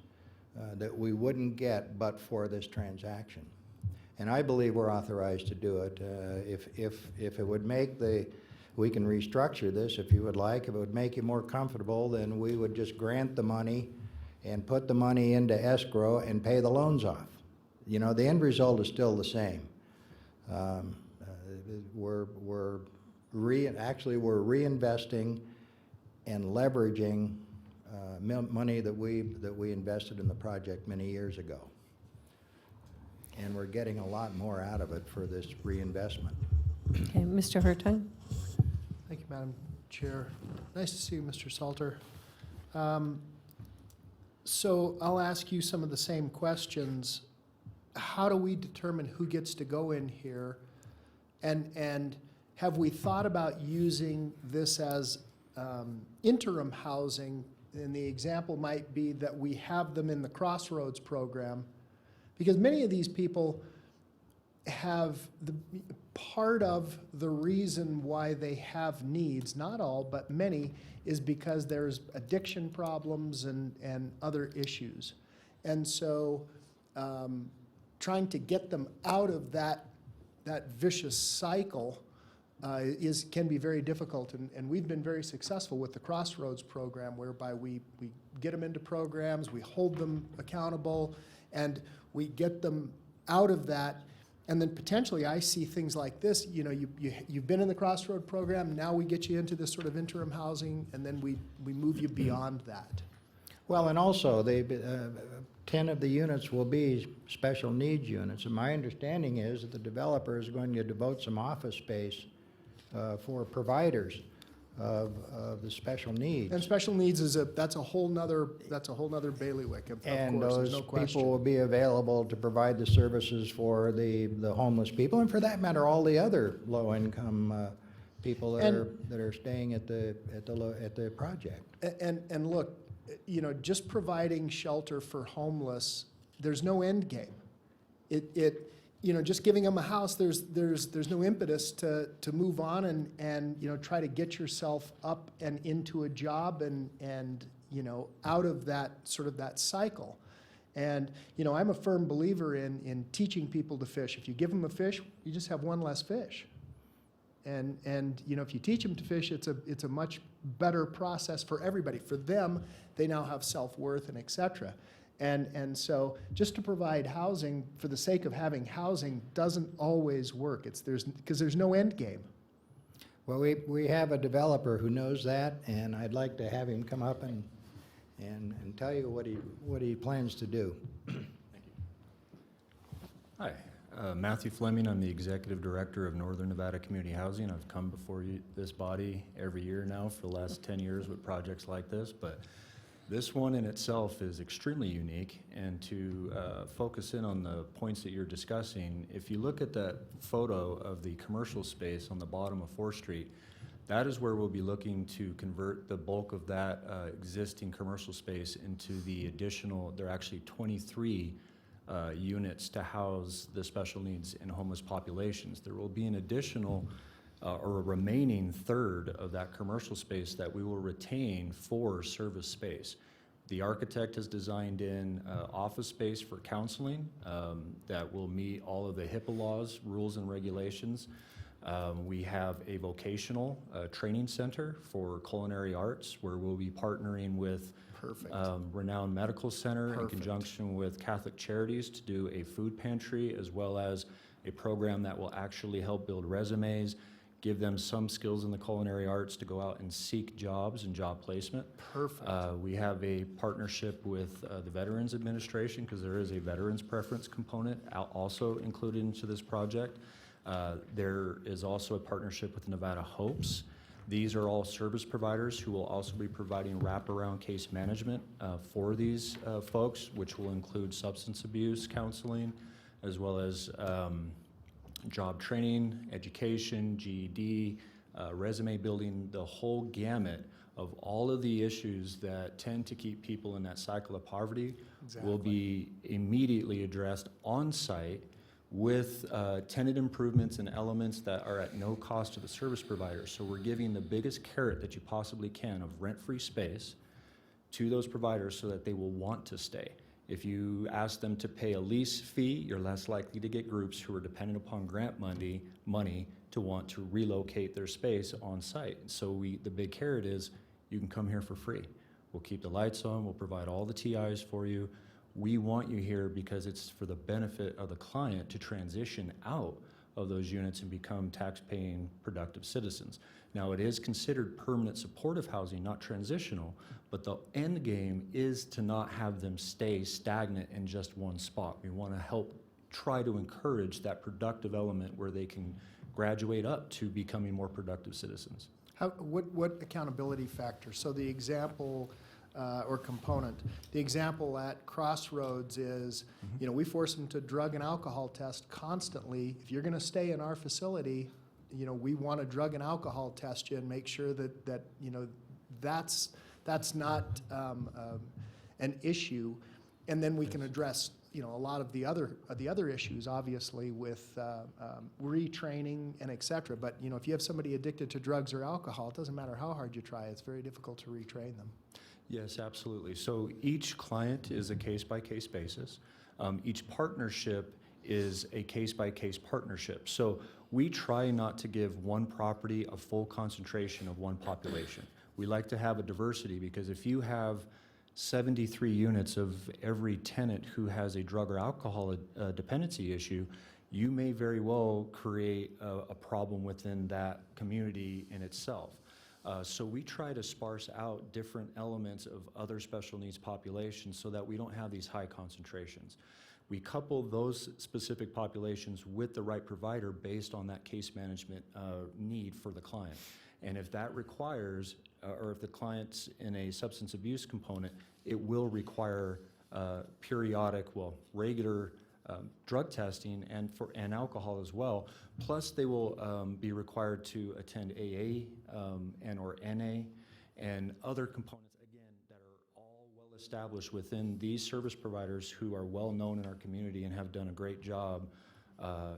that we wouldn't get but for this transaction. And I believe we're authorized to do it. If it would make we can restructure this if you would like. If it would make you more comfortable, then we would just grant the money and put the money into escrow and pay the loans off. You know, the end result is still the same. We're reinvesting and leveraging money that we invested in the project many years ago. And we're getting a lot more out of it for this reinvestment. Okay, Mr. Hartung? Thank you, Madam Chair. Nice to see you, Mr. Salter. So I'll ask you some of the same questions. How do we determine who gets to go in here? And have we thought about using this as interim housing? And the example might be that we have them in the Crossroads program, because many of these people have part of the reason why they have needs, not all, but many, is because there's addiction problems and other issues. And so trying to get them out of that vicious cycle can be very difficult, and we've been very successful with the Crossroads program, whereby we get them into programs, we hold them accountable, and we get them out of that. And then potentially I see things like this, you know, you've been in the Crossroad program, now we get you into this sort of interim housing, and then we move you beyond that. Well, and also, 10 of the units will be special needs units, and my understanding is that the developer is going to devote some office space for providers of the special needs. And special needs that's a whole nother bailiwick, of And course, there's those no question. people will be available to provide the services for the homeless people, and for that matter, all the other low-income people that are staying at the project. And look, you know, just providing shelter for homeless, there's no end game. You know, just giving them a house, there's no impetus to move on and you know, try to get yourself up and into a job and you know, out of that sort of that cycle. And you know, I'm a firm believer in teaching people to fish. If you give them a fish, you just have one less fish. And you know, if you teach them to fish, it's a much better process for everybody. For them, they now have self-worth and et cetera. And so just to provide housing for the sake of having housing doesn't always work. Because there's no end game. Well, we have a developer who knows that, and I'd like to have him come up and tell you what he plans to do. Hi, Matthew Fleming. I'm the Executive Director of Northern Nevada Community Housing. I've come before this body every year now for the last 10 years with projects like this, but this one in itself is extremely unique. And to focus in on the points that you're discussing, if you look at that photo of the commercial space on the bottom of 4th Street, that is where we'll be looking to convert the bulk of that existing commercial space into the additional, there are actually 23 units to house the special needs and homeless populations. There will be an additional or a remaining third of that commercial space that we will retain for service space. The architect has designed in office space for counseling that will meet all of the HIPAA laws, rules, and regulations. We have a vocational training center for culinary arts where we'll be partnering with Renowned Medical Center in conjunction with Catholic Charities to do a food pantry, as well as a program that will actually help build resumes, give them some skills in the culinary arts to go out and seek jobs and job placement. Perfect. We have a partnership with the Veterans Administration, because there is a veterans preference component also included into this project. There is also a partnership with Nevada Hopes. These are all service providers who will also be providing wraparound case management for these folks, which will include substance abuse counseling, as well as job training, education, GED, resume building, the whole gamut of all of the issues that tend to keep people in that cycle of poverty will be immediately addressed on site with tenant improvements and elements that are at no cost to the service provider. So we're giving the biggest carrot that you possibly can of rent-free space to those providers so that they will want to stay. If you ask them to pay a lease fee, you're less likely to get groups who are dependent upon grant money to want to relocate their space on site. So the big carrot is you can come here for free. We'll keep the lights on, we'll provide all the TIs for you. We want you here because it's for the benefit of the client to transition out of those units and become tax-paying productive citizens. Now, it is considered permanent supportive housing, not transitional, but the end game is to not have them stay stagnant in just one spot. We want to help try to encourage that productive element where they can graduate up to becoming more productive citizens. What accountability factor? So the example or component, the example at Crossroads is, you know, we force them to drug and alcohol test constantly. If you're going to stay in our facility, you know, we want to drug and alcohol test you and make sure that you know, that's not an issue, and then we can address, you know, a lot of the other issues, obviously, with retraining and et cetera. But, you know, if you have somebody addicted to drugs or alcohol, it doesn't matter how hard you try, it's very difficult to retrain them. Yes, absolutely. So each client is a case-by-case basis. Each partnership is a case-by-case partnership. So we try not to give one property a full concentration of one population. We like to have a diversity, because if you have 73 units of every tenant who has a drug or alcohol dependency issue, you may very well create a problem within that community in itself. So we try to sparse out different elements of other special needs populations so that we don't have these high concentrations. We couple those specific populations with the right provider based on that case management need for the client. And if that requires, or if the client's in a substance abuse component, it will require periodic, regular drug testing and alcohol as well. Plus, they will be required to attend AA and or NA and other components, again, that are all well established within these service providers who are well known in our community and have done a great job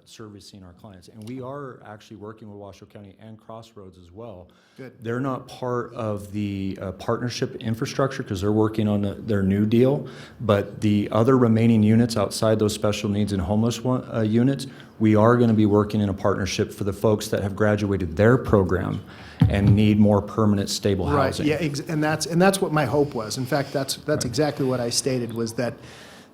servicing our clients. And we are actually working with Washoe County and Crossroads as well. Good. They're not part of the partnership infrastructure because they're working on their new deal, but the other remaining units outside those special needs and homeless units, we are going to be working in a partnership for the folks that have graduated their program and need more permanent, stable housing. Right, yeah, and that's what my hope was. In fact, that's exactly what I stated, was that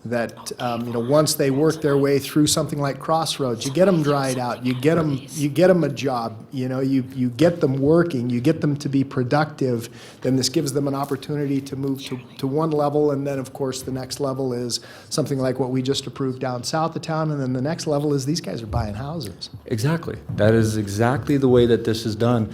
you know, once they work their way through something like Crossroads, you get them dried out, you get them a job, you know, you get them working, you get them to be productive, then this gives them an opportunity to move to one level, and then of course the next level is something like what we just approved down south of town, and then the next level is these guys are buying houses. Exactly. That is exactly the way that this is done.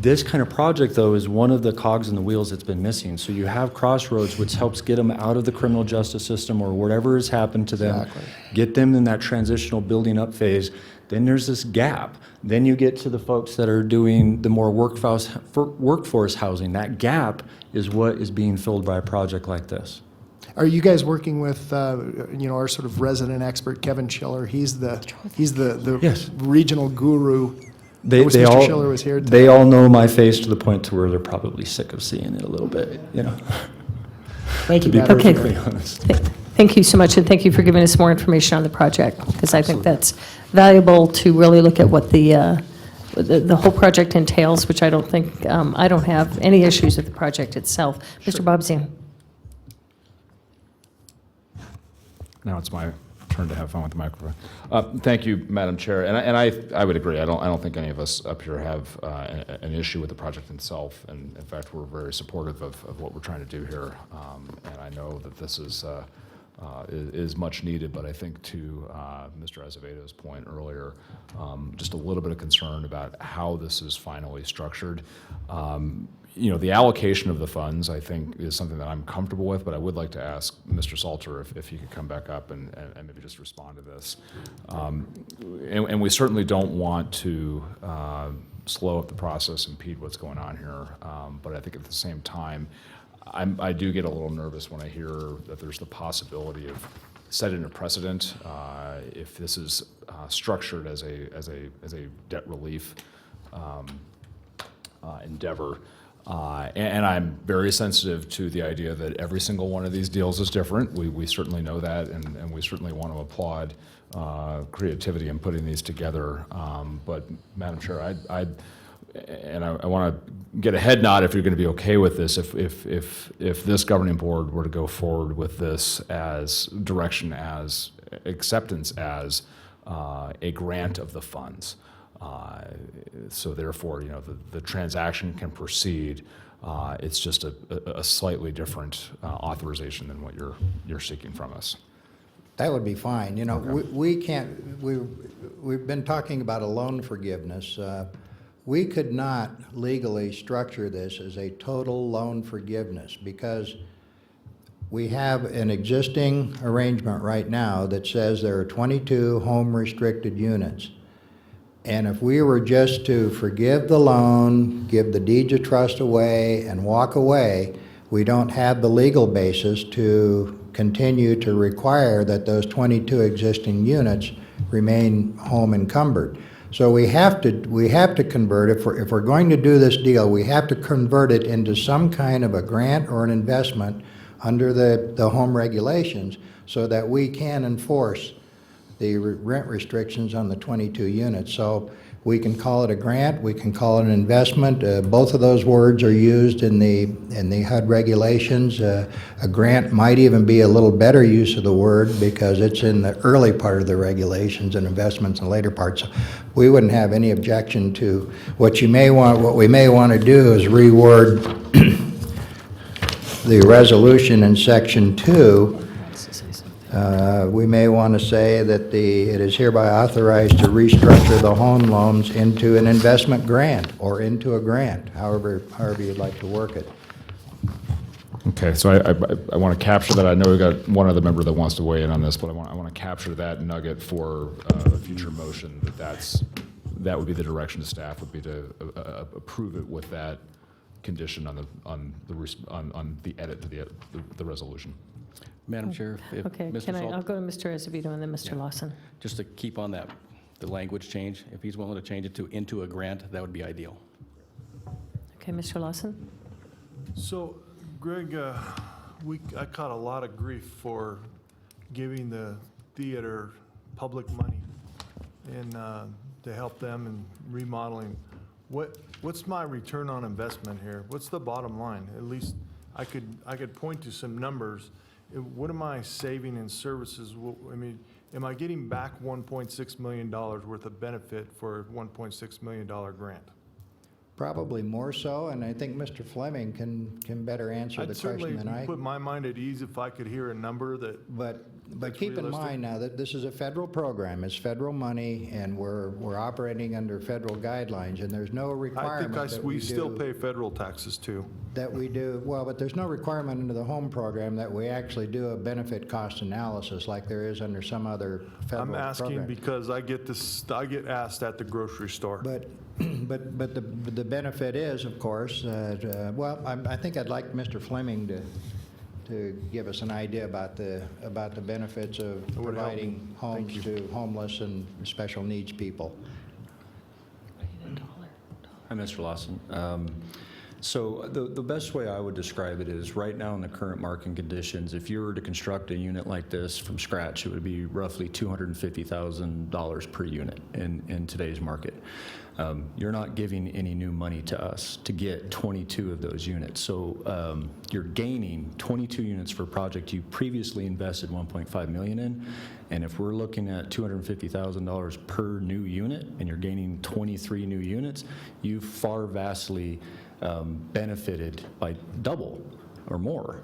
This kind of project, though, is one of the cogs in the wheels that's been missing. So you have Crossroads, which helps get them out of the criminal justice system or whatever has happened to them, get them in that transitional building up phase. Then there's this gap. Then you get to the folks that are doing the more workforce housing. That gap is what is being filled by a project like this. Are you guys working with you know, our sort of resident expert, Kevin Schiller? He's the Yes. regional guru They, wish they Mr. all, Schiller was here they today. all know my face to the point to where they're probably sick of seeing it a little bit, you know. Thank To you, be Madam Okay. perfectly honest. Thank you so much, and thank you for giving us more information on the project, because I think that's valuable to really look at what the whole project entails, which I don't think, I don't have any issues with the project itself. Mr. Bobzien? Now it's my turn to have fun with the microphone. Thank you, Madam Chair. And I would agree. I don't think any of us up here have an issue with the project itself. And in fact, we're very supportive of what we're trying to do here. And I know that this is much needed, but I think to Mr. Azevedo's point earlier, just a little bit of concern about how this is finally structured. You know, the allocation of the funds, I think, is something that I'm comfortable with, but I would like to ask Mr. Salter if he could come back up and maybe just respond to this. And we certainly don't want to slow up the process, impede what's going on here, but I think at the same time, I do get a little nervous when I hear that there's the possibility of setting a precedent if this is structured as a debt relief endeavor. And I'm very sensitive to the idea that every single one of these deals is different. We certainly know that, and we certainly want to applaud creativity in putting these together. But Madam Chair, I want to get a head nod if you're going to be okay with this. If this governing board were to go forward with this as direction, as acceptance, as a grant of the funds. So therefore, you know, the transaction can proceed. It's just a slightly different authorization than what you're seeking from us. That would be fine. You know, we can't, we've been talking about a loan forgiveness. We could not legally structure this as a total loan forgiveness because we have an existing arrangement right now that says there are 22 home restricted units. And if we were just to forgive the loan, give the deeds of trust away, and walk away, we don't have the legal basis to continue to require that those 22 existing units remain home encumbered. So we have to convert, if we're going to do this deal, we have to convert it into some kind of a grant or an investment under the home regulations so that we can enforce the rent restrictions on the 22 units. So we can call it a grant, we can call it an investment. Both of those words are used in the HUD regulations. A grant might even be a little better use of the word because it's in the early part of the regulations and investments in the later parts. So we wouldn't have any objection to what we may want to do is reword the resolution in section 2. We may want to say that it is hereby authorized to restructure the home loans into an investment grant or into a grant, however you'd like to work it. Okay, so I want to capture that. I know we've got one other member that wants to weigh in on this, but I want to capture that nugget for a future motion. That would be the direction to staff, would be to approve it with that condition on the edit to the resolution. Madam Chair, if Okay, Mr. Salter. I'll go to Mr. Azevedo and then Mr. Lawson. Just to keep on that, the language change, if he's willing to change it to into a grant, that would be ideal. Okay, Mr. Lawson? So, Greg, I caught a lot of grief for giving the theater public money and to help them in remodeling. What's my return on investment here? What's the bottom line? At least I could point to some numbers. What am I saving in services? I mean, am I getting back $1.6 million worth of benefit for a $1.6 million grant? Probably more so, and I think Mr. Fleming can better answer the question than I. I'd certainly put my mind at ease if I could hear a number that. But keep in mind now that this is a federal program, it's federal money, and we're operating under federal guidelines, and there's no requirement I think we still pay federal taxes too. That we do, well, but there's no requirement under the home program that we actually do a benefit cost analysis like there is under some other federal program. I'm asking because I get asked at the grocery store. But the benefit is, of course, well, I think I'd like Mr. Fleming to give us an idea about the benefits of providing homes to homeless and special needs people. Hi, Mr. Lawson. So the best way I would describe it is right now in the current market conditions, if you were to construct a unit like this from scratch, it would be roughly $250,000 per unit in today's market. You're not giving any new money to us to get 22 of those units. So you're gaining 22 units for a project you previously invested $1.5 million in. And if we're looking at $250,000 per new unit and you're gaining 23 new units, you've far vastly benefited by double or more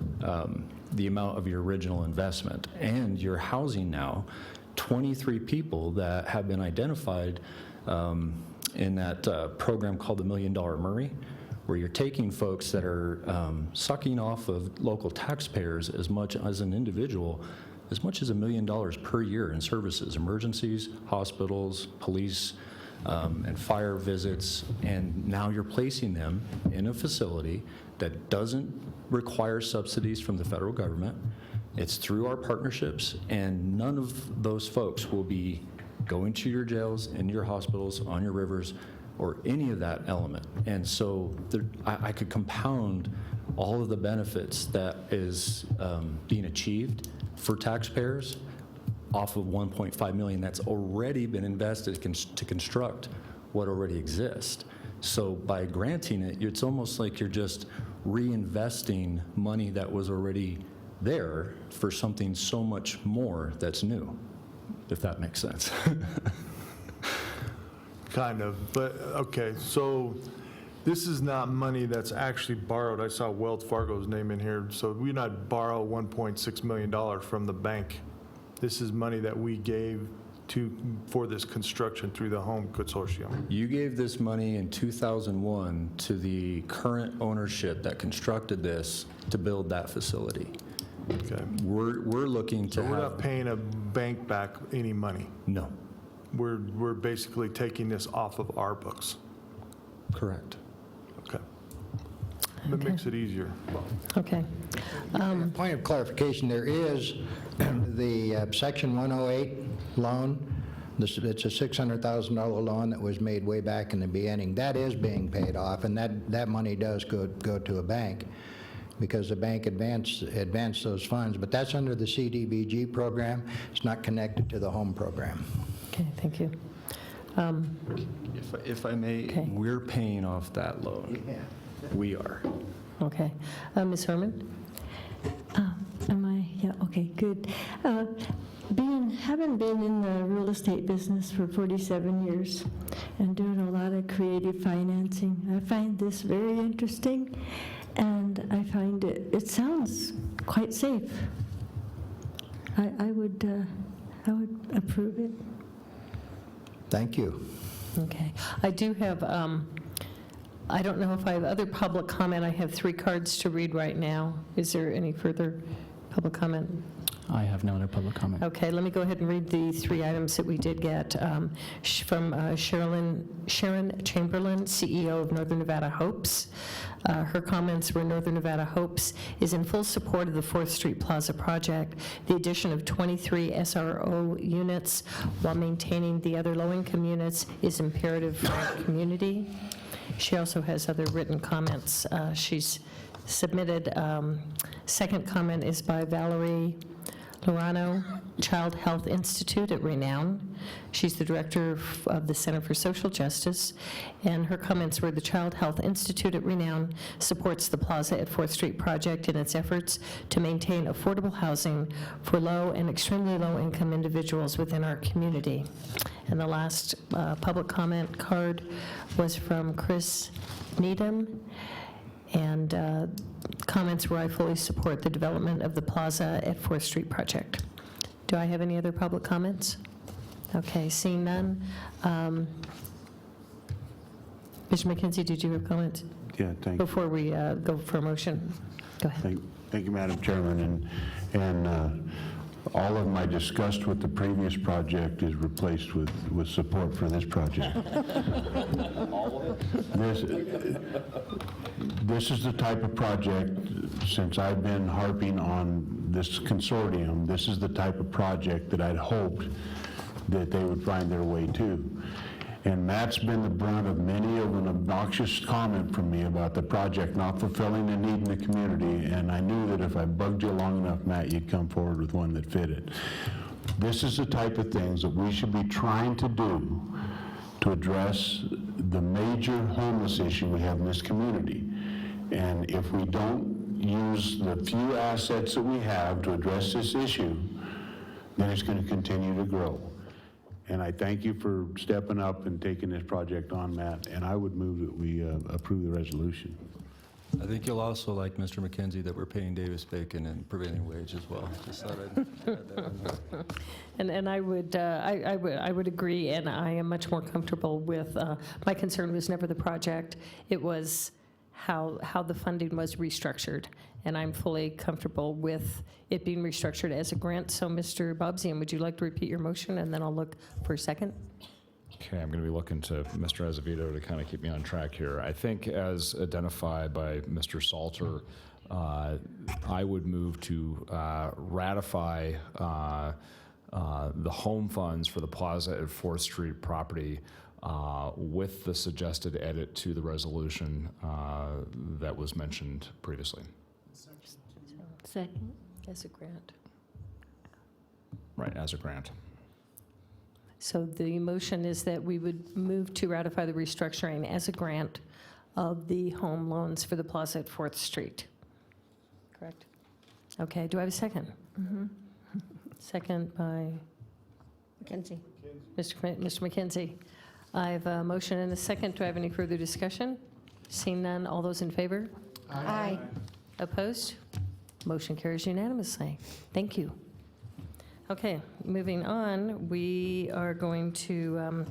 the amount of your original investment. And you're housing now 23 people that have been identified in that program called the $1 Million Murray, where you're taking folks that are sucking off of local taxpayers as much as an individual, as much as $1 million per year in services, emergencies, hospitals, police, and fire visits, and now you're placing them in a facility that doesn't require subsidies from the federal government. It's through our partnerships, and none of those folks will be going to your jails, into your hospitals, on your rivers, or any of that element. And so I could compound all of the benefits that is being achieved for taxpayers off of $1.5 million that's already been invested to construct what already exists. So by granting it, it's almost like you're just reinvesting money that was already there for something so much more that's new, if that makes sense. Kind of, but, okay, so this is not money that's actually borrowed. I saw Wells Fargo's name in here, so we not borrow $1.6 million from the bank. This is money that we gave for this construction through the Home Consortium. You gave this money in 2001 to the current ownership that constructed this to build that facility. Okay. We're looking to So we're not paying a bank back any money? No. We're basically taking this off of our books? Correct. Okay. That makes it easier. Okay. Point of clarification, there is the Section 108 loan. It's a $600,000 loan that was made way back in the beginning. That is being paid off, and that money does go to a bank because the bank advanced those funds. But that's under the CDBG program. It's not connected to the home program. Okay, thank you. If I may, Okay. we're paying off that loan. Yeah. We are. Okay. Ms. Herman? Yeah, okay, good. Having been in the real estate business for 47 years and doing a lot of creative financing, I find this very interesting, and I find it sounds quite safe. I would approve it. Thank you. Okay. I do have, I don't know if I have other public comment. I have 3 cards to read right now. Is there any further public comment? I have no other public comment. Okay, let me go ahead and read the 3 items that we did get from Sharon Chamberlain, CEO of Northern Nevada Hopes. Her comments were Northern Nevada Hopes is in full support of the 4th Street Plaza project. The addition of 23 SRO units while maintaining the other low-income units is imperative for our community. She also has other written comments. She's submitted, second comment is by Valerie Lorano, Child Health Institute at Renown. She's the director of the Center for Social Justice, and her comments were the Child Health Institute at Renown supports the Plaza at 4th Street project in its efforts to maintain affordable housing for low and extremely low-income individuals within our community. And the last public comment card was from Chris Needham, and comments where I fully support the development of the Plaza at 4th Street project. Do I have any other public comments? Okay, seeing none. Mr. McKenzie, did you have comments? Yeah, thank you. Before we go for a motion, go ahead. Thank you, Madam Chairman. And all of my disgust with the previous project is replaced with support for this project. This is the type of project, since I've been harping on this consortium, this is the type of project that I'd hoped that they would find their way to. And Matt's been the brunt of many of an obnoxious comment from me about the project not fulfilling the need in the community, and I knew that if I bugged you long enough, Matt, you'd come forward with one that fit it. This is the type of things that we should be trying to do to address the major homeless issue we have in this community. And if we don't use the few assets that we have to address this issue, then it's going to continue to grow. And I thank you for stepping up and taking this project on, Matt, and I would move that we approve the resolution. I think you'll also like, Mr. McKenzie, that we're paying Davis-Bacon and prevailing wage as well. Just thought I'd add that in there. And I would agree, and I am much more comfortable with, my concern was never the project, it was how the funding was restructured. And I'm fully comfortable with it being restructured as a grant. So Mr. Bobzian, would you like to repeat your motion, and then I'll look for a second? Okay, I'm going to be looking to Mr. Azevedo to kind of keep me on track here. I think as identified by Mr. Salter, I would move to ratify the home funds for the Plaza at 4th Street property with the suggested edit to the resolution that was mentioned previously. Second. As a grant. Right, as a grant. So the motion is that we would move to ratify the restructuring as a grant of the home loans for the Plaza at 4th Street. Correct? Okay, do I have a second? Second by Mackenzie. Mr. McKenzie. I have a motion and a second. Do I have any further discussion? Seeing none, all those in favor? Aye. Opposed? Motion carries unanimously. Thank you. Okay, moving on, we are going to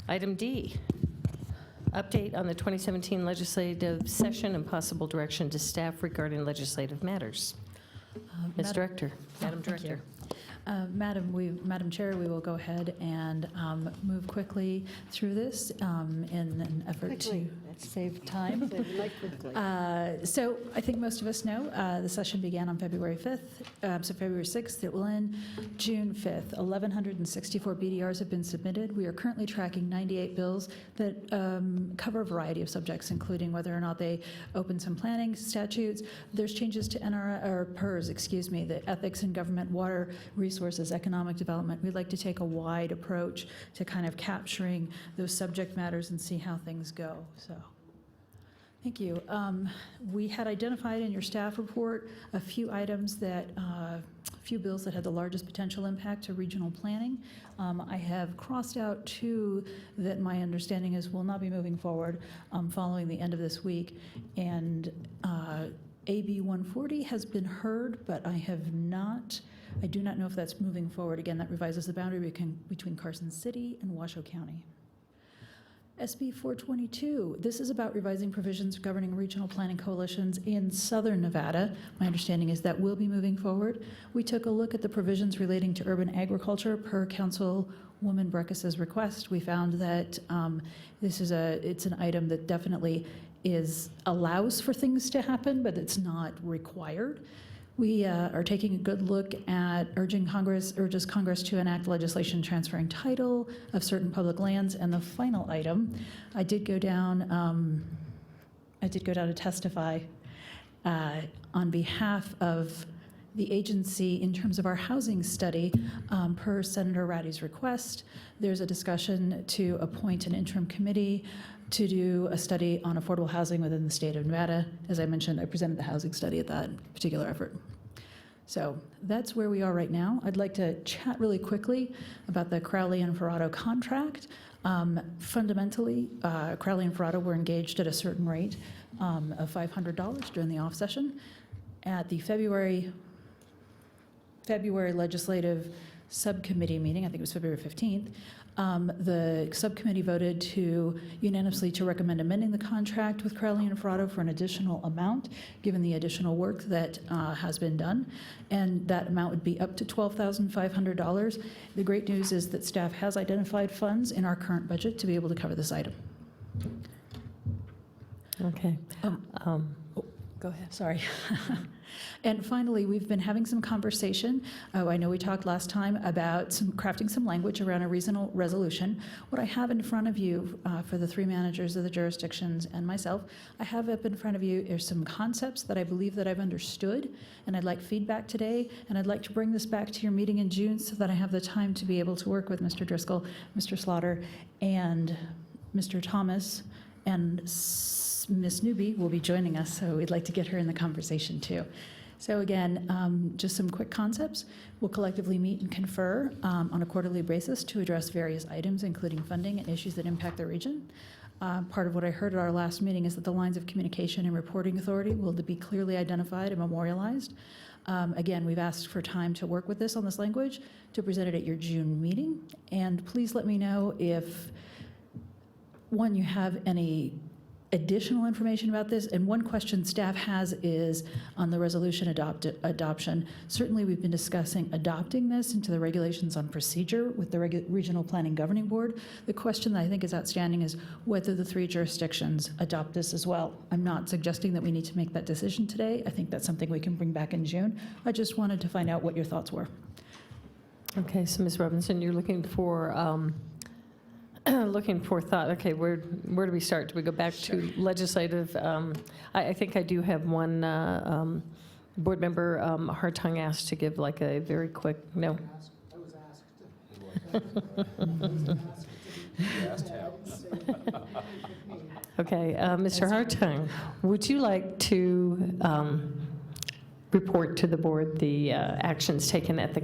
item D, update on the 2017 legislative session and possible direction to staff regarding legislative matters. Ms. Director, Madam Director. Madam Chair, we will go ahead and move quickly through this in an effort to save time. So I think most of us know the session began on February 5th, so February 6th. It will end June 5th. 1,164 BDRs have been submitted. We are currently tracking 98 bills that cover a variety of subjects, including whether or not they open some planning statutes. There's changes to PERS, the Ethics in Government, Water Resources, Economic Development. We'd like to take a wide approach to kind of capturing those subject matters and see how things go. So, thank you. We had identified in your staff report a few items that, a few bills that had the largest potential impact to regional planning. I have crossed out two that my understanding is will not be moving forward following the end of this week. And AB 140 has been heard, but I do not know if that's moving forward. Again, that revises the boundary between Carson City and Washoe County. SB 422, this is about revising provisions governing regional planning coalitions in southern Nevada. My understanding is that will be moving forward. We took a look at the provisions relating to urban agriculture per Councilwoman Breckus's request. We found that it's an item that definitely allows for things to happen, but it's not required. We are taking a good look at urges Congress to enact legislation transferring title of certain public lands. And the final item, I did go down to testify on behalf of the agency in terms of our housing study per Senator Ratty's request. There's a discussion to appoint an interim committee to do a study on affordable housing within the state of Nevada. As I mentioned, I presented the housing study at that particular effort. So that's where we are right now. I'd like to chat really quickly about the Crowley and Ferrado contract. Fundamentally, Crowley and Ferrado were engaged at a certain rate of $500 during the off session. At the February legislative subcommittee meeting, I think it was February 15th, the subcommittee voted unanimously to recommend amending the contract with Crowley and Ferrado for an additional amount, given the additional work that has been done, and that amount would be up to $12,500. The great news is that staff has identified funds in our current budget to be able to cover this item. Okay. Go ahead. Sorry. And finally, we've been having some conversation. Oh, I know we talked last time about crafting some language around a regional resolution. What I have in front of you for the three managers of the jurisdictions and myself, I have up in front of you are some concepts that I believe that I've understood, and I'd like feedback today, and I'd like to bring this back to your meeting in June so that I have the time to be able to work with Mr. Driscoll, Mr. Slaughter, and Mr. Thomas, and Ms. Newby will be joining us, so we'd like to get her in the conversation too. So again, just some quick concepts. We'll collectively meet and confer on a quarterly basis to address various items, including funding and issues that impact the region. Part of what I heard at our last meeting is that the lines of communication and reporting authority will be clearly identified and memorialized. Again, we've asked for time to work with this on this language, to present it at your June meeting. And please let me know if, one, you have any additional information about this. And one question staff has is on the resolution adoption. Certainly, we've been discussing adopting this into the regulations on procedure with the Regional Planning Governing Board. The question that I think is outstanding is whether the three jurisdictions adopt this as well. I'm not suggesting that we need to make that decision today. I think that's something we can bring back in June. I just wanted to find out what your thoughts were. Okay, so Ms. Robinson, you're looking for looking for thought. Okay, where do we start? Do we go back to legislative? I think I do have one board member, Hartung, asked to give like a very quick, no. Okay, Mr. Hartung, would you like to report to the board the actions taken at the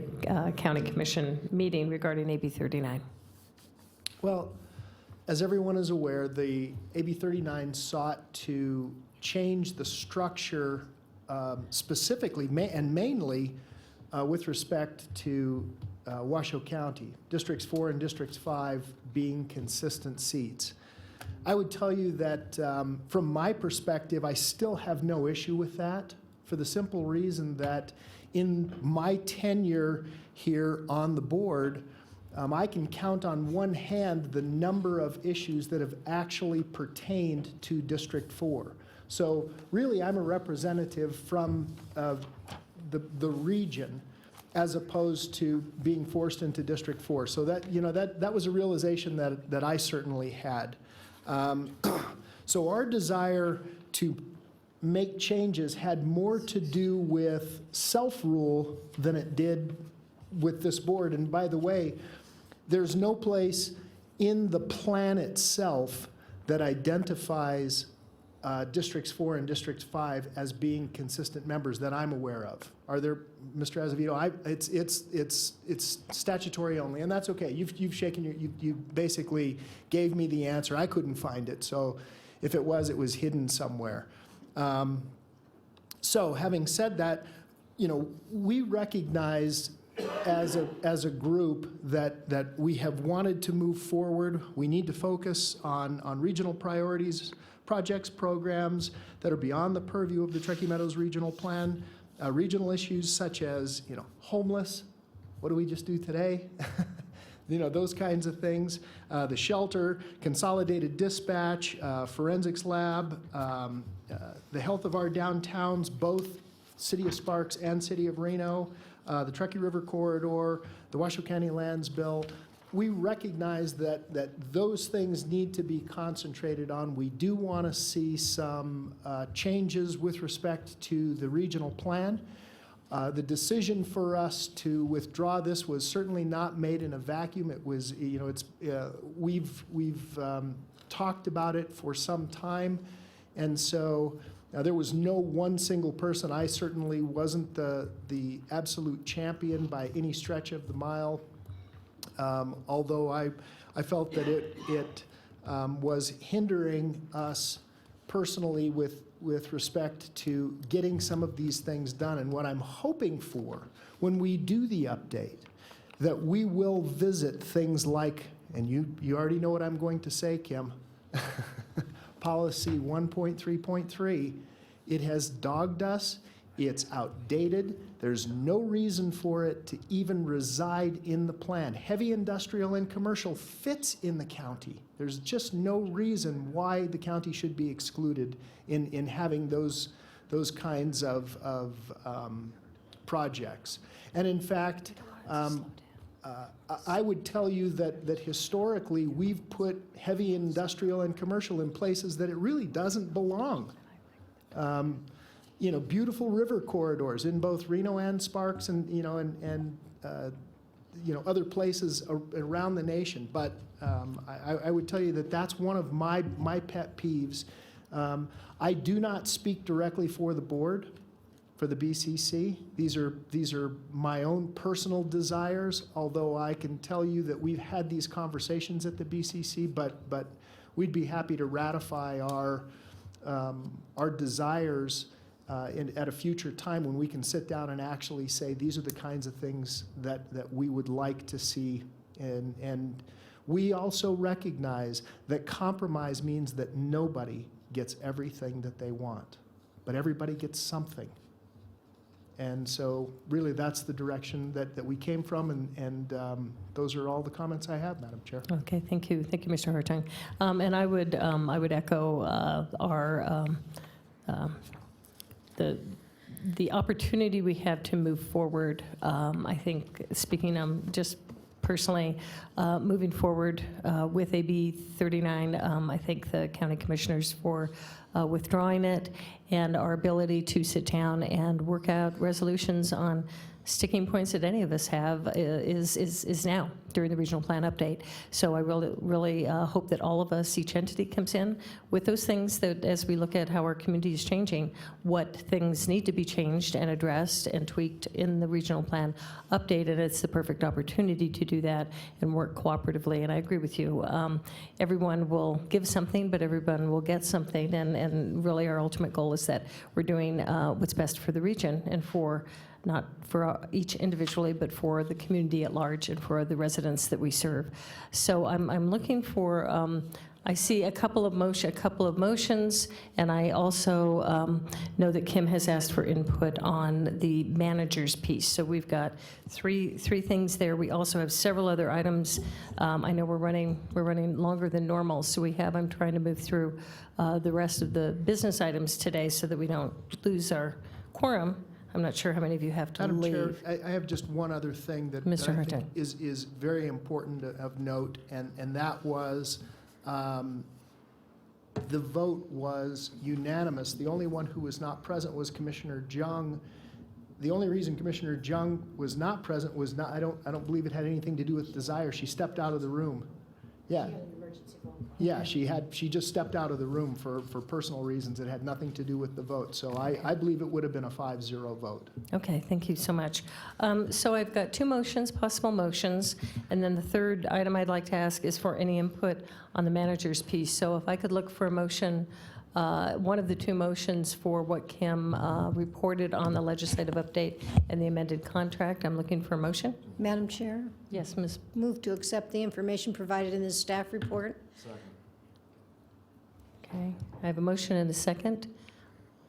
County Commission meeting regarding AB 39? Well, as everyone is aware, the AB 39 sought to change the structure specifically and mainly with respect to Washoe County, Districts 4 and Districts 5 being consistent seats. I would tell you that from my perspective, I still have no issue with that for the simple reason that in my tenure here on the board, I can count on one hand the number of issues that have actually pertained to District 4. So really, I'm a representative from the region as opposed to being forced into District 4. So that was a realization that I certainly had. So our desire to make changes had more to do with self-rule than it did with this board. And by the way, there's no place in the plan itself that identifies Districts 4 and Districts 5 as being consistent members that I'm aware of. Are there, Mr. Azevedo? It's statutory only, and that's okay. You've shaken you basically gave me the answer. I couldn't find it, so if it was hidden somewhere. So having said that, we recognize as a group that we have wanted to move forward. We need to focus on regional priorities, projects, programs that are beyond the purview of the Truckee Meadows Regional Plan. Regional issues such as, homeless. What do we just do today? Those kinds of things. The shelter, consolidated dispatch, forensics lab, the health of our downtowns, both City of Sparks and City of Reno, the Truckee River Corridor, the Washoe County Lands Bill. We recognize that those things need to be concentrated on. We do want to see some changes with respect to the regional plan. The decision for us to withdraw this was certainly not made in a vacuum. It was, we've talked about it for some time, and so there was no one single person. I certainly wasn't the absolute champion by any stretch of the mile, although I felt that it was hindering us personally with respect to getting some of these things done. And what I'm hoping for when we do the update, that we will visit things like, and you already know what I'm going to say, Kim, Policy 1.3.3, it has dogged us, it's outdated, there's no reason for it to even reside in the plan. Heavy industrial and commercial fits in the county. There's just no reason why the county should be excluded in having those those kinds of projects. And in fact, I would tell you that historically, we've put heavy industrial and commercial in places that it really doesn't belong. You know, beautiful river corridors in both Reno and Sparks and, you know, you know, other places around the nation. But I would tell you that that's one of my pet peeves. I do not speak directly for the board, for the BCC. These are my own personal desires, although I can tell you that we've had these conversations at the BCC, but we'd be happy to ratify our desires at a future time when we can sit down and actually say, these are the kinds of things that we would like to see. And we also recognize that compromise means that nobody gets everything that they want, but everybody gets something. And so really that's the direction that we came from, and those are all the comments I have, Madam Chair. Okay, thank you. Thank you, Mr. Hartung. And I would echo the opportunity we have to move forward. I think, speaking just personally, moving forward with AB 39, I thank the county commissioners for withdrawing it, and our ability to sit down and work out resolutions on sticking points that any of us have is now during the regional plan update. So I really hope that all of us, each entity comes in with those things that, as we look at how our community is changing, what things need to be changed and addressed and tweaked in the regional plan update, and it's the perfect opportunity to do that and work cooperatively. And I agree with you. Everyone will give something, but everyone will get something, and really our ultimate goal is that we're doing what's best for the region and for not for each individually, but for the community at large and for the residents that we serve. So I'm looking for, I see a couple of motions, and I also know that Kim has asked for input on the manager's piece. So we've got three things there. We also have several other items. I know we're running longer than normal, so I'm trying to move through the rest of the business items today so that we don't lose our quorum. I'm not sure how many of you have to Madam leave. Chair, I have just one other thing that Mr. I Hartung. think is very important of note, and that was the vote was unanimous. The only one who was not present was Commissioner Jung. The only reason Commissioner Jung was not present was not, I don't believe it had anything to do with desire. She stepped out of the room. Yeah. Yeah, she just stepped out of the room for personal reasons. It had nothing to do with the vote. So I believe it would have been a 5-0 vote. Okay, thank you so much. So I've got two motions, possible motions, and then the third item I'd like to ask is for any input on the manager's piece. So if I could look for a motion, one of the two motions for what Kim reported on the legislative update and the amended contract. I'm looking for a motion. Madam Chair, Yes, Ms. move to accept the information provided in the staff report. Okay, I have a motion and a second.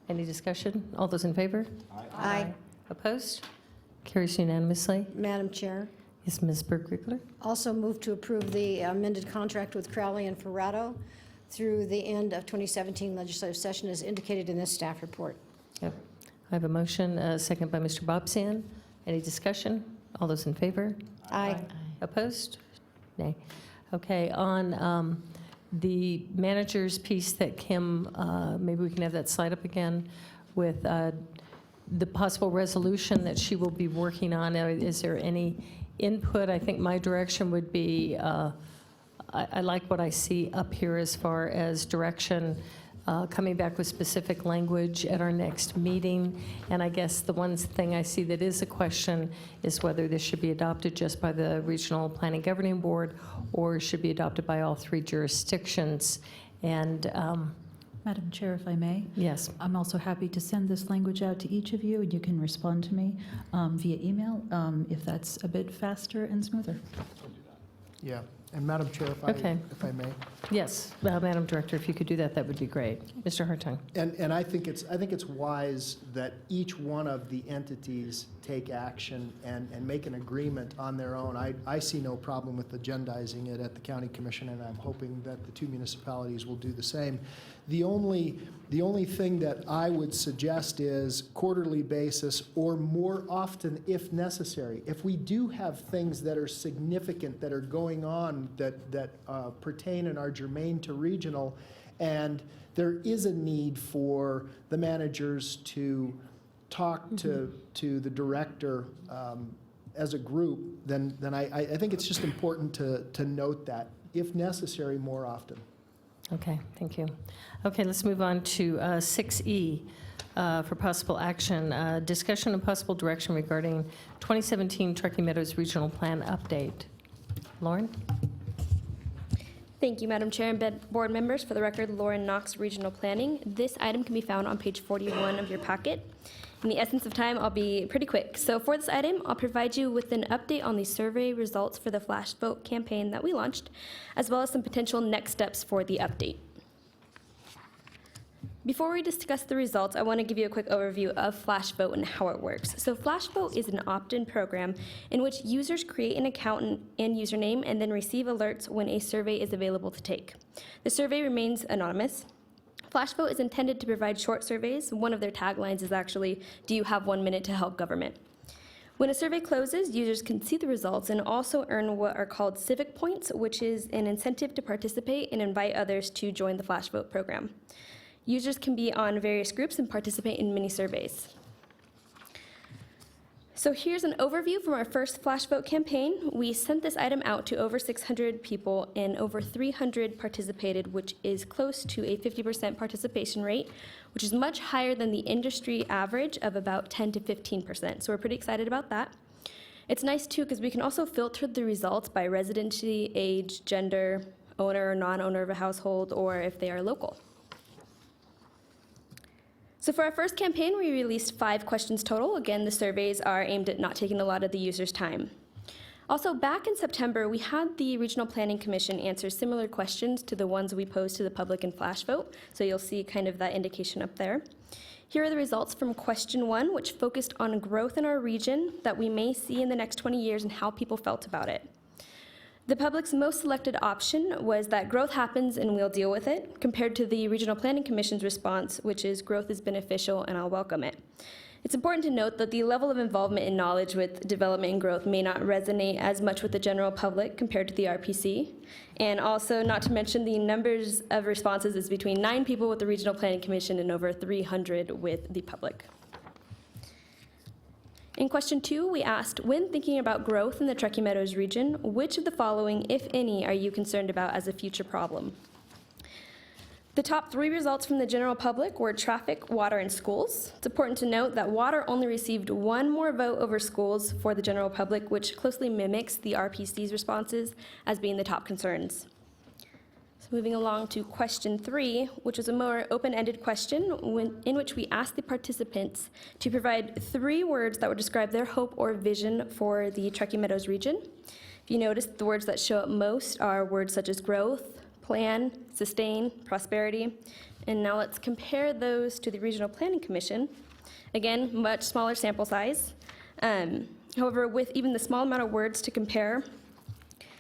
Any discussion? All those in favor? Aye. Opposed? Carries unanimously. Madam Chair, Yes, Ms. Berg-Riegler. also move to approve the amended contract with Crowley and Ferrato through the end of 2017 legislative session as indicated in this staff report. Yep. I have a motion, a second by Mr. Bobsian. Any discussion? All those in favor? Aye. Opposed? Nay. Okay, on the manager's piece that Kim, maybe we can have that slide up again with the possible resolution that she will be working on. Is there any input? I think my direction would be, I like what I see up here as far as direction, coming back with specific language at our next meeting. And I guess the one thing I see that is a question is whether this should be adopted just by the Regional Planning Governing Board or should be adopted by all three jurisdictions. And Madam Chair, if I may? yes, I'm also happy to send this language out to each of you, and you can respond to me via email if that's a bit faster and smoother. Yeah, and Madam Chair, if I may. yes, Madam Director, if you could do that, that would be great. Mr. Hartung. And I think it's wise that each one of the entities take action and make an agreement on their own. I see no problem with agendizing it at the county commission, and I'm hoping that the two municipalities will do the same. The only thing that I would suggest is quarterly basis or more often if necessary. If we do have things that are significant that are going on that pertain and are germane to regional, and there is a need for the managers to talk to the director as a group, then I think it's just important to note that, if necessary, more often. Okay, thank you. Okay, let's move on to 6E for possible action. Discussion and possible direction regarding 2017 Truckee Meadows Regional Plan update. Lauren? Thank you, Madam Chair and board members. For the record, Lauren Knox, Regional Planning. This item can be found on page 41 of your packet. In the essence of time, I'll be pretty quick. So for this item, I'll provide you with an update on the survey results for the flash vote campaign that we launched, as well as some potential next steps for the update. Before we discuss the results, I want to give you a quick overview of Flash Vote and how it works. So Flash Vote is an opt-in program in which users create an account and username and then receive alerts when a survey is available to take. The survey remains anonymous. Flash Vote is intended to provide short surveys. One of their taglines is actually, "Do you have 1 minute to help government?" When a survey closes, users can see the results and also earn what are called civic points, which is an incentive to participate and invite others to join the Flash Vote program. Users can be on various groups and participate in mini surveys. So here's an overview from our first Flash Vote campaign. We sent this item out to over 600 people and over 300 participated, which is close to a 50% participation rate, which is much higher than the industry average of about 10 to 15%. So we're pretty excited about that. It's nice too because we can also filter the results by residency, age, gender, owner or non-owner of a household, or if they are local. So for our first campaign, we released 5 questions total. Again, the surveys are aimed at not taking a lot of the users' time. Also, back in September, we had the Regional Planning Commission answer similar questions to the ones we posed to the public in Flash Vote, so you'll see kind of that indication up there. Here are the results from question 1, which focused on growth in our region that we may see in the next 20 years and how people felt about it. The public's most selected option was that growth happens and we'll deal with it, compared to the Regional Planning Commission's response, which is growth is beneficial and I'll welcome it. It's important to note that the level of involvement and knowledge with development and growth may not resonate as much with the general public compared to the RPC. And also, not to mention, the numbers of responses is between 9 people with the Regional Planning Commission and over 300 with the public. In question 2, we asked, when thinking about growth in the Truckee Meadows region, which of the following, if any, are you concerned about as a future problem? The top 3 results from the general public were traffic, water, and schools. It's important to note that water only received 1 more vote over schools for the general public, which closely mimics the RPC's responses as being the top concerns. So moving along to question 3, which was a more open-ended question in which we asked the participants to provide 3 words that would describe their hope or vision for the Truckee Meadows region. If you notice, the words that show up most are words such as growth, plan, sustain, prosperity. And now let's compare those to the Regional Planning Commission. Again, much smaller sample size. However, with even the small amount of words to compare,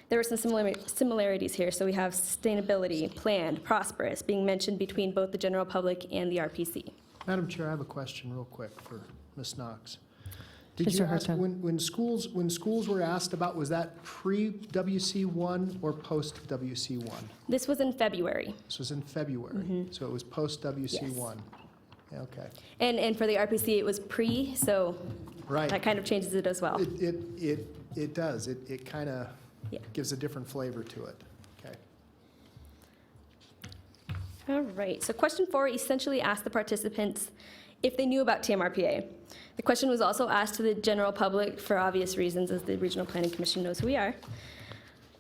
there were some similarities here. So we have sustainability, planned, prosperous, being mentioned between both the general public and the RPC. Madam Chair, I have a question real quick for Ms. Knox. Did Mr. you ask, Hartung. when schools were asked about, was that pre-WC1 or post-WC1? This was in February. This was in February, so it was post-WC1. Okay. And for the RPC, it was pre, so Right. that kind of changes it as well. It does. It kind of Yeah. gives a different flavor to it. Okay. All right, so question 4 essentially asked the participants if they knew about TMRPA. The question was also asked to the general public for obvious reasons, as the Regional Planning Commission knows who we are.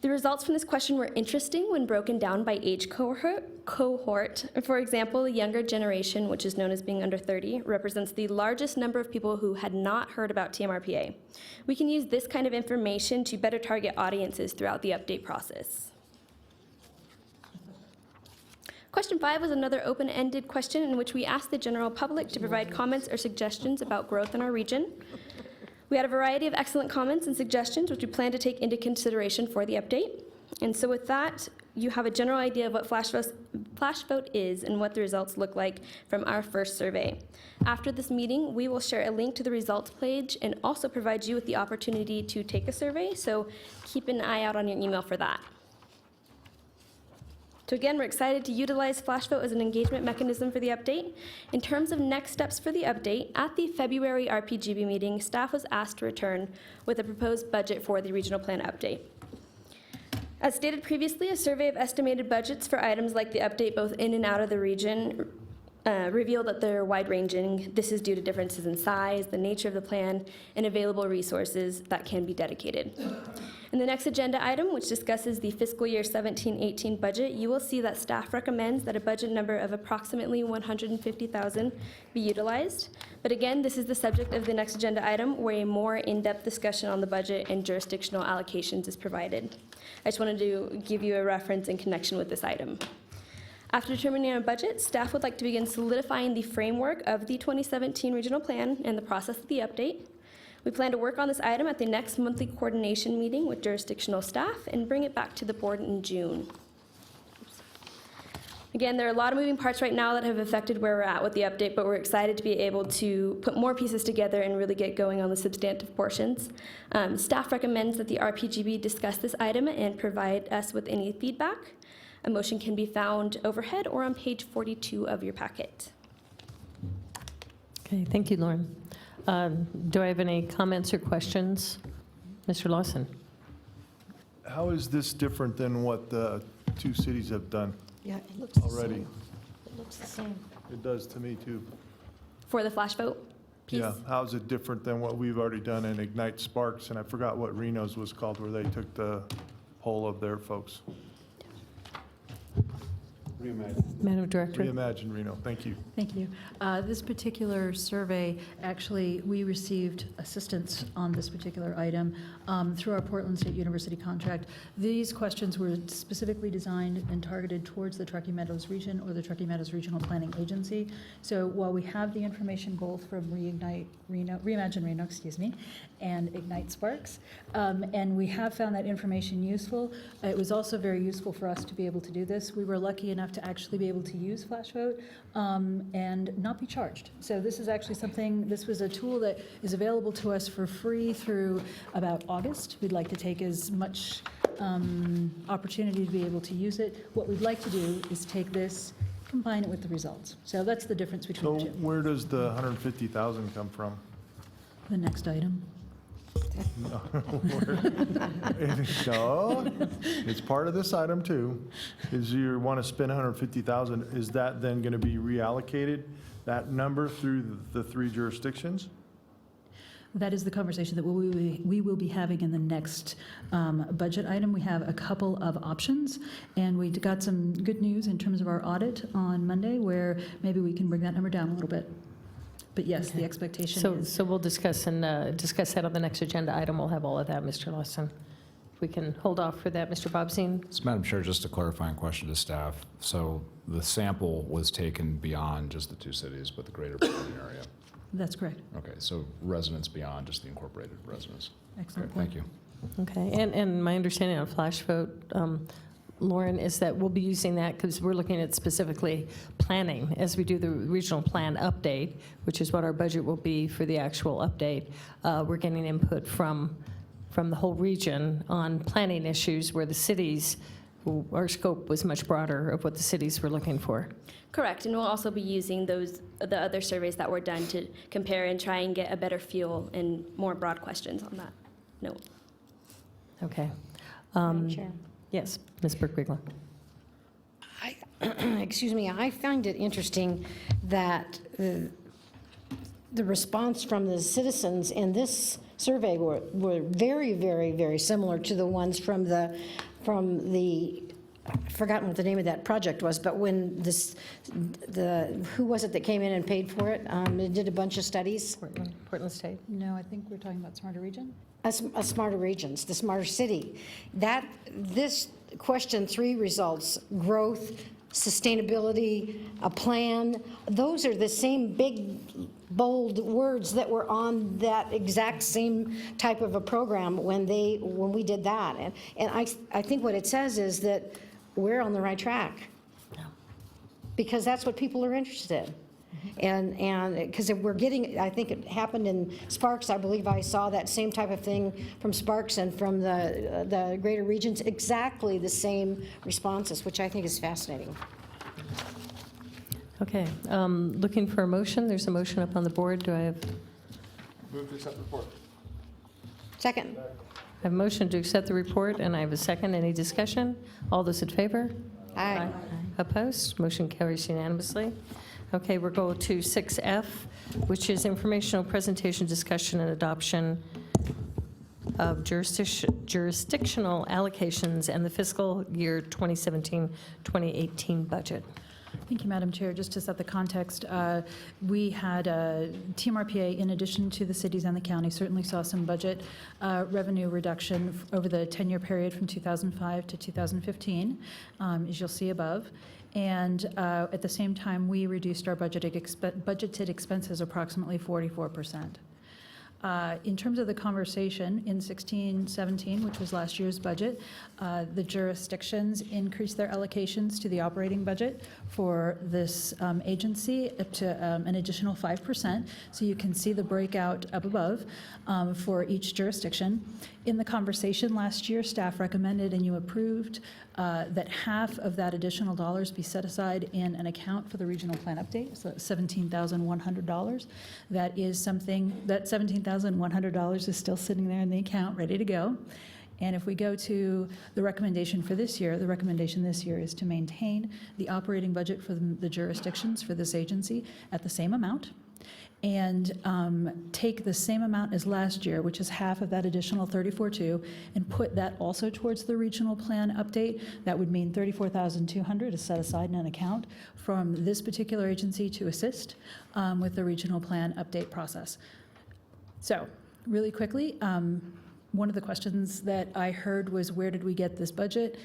The results from this question were interesting when broken down by age cohort. For example, the younger generation, which is known as being under 30, represents the largest number of people who had not heard about TMRPA. We can use this kind of information to better target audiences throughout the update process. Question 5 was another open-ended question in which we asked the general public to provide comments or suggestions about growth in our region. We had a variety of excellent comments and suggestions, which we plan to take into consideration for the update. And so with that, you have a general idea of what flash vote is and what the results look like from our first survey. After this meeting, we will share a link to the results page and also provide you with the opportunity to take a survey, so keep an eye out on your email for that. So again, we're excited to utilize flash vote as an engagement mechanism for the update. In terms of next steps for the update, at the February RPGB meeting, staff was asked to return with a proposed budget for the regional plan update. As stated previously, a survey of estimated budgets for items like the update both in and out of the region revealed that they're wide-ranging. This is due to differences in size, the nature of the plan, and available resources that can be dedicated. In the next agenda item, which discusses the fiscal year 17-18 budget, you will see that staff recommends that a budget number of approximately $150,000 be utilized. But again, this is the subject of the next agenda item, where a more in-depth discussion on the budget and jurisdictional allocations is provided. I just wanted to give you a reference in connection with this item. After determining our budget, staff would like to begin solidifying the framework of the 2017 regional plan and the process of the update. We plan to work on this item at the next monthly coordination meeting with jurisdictional staff and bring it back to the board in June. Again, there are a lot of moving parts right now that have affected where we're at with the update, but we're excited to be able to put more pieces together and really get going on the substantive portions. Staff recommends that the RPGB discuss this item and provide us with any feedback. A motion can be found overhead or on page 42 of your packet. Okay, thank you, Lauren. Do I have any comments or questions? Mr. Lawson? How is this different than what the two cities have done Yeah, it looks the already? same. It looks the same. It does to me, too. For the flash vote piece? Yeah, how is it different than what we've already done in Ignite Sparks? And I forgot what Reno's was called, where they took the whole of their folks. Madam Director? Reimagine Reno, thank you. Thank you. This particular survey, actually, we received assistance on this particular item through our Portland State University contract. These questions were specifically designed and targeted towards the Truckee Meadows region or the Truckee Meadows Regional Planning Agency. So while we have the information both from Reimagine Reno, excuse me, and Ignite Sparks, and we have found that information useful, it was also very useful for us to be able to do this. We were lucky enough to actually be able to use Flash Vote and not be charged. So this is actually something, this was a tool that is available to us for free through about August. We'd like to take as much opportunity to be able to use it. What we'd like to do is take this, combine it with the results. So that's the difference between So the two. where does the 150,000 come from? The next item. No, it's part of this item too, is you want to spend 150,000, is that then going to be reallocated, that number through the three jurisdictions? That is the conversation that we will be having in the next budget item. We have a couple of options, and we got some good news in terms of our audit on Monday, where maybe we can bring that number down a little bit. But yes, the expectation is. So we'll discuss that on the next agenda item. We'll have all of that, Mr. Lawson. If we can hold off for that, Mr. Bobzien? So, Madam Chair, just a clarifying question to staff. So the sample was taken beyond just the two cities, but the greater Portland area? That's correct. Okay, so residents beyond just the incorporated residents. Excellent Great, thank you. Okay, and my understanding on Flash Vote, Lauren, is that we'll be using that because we're looking at specifically planning as we do the regional plan update, which is what our budget will be for the actual update. We're getting input from the whole region on planning issues where the cities, our scope was much broader of what the cities were looking for. Correct, and we'll also be using the other surveys that were done to compare and try and get a better feel and more broad questions on that note. Okay. Madam Chair. Yes, Ms. Burke-Wigler. Excuse me, I find it interesting that the response from the citizens in this survey were very, very, very similar to the ones from the I've forgotten what the name of that project was, but when who was it that came in and paid for it? It did a bunch of studies. Portland State? No, I think we're talking about Smarter Region. Smarter regions, the smarter city. This question 3 results, growth, sustainability, a plan, those are the same big bold words that were on that exact same type of a program when we did that. And I think what it says is that we're on the right track. Because that's what people are interested in. And because we're getting, I think it happened in Sparks, I believe I saw that same type of thing from Sparks and from the greater regions, exactly the same responses, which I think is fascinating. Okay, looking for a motion. There's a motion up on the board. Do I have? Move to accept the report. Second. I have a motion to accept the report, and I have a second. Any discussion? All those in favor? Aye. Opposed? Motion carries unanimously. Okay, we'll go to 6F, which is informational presentation, discussion, and adoption of jurisdictional allocations and the fiscal year 2017-2018 budget. Thank you, Madam Chair. Just to set the context, we had TMRPA, in addition to the cities and the county, certainly saw some budget revenue reduction over the 10-year period from 2005 to 2015, as you'll see above. And at the same time, we reduced our budgeted expenses approximately 44%. In terms of the conversation, in 16-17, which was last year's budget, the jurisdictions increased their allocations to the operating budget for this agency up to an additional 5%. So you can see the breakout up above for each jurisdiction. In the conversation last year, staff recommended and you approved that half of that additional dollars be set aside in an account for the regional plan update, so $17,100. That is something, that $17,100 is still sitting there in the account, ready to go. And if we go to the recommendation for this year, the recommendation this year is to maintain the operating budget for the jurisdictions for this agency at the same amount, and take the same amount as last year, which is half of that additional 34.2, and put that also towards the regional plan update. That would mean $34,200 is set aside in an account from this particular agency to assist with the regional plan update process. So, really quickly, one of the questions that I heard was, where did we get this budget?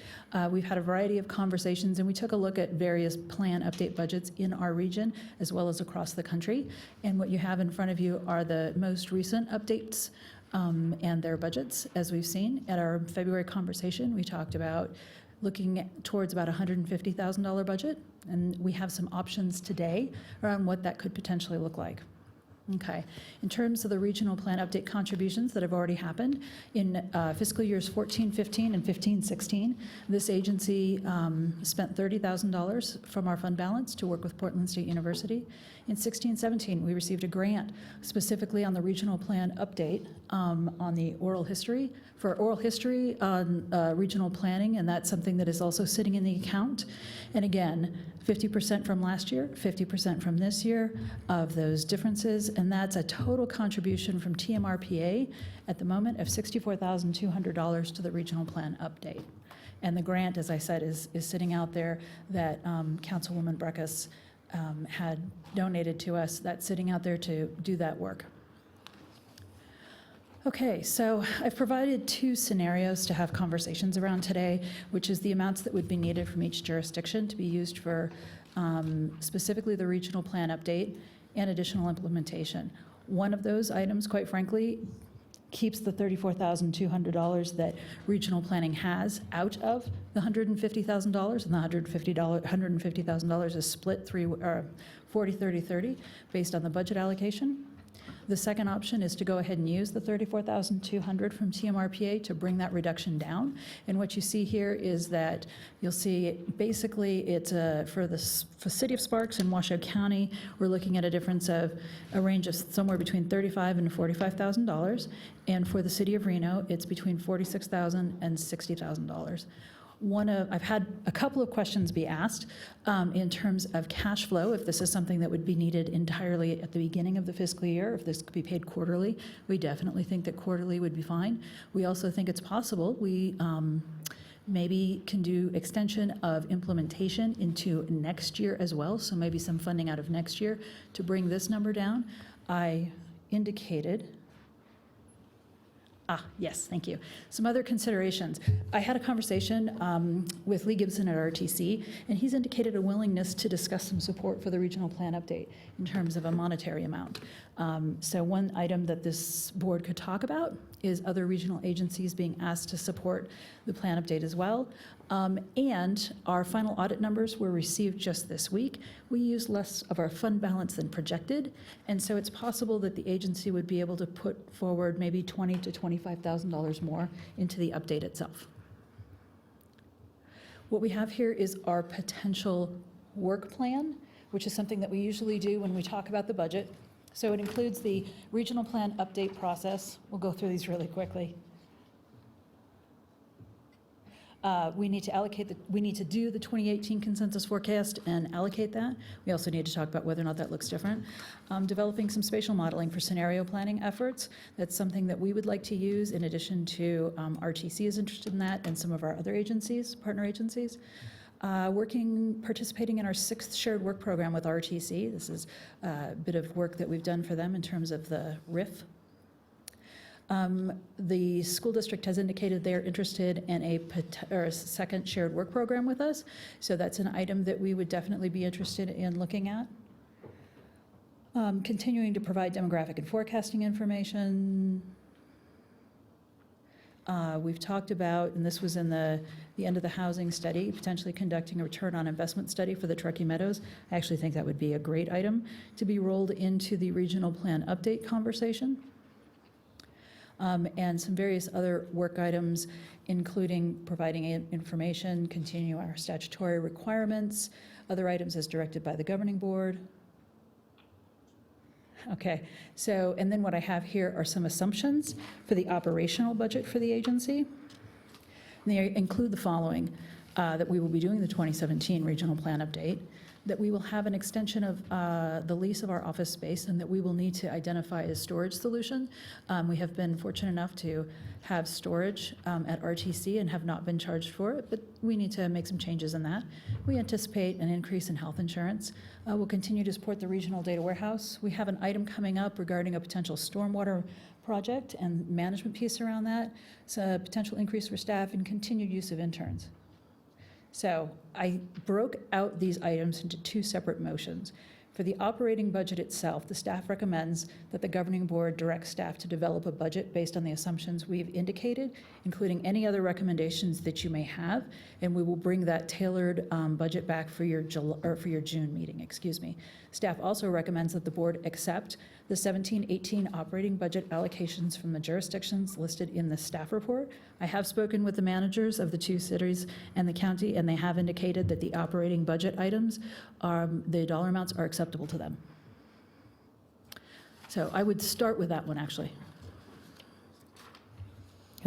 We've had a variety of conversations, and we took a look at various plan update budgets in our region as well as across the country. And what you have in front of you are the most recent updates and their budgets. As we've seen at our February conversation, we talked about looking towards about $150,000 budget, and we have some options today around what that could potentially look like. Okay. In terms of the regional plan update contributions that have already happened in fiscal years 14-15 and 15-16, this agency spent $30,000 from our fund balance to work with Portland State University. In 16-17, we received a grant specifically on the regional plan update on the oral history, for oral history on regional planning, and that's something that is also sitting in the account. And again, 50% from last year, 50% from this year of those differences, and that's a total contribution from TMRPA at the moment of $64,200 to the regional plan update. And the grant, as I said, is sitting out there that Councilwoman Breckus had donated to us. That's sitting out there to do that work. Okay, so I've provided two scenarios to have conversations around today, which is the amounts that would be needed from each jurisdiction to be used for specifically the regional plan update and additional implementation. One of those items, quite frankly, keeps the $34,200 that regional planning has out of the $150,000, and the $150,000 is split 40-30-30 based on the budget allocation. The second option is to go ahead and use the $34,200 from TMRPA to bring that reduction down. And what you see here is that you'll see basically it's for the City of Sparks and Washoe County, we're looking at a difference of a range of somewhere between $35,000 and $45,000. And for the City of Reno, it's between $46,000 and $60,000. I've had a couple of questions be asked in terms of cash flow, if this is something that would be needed entirely at the beginning of the fiscal year, if this could be paid quarterly. We definitely think that quarterly would be fine. We also think it's possible we maybe can do extension of implementation into next year as well, so maybe some funding out of next year to bring this number down. I indicated Yes, thank you. Some other considerations. I had a conversation with Lee Gibson at RTC, and he's indicated a willingness to discuss some support for the regional plan update in terms of a monetary amount. So one item that this board could talk about is other regional agencies being asked to support the plan update as well. And our final audit numbers were received just this week. We used less of our fund balance than projected, and so it's possible that the agency would be able to put forward maybe $20,000 to $25,000 more into the update itself. What we have here is our potential work plan, which is something that we usually do when we talk about the budget. So it includes the regional plan update process. We'll go through these really quickly. We need to do the 2018 consensus forecast and allocate that. We also need to talk about whether or not that looks different. Developing some spatial modeling for scenario planning efforts. That's something that we would like to use in addition to RTC is interested in that and some of our other agencies, partner agencies. Participating in our 6th shared work program with RTC. This is a bit of work that we've done for them in terms of the RIF. The school district has indicated they're interested in a second shared work program with us, so that's an item that we would definitely be interested in looking at. Continuing to provide demographic and forecasting information. We've talked about, and this was in the end of the housing study, potentially conducting a return on investment study for the Truckee Meadows. I actually think that would be a great item to be rolled into the regional plan update conversation. And some various other work items, including providing information, continue our statutory requirements, other items as directed by the governing board. Okay, so, and then what I have here are some assumptions for the operational budget for the agency. They include the following, that we will be doing the 2017 regional plan update, that we will have an extension of the lease of our office space and that we will need to identify a storage solution. We have been fortunate enough to have storage at RTC and have not been charged for it, but we need to make some changes in that. We anticipate an increase in health insurance. We'll continue to support the regional data warehouse. We have an item coming up regarding a potential stormwater project and management piece around that. It's a potential increase for staff and continued use of interns. So I broke out these items into 2 separate motions. For the operating budget itself, the staff recommends that the governing board direct staff to develop a budget based on the assumptions we've indicated, including any other recommendations that you may have, and we will bring that tailored budget back for your June meeting. Staff also recommends that the board accept the 17-18 operating budget allocations from the jurisdictions listed in the staff report. I have spoken with the managers of the 2 cities and the county, and they have indicated that the operating budget items, the dollar amounts are acceptable to them. So I would start with that one, actually.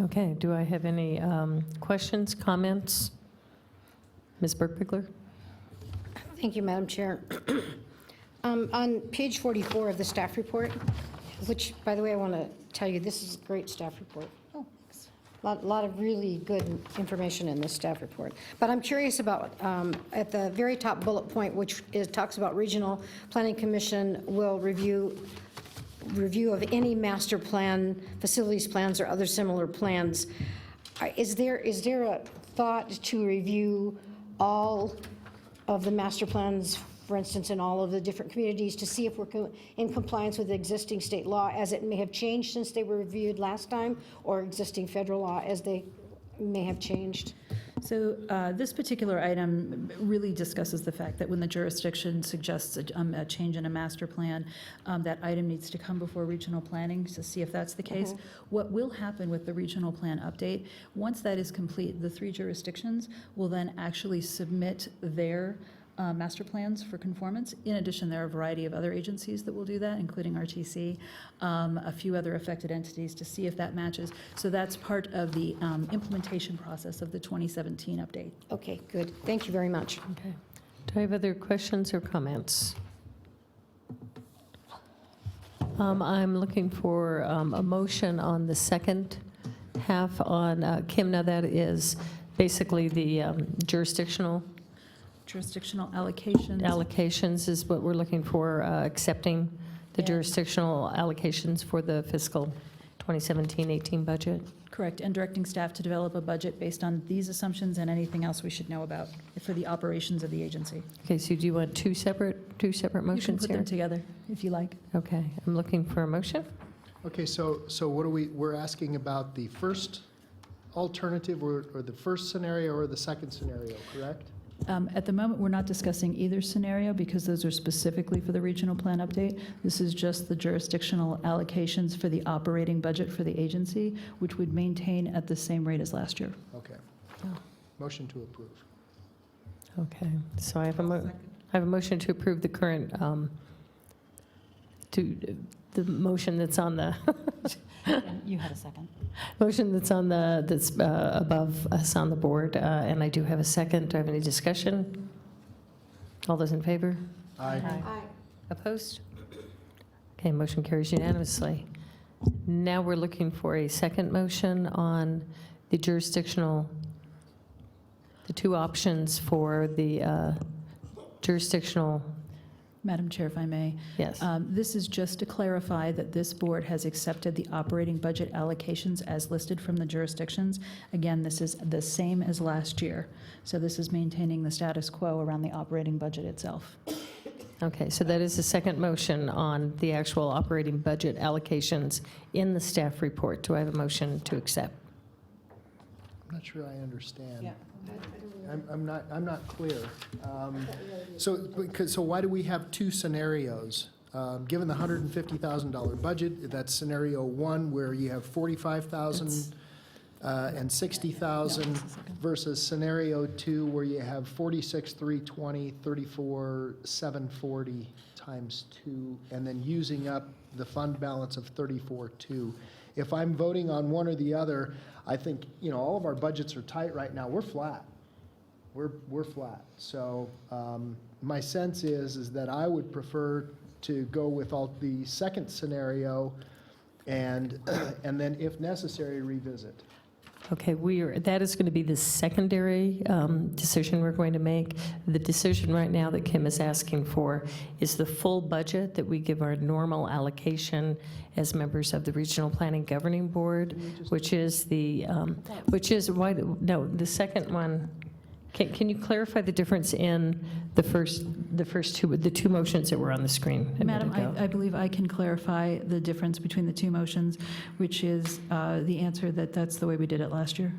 Okay, do I have any questions, comments? Ms. Burke-Bigler? Thank you, Madam Chair. On page 44 of the staff report, which, by the way, I want to tell you, this is a great staff report. A lot of really good information in this staff report. But I'm curious about, at the very top bullet point, which talks about Regional Planning Commission will review of any master plan, facilities plans, or other similar plans. Is there a thought to review all of the master plans, for instance, in all of the different communities, to see if we're in compliance with existing state law as it may have changed since they were reviewed last time, or existing federal law as they may have changed? So this particular item really discusses the fact that when the jurisdiction suggests a change in a master plan, that item needs to come before regional planning to see if that's the case. What will happen with the regional plan update, once that is complete, the 3 jurisdictions will then actually submit their master plans for conformance. In addition, there are a variety of other agencies that will do that, including RTC, a few other affected entities, to see if that matches. So that's part of the implementation process of the 2017 update. Okay, good. Thank you very much. Okay. Do I have other questions or comments? I'm looking for a motion on the second half on Kim. Now that is basically the jurisdictional allocations. Allocations is what we're looking for, accepting the jurisdictional allocations for the fiscal 2017-18 budget? Correct, and directing staff to develop a budget based on these assumptions and anything else we should know about for the operations of the agency. Okay, so do you want two separate motions You can put here? them together if you like. Okay, I'm looking for a motion. Okay, so what are we're asking about the first alternative or the first scenario or the second scenario, correct? At the moment, we're not discussing either scenario because those are specifically for the regional plan update. This is just the jurisdictional allocations for the operating budget for the agency, which would maintain at the same rate as last year. Okay. Motion to approve. Okay, so I have a motion to approve the current, the motion that's on the, You had a second. motion that's on that's above us on the board, and I do have a second. Do I have any discussion? All those in favor? Aye. Opposed? Okay, motion carries unanimously. Now we're looking for a second motion on the jurisdictional, the two options for the jurisdictional. Madam Chair, if I may. Yes. This is just to clarify that this board has accepted the operating budget allocations as listed from the jurisdictions. Again, this is the same as last year. So this is maintaining the status quo around the operating budget itself. Okay, so that is the second motion on the actual operating budget allocations in the staff report. Do I have a motion to accept? I'm not sure I understand. I'm not clear. So why do we have two scenarios? Given the $150,000 budget, that's scenario one where you have 45,000 and 60,000 versus scenario two where you have 46,320, 34,740 times two, and then using up the fund balance of 34,2. If I'm voting on one or the other, I think, all of our budgets are tight right now. We're flat. We're flat. So my sense is that I would prefer to go with the second scenario and then if necessary, revisit. Okay, that is going to be the secondary decision we're going to make. The decision right now that Kim is asking for is the full budget that we give our normal allocation as members of the Regional Planning Governing Board, which is the second one. Can you clarify the difference in the two motions that were on the screen a minute Madam, ago? I believe I can clarify the difference between the two motions, which is the answer that's the way we did it last year.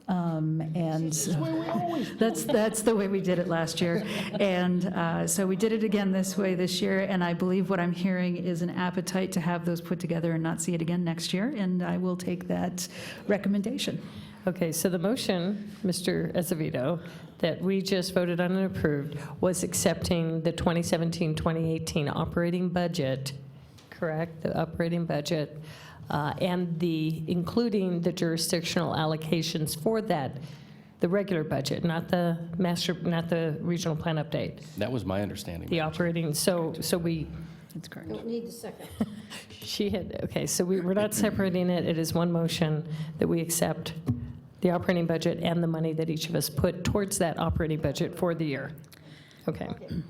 And that's the way we did it last year. And so we did it again this way this year, and I believe what I'm hearing is an appetite to have those put together and not see it again next year, and I will take that recommendation. Okay, so the motion, Mr. Azevedo, that we just voted on and approved was accepting the 2017-2018 operating budget, correct? The operating budget, and including the jurisdictional allocations for that, the regular budget, not the regional plan update. That was my understanding. The operating, so we. That's correct. Don't need the second. Okay, so we're not separating it. It is one motion that we accept the operating budget and the money that each of us put towards that operating budget for the year. Okay. Again,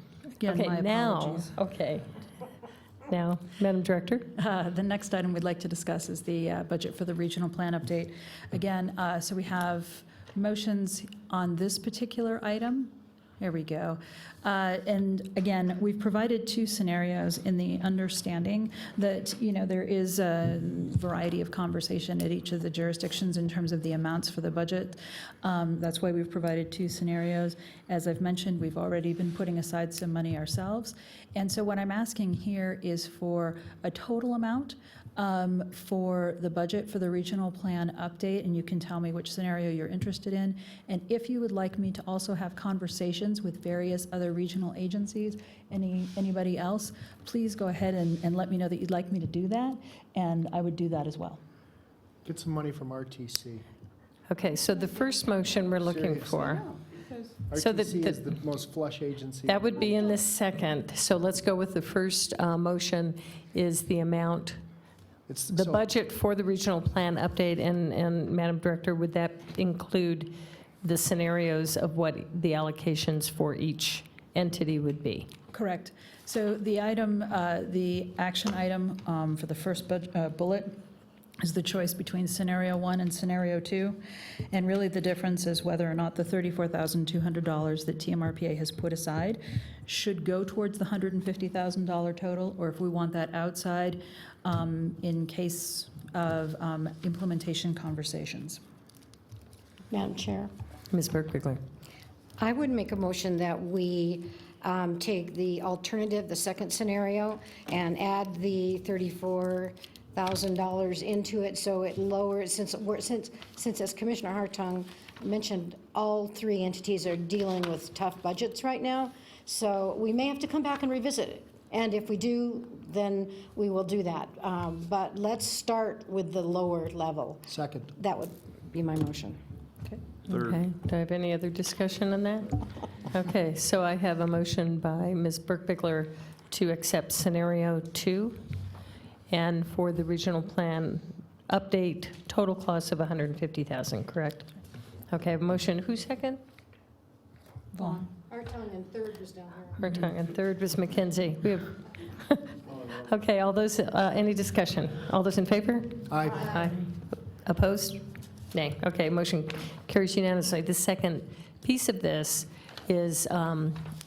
Okay, my apologies. Now, Madam Director? The next item we'd like to discuss is the budget for the regional plan update. Again, so we have motions on this particular item. There we go. And again, we've provided two scenarios in the understanding that, there is a variety of conversation at each of the jurisdictions in terms of the amounts for the budget. That's why we've provided two scenarios. As I've mentioned, we've already been putting aside some money ourselves. And so what I'm asking here is for a total amount for the budget for the regional plan update, and you can tell me which scenario you're interested in. And if you would like me to also have conversations with various other regional agencies, anybody else, please go ahead and let me know that you'd like me to do that, and I would do that as well. Get some money from RTC. Okay, so the first motion we're looking for. So RTC is the most flush agency. That would be in the second. So let's go with the first motion is the amount, the budget for the regional plan update. And Madam Director, would that include the scenarios of what the allocations for each entity would be? Correct. So the item, the action item for the first bullet is the choice between scenario 1 and scenario 2. And really the difference is whether or not the $34,200 that TMRPA has put aside should go towards the $150,000 total, or if we want that outside in case of implementation conversations. Madam Chair, Ms. Burke-Biegler. I would make a motion that we take the alternative, the second scenario, and add the $34,000 into it, so it lowers, since as Commissioner Hartung mentioned, all three entities are dealing with tough budgets right now, so we may have to come back and revisit it. And if we do, then we will do that. But let's start with the lower level. Second. That would be my motion. Okay, do I have any other discussion on that? Okay, so I have a motion by Ms. Burke-Biegler to accept scenario 2, and for the regional plan update, total cost of $150,000, correct? Okay, I have a motion. Who's second? Vaughn. Hartung and third was down here. Hartung, and third was McKenzie. We have, okay, all those, any discussion? All those in favor? Aye. Aye. Opposed? Nay. Okay, motion carries unanimously. The second piece of this is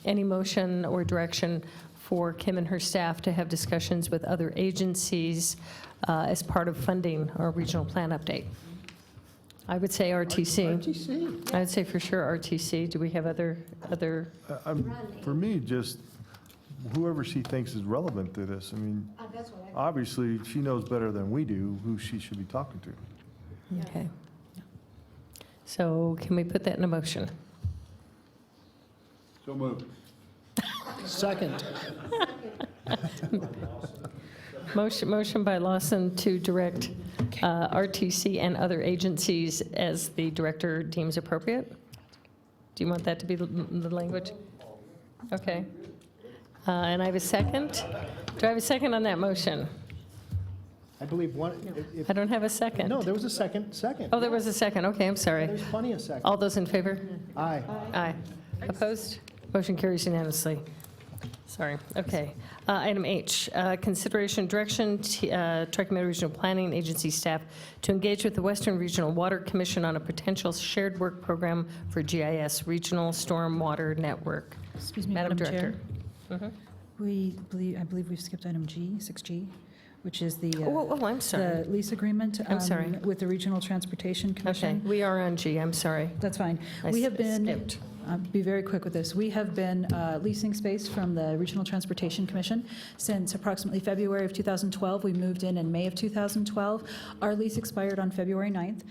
any motion or direction for Kim and her staff to have discussions with other agencies as part of funding our regional plan update. I would say RTC. RTC. I would say for sure RTC. Do we have other? For me, just whoever she thinks is relevant to this. I mean, obviously, she knows better than we do who she should be talking to. Okay. So can we put that in a motion? So moved. Second. Motion by Lawson to direct RTC and other agencies as the director deems appropriate. Do you want that to be the language? Okay. And I have a second. Do I have a second on that motion? I believe one. I don't have a second. No, there was a second. Oh, there was a second. Okay, I'm sorry. There's plenty of seconds. All those in favor? Aye. Aye. Opposed? Motion carries unanimously. Sorry. Okay. Item H, consideration direction, Truckee Meadows Regional Planning Agency staff to engage with the Western Regional Water Commission on a potential shared work program for GIS Regional Storm Water Network. Excuse me, Madam Madam Chair. Director. I believe we've skipped item G, 6G, which is the I'm sorry. the lease agreement I'm sorry. with the Regional Transportation Okay, Commission. we are on G. I'm sorry. That's fine. I We have been, skipped. I'll be very quick with this. We have been leasing space from the Regional Transportation Commission since approximately February of 2012. We moved in May of 2012. Our lease expired on February 9th.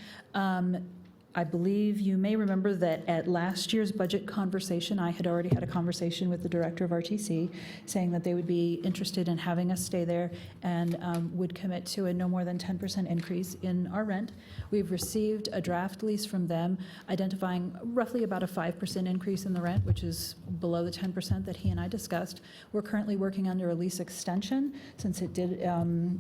I believe you may remember that at last year's budget conversation, I had already had a conversation with the director of RTC saying that they would be interested in having us stay there and would commit to a no more than 10% increase in our rent. We've received a draft lease from them identifying roughly about a 5% increase in the rent, which is below the 10% that he and I discussed. We're currently working under a lease extension since it did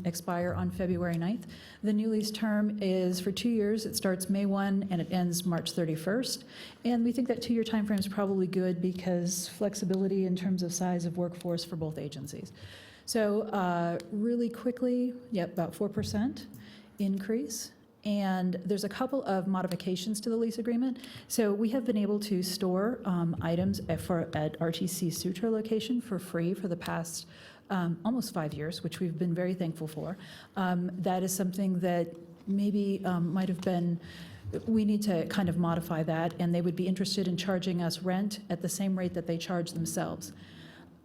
expire on February 9th. The new lease term is for 2 years. It starts May 1 and it ends March 31st. And we think that 2-year time frame is probably good because flexibility in terms of size of workforce for both agencies. So really quickly, about 4% increase. And there's a couple of modifications to the lease agreement. So we have been able to store items at RTC Sutro location for free for the past almost 5 years, which we've been very thankful for. That is something that maybe might have been, we need to kind of modify that, and they would be interested in charging us rent at the same rate that they charge themselves.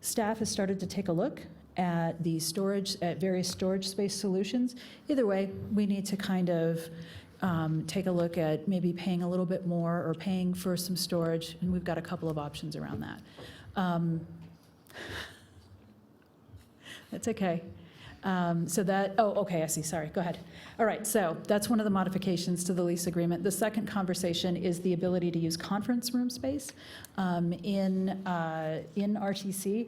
Staff has started to take a look at the storage, at various storage space solutions. Either way, we need to kind of take a look at maybe paying a little bit more or paying for some storage, and we've got a couple of options around that. That's okay. Okay, I see, sorry, go ahead. All right, so that's one of the modifications to the lease agreement. The second conversation is the ability to use conference room space in RTC.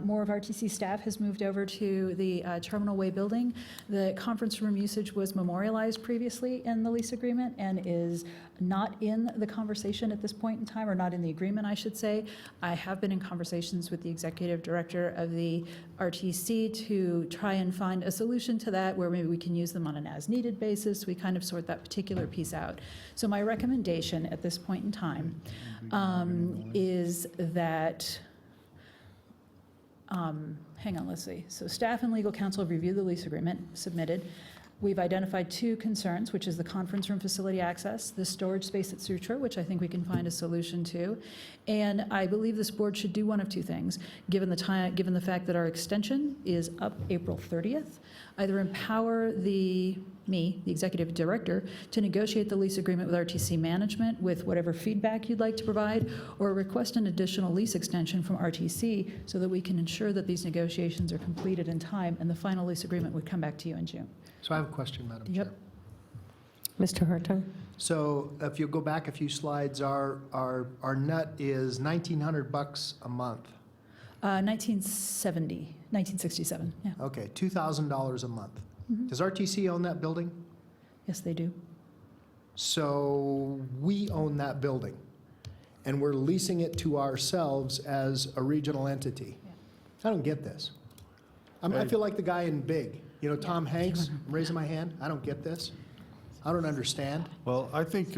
More of RTC staff has moved over to the Terminal Way building. The conference room usage was memorialized previously in the lease agreement and is not in the conversation at this point in time, or not in the agreement, I should say. I have been in conversations with the executive director of the RTC to try and find a solution to that where maybe we can use them on an as-needed basis. We kind of sort that particular piece out. So my recommendation at this point in time is that, hang on, let's see. So staff and legal counsel have reviewed the lease agreement submitted. We've identified two concerns, which is the conference room facility access, the storage space at Sutra, which I think we can find a solution to. And I believe this board should do one of two things, given the fact that our extension is up April 30th. Either empower the executive director, to negotiate the lease agreement with RTC management with whatever feedback you'd like to provide, or request an additional lease extension from RTC so that we can ensure that these negotiations are completed in time and the final lease agreement would come back to you in June. So I have a question, Madam Chair. Yep. Mr. Hartung? So if you go back a few slides, our nut is $1,900 a month. 1967, yeah. Okay, $2,000 a month. Mhm. Does RTC own that building? Yes, they do. So we own that building, and we're leasing it to ourselves as a regional entity. I don't get this. I feel like the guy in Big, Tom Hanks. I'm raising my hand. I don't get this. I don't understand. Well, I think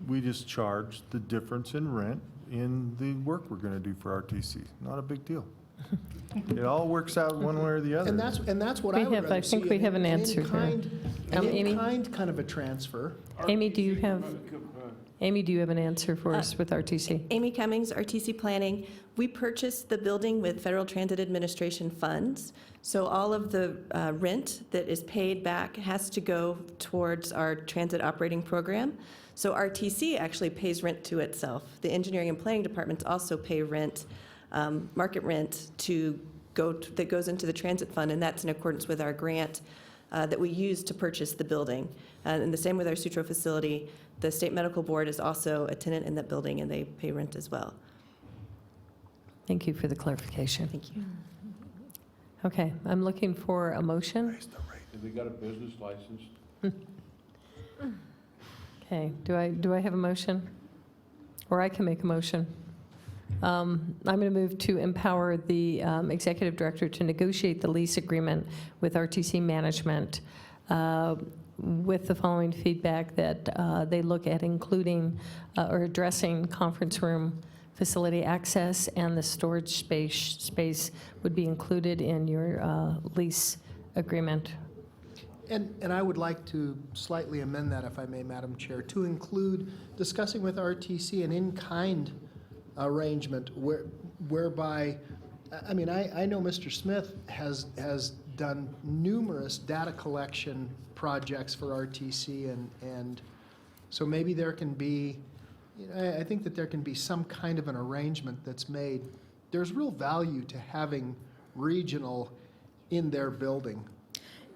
we just charge the difference in rent in the work we're going to do for RTC. Not a big deal. It all works out one way or the other. And that's what I would rather see. I think we have an answer here. An Amy? in-kind kind of a transfer. Amy, do you have an answer for us with RTC? Amy Cummings, RTC Planning. We purchased the building with Federal Transit Administration funds. So all of the rent that is paid back has to go towards our transit operating program. So RTC actually pays rent to itself. The engineering and planning departments also pay rent, market rent that goes into the transit fund, and that's in accordance with our grant that we use to purchase the building. And the same with our Sutro facility. The State Medical Board is also a tenant in that building, and they pay rent as well. Thank you for the clarification. Thank you. Okay, I'm looking for a motion. Have they got a business license? Okay, do I have a motion? Or I can make a motion. I'm going to move to empower the executive director to negotiate the lease agreement with RTC management with the following feedback, that they look at including or addressing conference room facility access, and the storage space would be included in your lease agreement. And I would like to slightly amend that, if I may, Madam Chair, to include discussing with RTC an in-kind arrangement whereby, I know Mr. Smith has done numerous data collection projects for RTC, and so maybe there can be, I think that there can be some kind of an arrangement that's made. There's real value to having regional in their building.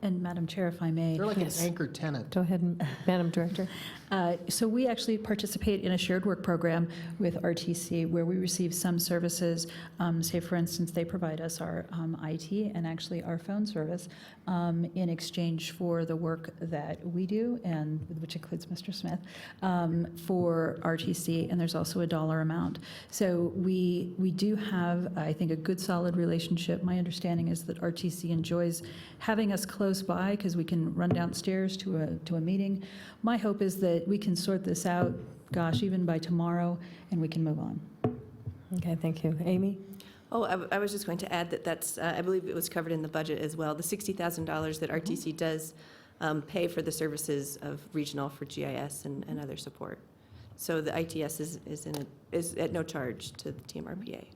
And Madam Chair, if I may. They're like an anchor tenant. Go ahead, Madam Director. So we actually participate in a shared work program with RTC where we receive some services. Say, for instance, they provide us our IT and actually our phone service in exchange for the work that we do, and which includes Mr. Smith, for RTC, and there's also a dollar amount. So we do have, I think, a good solid relationship. My understanding is that RTC enjoys having us close by because we can run downstairs to a meeting. My hope is that we can sort this out, gosh, even by tomorrow, and we can move on. Okay, thank you. Amy? Oh, I was just going to add that that's, I believe it was covered in the budget as well, the $60,000 that RTC does pay for the services of regional for GIS and other support. So the ITS is at no charge to the TMRPA.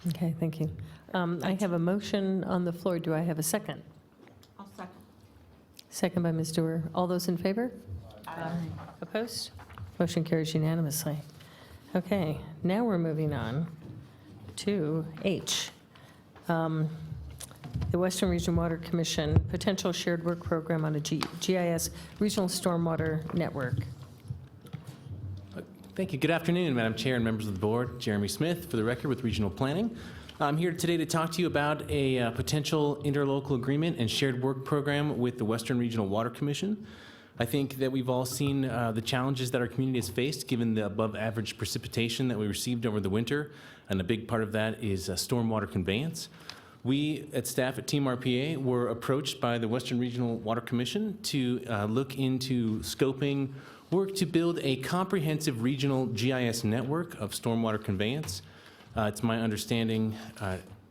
Okay, thank you. I have a motion on the floor. Do I have a second? I'll second. Second by Ms. Dewar. All those in favor? Aye. Opposed? Motion carries unanimously. Okay, now we're moving on to H. The Western Region Water Commission Potential Shared Work Program on a GIS Regional Stormwater Network. Thank you. Good afternoon, Madam Chair and members of the board. Jeremy Smith, for the record, with Regional Planning. I'm here today to talk to you about a potential interlocal agreement and shared work program with the Western Regional Water Commission. I think that we've all seen the challenges that our community has faced given the above average precipitation that we received over the winter, and a big part of that is stormwater conveyance. We at staff at Team RPA were approached by the Western Regional Water Commission to look into scoping work to build a comprehensive regional GIS network of stormwater conveyance. It's my understanding,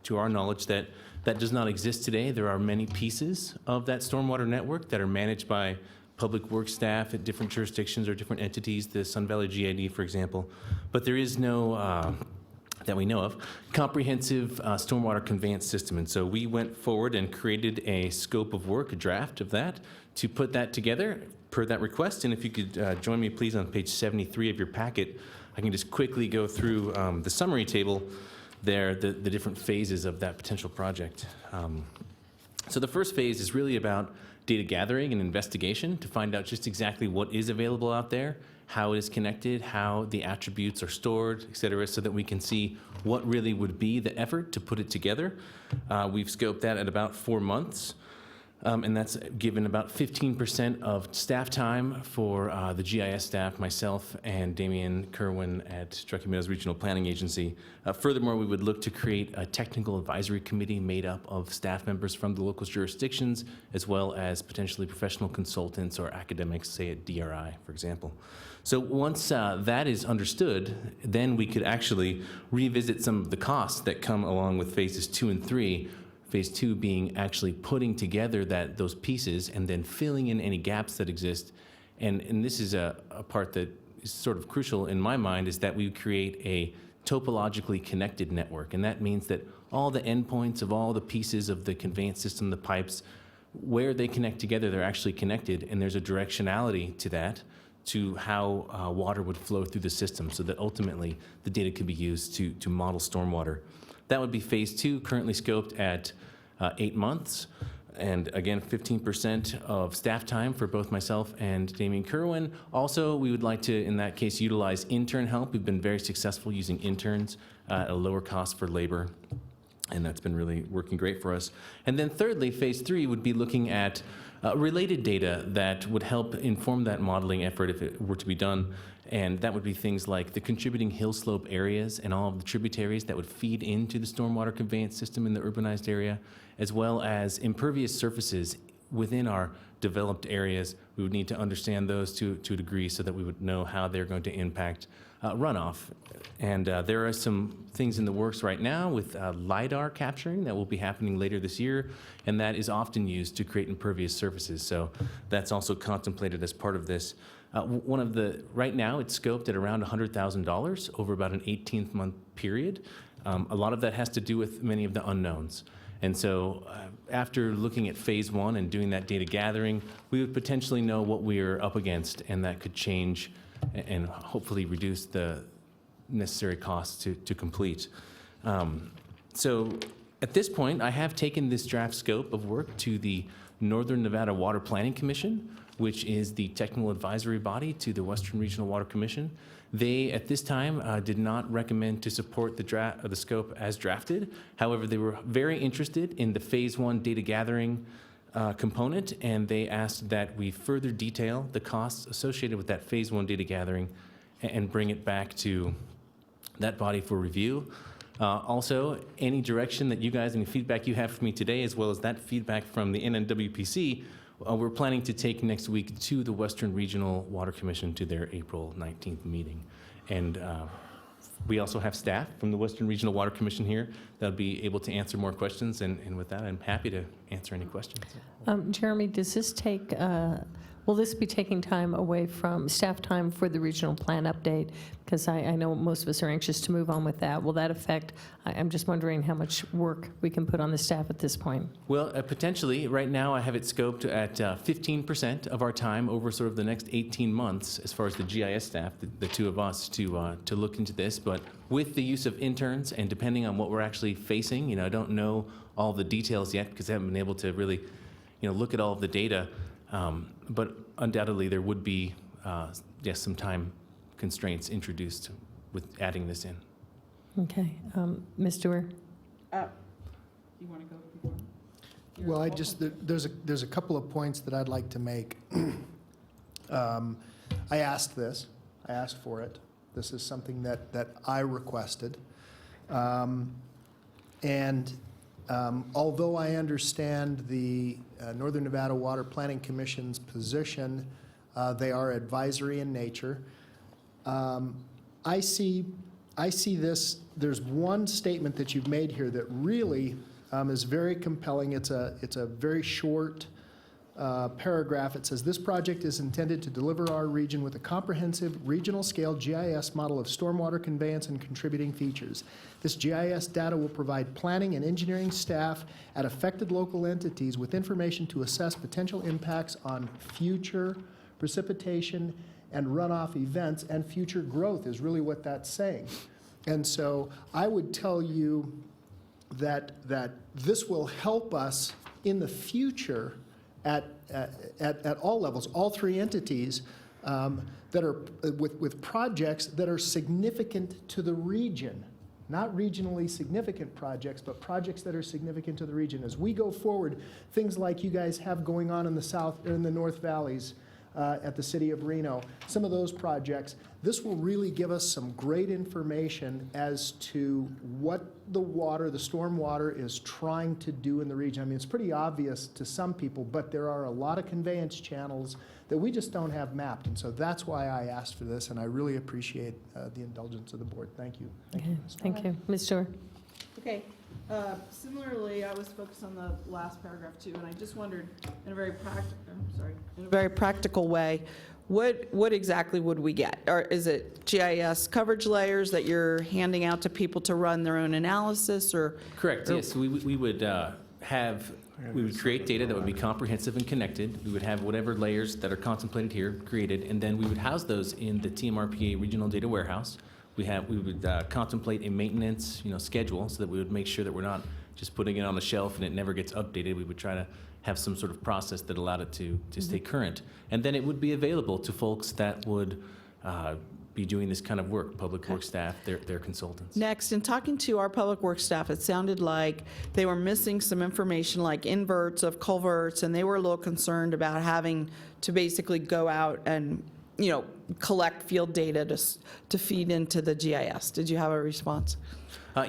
to our knowledge, that that does not exist today. There are many pieces of that stormwater network that are managed by public works staff at different jurisdictions or different entities, the Sun Valley GID, for example. But there is no, that we know of, comprehensive stormwater conveyance system. And so we went forward and created a scope of work, a draft of that, to put that together per that request. And if you could join me, please, on page 73 of your packet, I can just quickly go through the summary table there, the different phases of that potential project. So the first phase is really about data gathering and investigation to find out just exactly what is available out there, how it is connected, how the attributes are stored, et cetera, so that we can see what really would be the effort to put it together. We've scoped that at about 4 months. And that's given about 15% of staff time for the GIS staff, myself and Damian Kerwin at Truckee Meadows Regional Planning Agency. Furthermore, we would look to create a technical advisory committee made up of staff members from the local jurisdictions, as well as potentially professional consultants or academics, say at DRI, for example. So once that is understood, then we could actually revisit some of the costs that come along with phases 2 and 3. Phase 2 being actually putting together those pieces and then filling in any gaps that exist. And this is a part that is sort of crucial in my mind, is that we create a topologically connected network. And that means that all the endpoints of all the pieces of the conveyance system, the pipes, where they connect together, they're actually connected. And there's a directionality to that, to how water would flow through the system, so that ultimately the data could be used to model stormwater. That would be phase 2, currently scoped at 8 months. And again, 15% of staff time for both myself and Damian Kerwin. Also, we would like to, in that case, utilize intern help. We've been very successful using interns at a lower cost for labor. And that's been really working great for us. And then thirdly, phase 3 would be looking at related data that would help inform that modeling effort if it were to be done. And that would be things like the contributing hill slope areas and all of the tributaries that would feed into the stormwater conveyance system in the urbanized area, as well as impervious surfaces within our developed areas. We would need to understand those to a degree so that we would know how they're going to impact runoff. And there are some things in the works right now with LiDAR capturing that will be happening later this year, and that is often used to create impervious surfaces. So that's also contemplated as part of this. Right now it's scoped at around $100,000 over about an 18-month period. A lot of that has to do with many of the unknowns. And so after looking at phase 1 and doing that data gathering, we would potentially know what we are up against, and that could change and hopefully reduce the necessary costs to complete. So at this point, I have taken this draft scope of work to the Northern Nevada Water Planning Commission, which is the technical advisory body to the Western Regional Water Commission. They, at this time, did not recommend to support the scope as drafted. However, they were very interested in the phase 1 data gathering component, and they asked that we further detail the costs associated with that phase 1 data gathering and bring it back to that body for review. Also, any direction that you guys, any feedback you have for me today, as well as that feedback from the NNWPC, we're planning to take next week to the Western Regional Water Commission to their April 19th meeting. And we also have staff from the Western Regional Water Commission here that'll be able to answer more questions. And with that, I'm happy to answer any questions. Jeremy, does this take, will this be taking time away from staff time for the regional plan update? Because I know most of us are anxious to move on with that. Will that affect, I'm just wondering how much work we can put on the staff at this point. Well, potentially. Right now, I have it scoped at 15% of our time over sort of the next 18 months as far as the GIS staff, the two of us, to look into this. But with the use of interns and depending on what we're actually facing, I don't know all the details yet because I haven't been able to really, look at all of the data. But undoubtedly, there would be, yes, some time constraints introduced with adding this in. Okay. Ms. Stewart? You want to go before? Well, there's a couple of points that I'd like to make. I asked for it. This is something that I requested. Although I understand the Northern Nevada Water Planning Commission's position, they are advisory in nature. I see this, there's one statement that you've made here that really is very compelling. It's a very short paragraph. It says, "This project is intended to deliver our region with a comprehensive regional-scale GIS model of stormwater conveyance and contributing features. This GIS data will provide planning and engineering staff at affected local entities with information to assess potential impacts on future precipitation and runoff events, and future growth," is really what that's saying. And so I would tell you that this will help us in the future at all levels, all three entities, that are with projects that are significant to the region. Not regionally significant projects, but projects that are significant to the region. As we go forward, things like you guys have going on in the south, in the North Valleys, at the city of Reno, some of those projects, this will really give us some great information as to what the storm water is trying to do in the region. I mean, it's pretty obvious to some people, but there are a lot of conveyance channels that we just don't have mapped. And so that's why I asked for this, and I really appreciate the indulgence of the board. Thank you. Thank you. Ms. Dorr. Okay. Similarly, I was focused on the last paragraph too, and I just wondered, in a very practical way, what exactly would we get? Or is it GIS coverage layers that you're handing out to people to run their own analysis, or? Correct, yes. We would create data that would be comprehensive and connected. We would have whatever layers that are contemplated here created, and then we would house those in the TMRPA Regional Data Warehouse. We would contemplate a maintenance, schedule, so that we would make sure that we're not just putting it on the shelf and it never gets updated. We would try to have some sort of process that allowed it to stay current. And then it would be available to folks that would be doing this kind of work, public works staff, their consultants. Next, in talking to our public works staff, it sounded like they were missing some information like inverts of culverts, and they were a little concerned about having to basically go out and collect field data to feed into the GIS. Did you have a response?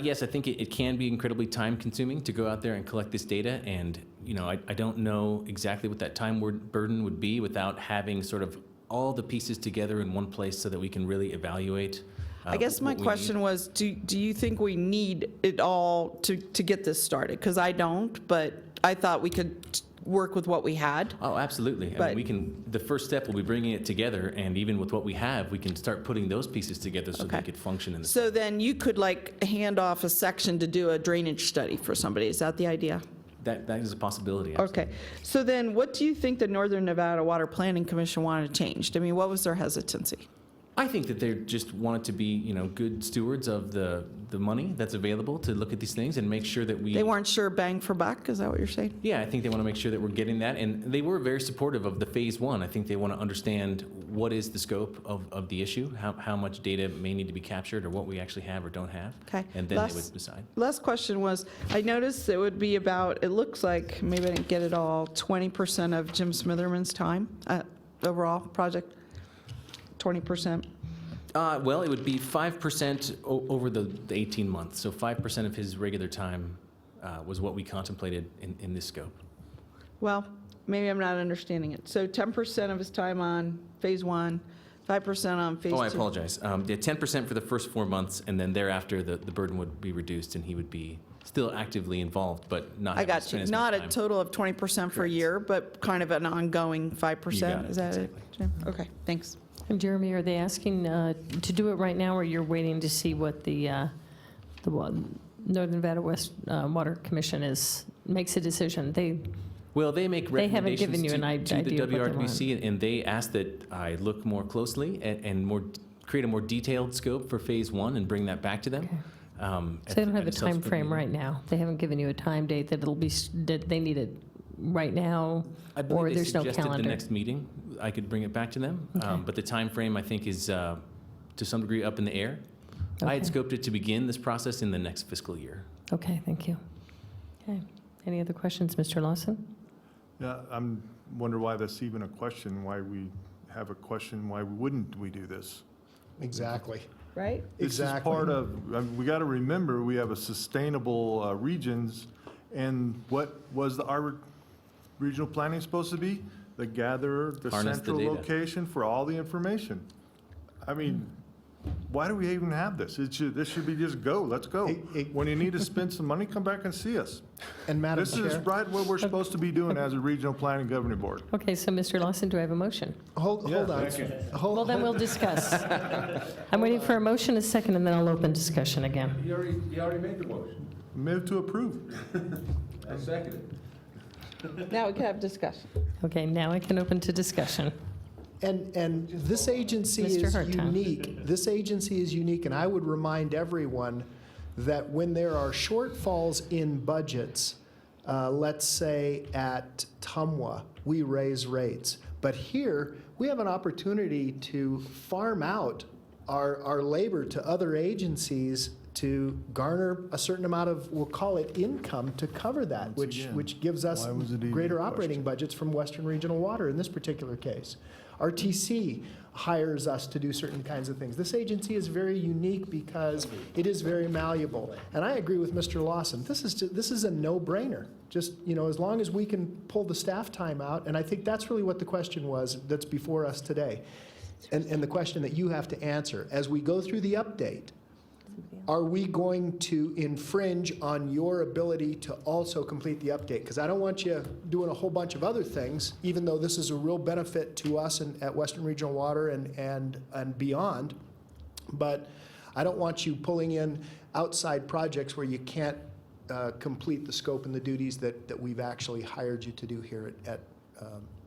Yes, I think it can be incredibly time-consuming to go out there and collect this data, and I don't know exactly what that time burden would be without having sort of all the pieces together in one place so that we can really evaluate. I guess my question was, do you think we need it all to get this started? Because I don't, but I thought we could work with what we had. Oh, absolutely. I mean, the first step will be bringing it together, and even with what we have, we can start putting those pieces together so they could function in the So then you could hand off a section to do a drainage study for somebody. Is that the idea? That is a possibility. Absolutely. Okay. So then what do you think the Northern Nevada Water Planning Commission wanted changed? I mean, what was their hesitancy? I think that they just wanted to be, good stewards of the money that's available to look at these things and make sure that we... They weren't sure bang for buck? Is that what you're saying? Yeah, I think they want to make sure that we're getting that. And they were very supportive of the phase one. I think they want to understand what is the scope of the issue, how much data may need to be captured, or what we actually have or don't have. Okay. And then they would decide. Last question was, I noticed it would be about, it looks like, maybe I didn't get it all, 20% of Jim Smitherman's time overall project? 20%? Well, it would be 5% over the 18 months. So 5% of his regular time was what we contemplated in this scope. Well, maybe I'm not understanding it. So 10% of his time on phase one, 5% on phase two? Oh, I apologize. 10% for the first 4 months, and then thereafter the burden would be reduced, and he would be still actively involved, but not. I got you. Not a total of 20% per year, but kind of an ongoing 5%. You got it. Is that Exactly. it, Jim? Okay, thanks. And Jeremy, are they asking to do it right now, or you're waiting to see what the Northern Nevada Water Commission makes a decision? They make They haven't recommendations given you an to the idea of what they want. WRWC, and they ask that I look more closely and create a more detailed scope for phase one and bring that back to them. Okay. So they don't have a time frame right now. They haven't given you a time date that that they need it right now, I or believe they there's no suggested calendar. the next meeting, I could bring it back to them. Okay. But the time frame, I think, is to some degree up in the air. I had Okay. scoped it to begin this process in the next fiscal year. Okay, thank you. Okay. Any other questions, Mr. Lawson? Yeah, I'm wonder why that's even a question, why we have a question, why wouldn't we do this? Exactly. Right? This is Exactly. part of, we got to remember, we have a sustainable regions, and what was our regional planning supposed to be? The gatherer, the Harness the central data. location for all the information. I mean, why do we even have this? This should be just go, let's go. When you need to spend some money, come back and see us. And Madam This is Chair, right what we're supposed to be doing as a regional planning governing board. Okay, so Mr. Lawson, do I have a motion? hold on. Well, then we'll discuss. I'm waiting for a motion, a second, and then I'll open discussion again. You already made the motion. Move to approve. I second it. Now we can have discussion. Okay, now I can open to discussion. And this agency Mr. is Hartown. unique. This agency is unique, and I would remind everyone that when there are shortfalls in budgets, let's say at Tumwa, we raise rates. But here, we have an opportunity to farm out our labor to other agencies to garner a certain amount of, we'll call it income, to cover that, Once which again, gives us why was it even greater a operating question? budgets from Western Regional Water in this particular case. RTC hires us to do certain kinds of things. This agency is very unique because it is very malleable. And I agree with Mr. Lawson. This is a no-brainer. Just, as long as we can pull the staff time out, and I think that's really what the question was that's before us today. And the question that you have to answer. As we go through the update, are we going to infringe on your ability to also complete the update? Because I don't want you doing a whole bunch of other things, even though this is a real benefit to us at Western Regional Water and beyond. But I don't want you pulling in outside projects where you can't complete the scope and the duties that we've actually hired you to do here at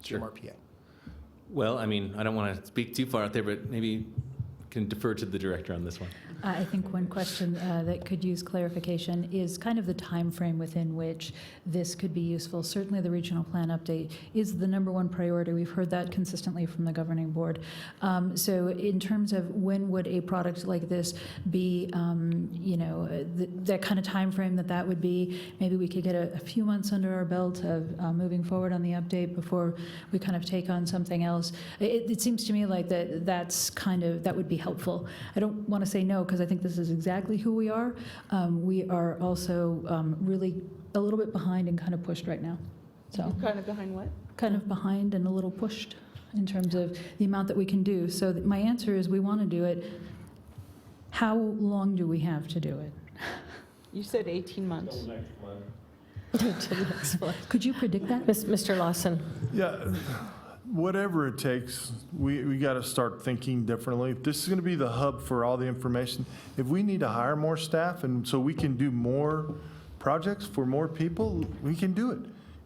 Sure. MRPA. Well, I mean, I don't want to speak too far out there, but maybe can defer to the director on this one. I think one question that could use clarification is kind of the time frame within which this could be useful. Certainly, the regional plan update is the number one priority. We've heard that consistently from the governing board. So, in terms of when would a product like this be, that kind of time frame that would be, maybe we could get a few months under our belt of moving forward on the update before we kind of take on something else. It seems to me like that would be helpful. I don't want to say no, because I think this is exactly who we are. We are also really a little bit behind and kind of pushed right now. So Kind of behind what? kind of behind and a little pushed in terms of the amount that we can do. So my answer is we want to do it. How long do we have to do it? You said 18 months. Could you predict that? Mr. Lawson? Yeah, whatever it takes, we got to start thinking differently. If this is going to be the hub for all the information, if we need to hire more staff and so we can do more projects for more people, we can do it.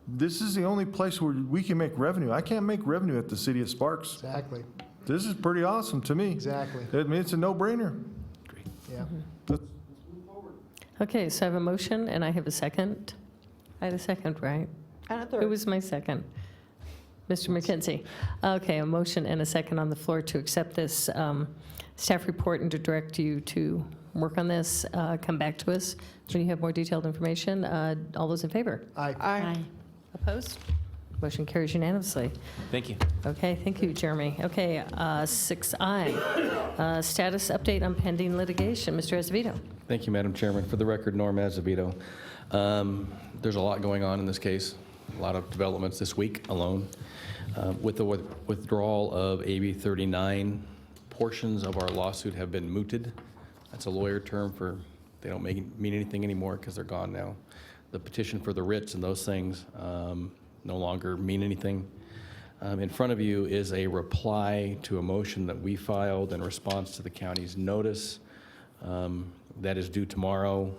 This is the only place where we can make revenue. I can't make revenue at the city of Sparks. Exactly. This is pretty awesome to me. Exactly. I mean, it's a no-brainer. Yeah. Okay, so I have a motion and I have a second. I had a second, right? And a Who third. was my second? Mr. McKenzie. Okay, a motion and a second on the floor to accept this staff report and to direct you to work on this, come back to us when you have more detailed information. All those in favor? Aye. Opposed? Motion carries unanimously. Thank you. Okay, thank you, Jeremy. Okay, 6I, status update on pending litigation. Mr. Azevedo. Thank you, Madam Chairman. For the record, Norm Azevedo. There's a lot going on in this case, a lot of developments this week alone. With the withdrawal of AB 39, portions of our lawsuit have been mooted. That's a lawyer term for they don't mean anything anymore because they're gone now. The petition for the writs and those things no longer mean anything. In front of you is a reply to a motion that we filed in response to the county's notice that is due tomorrow.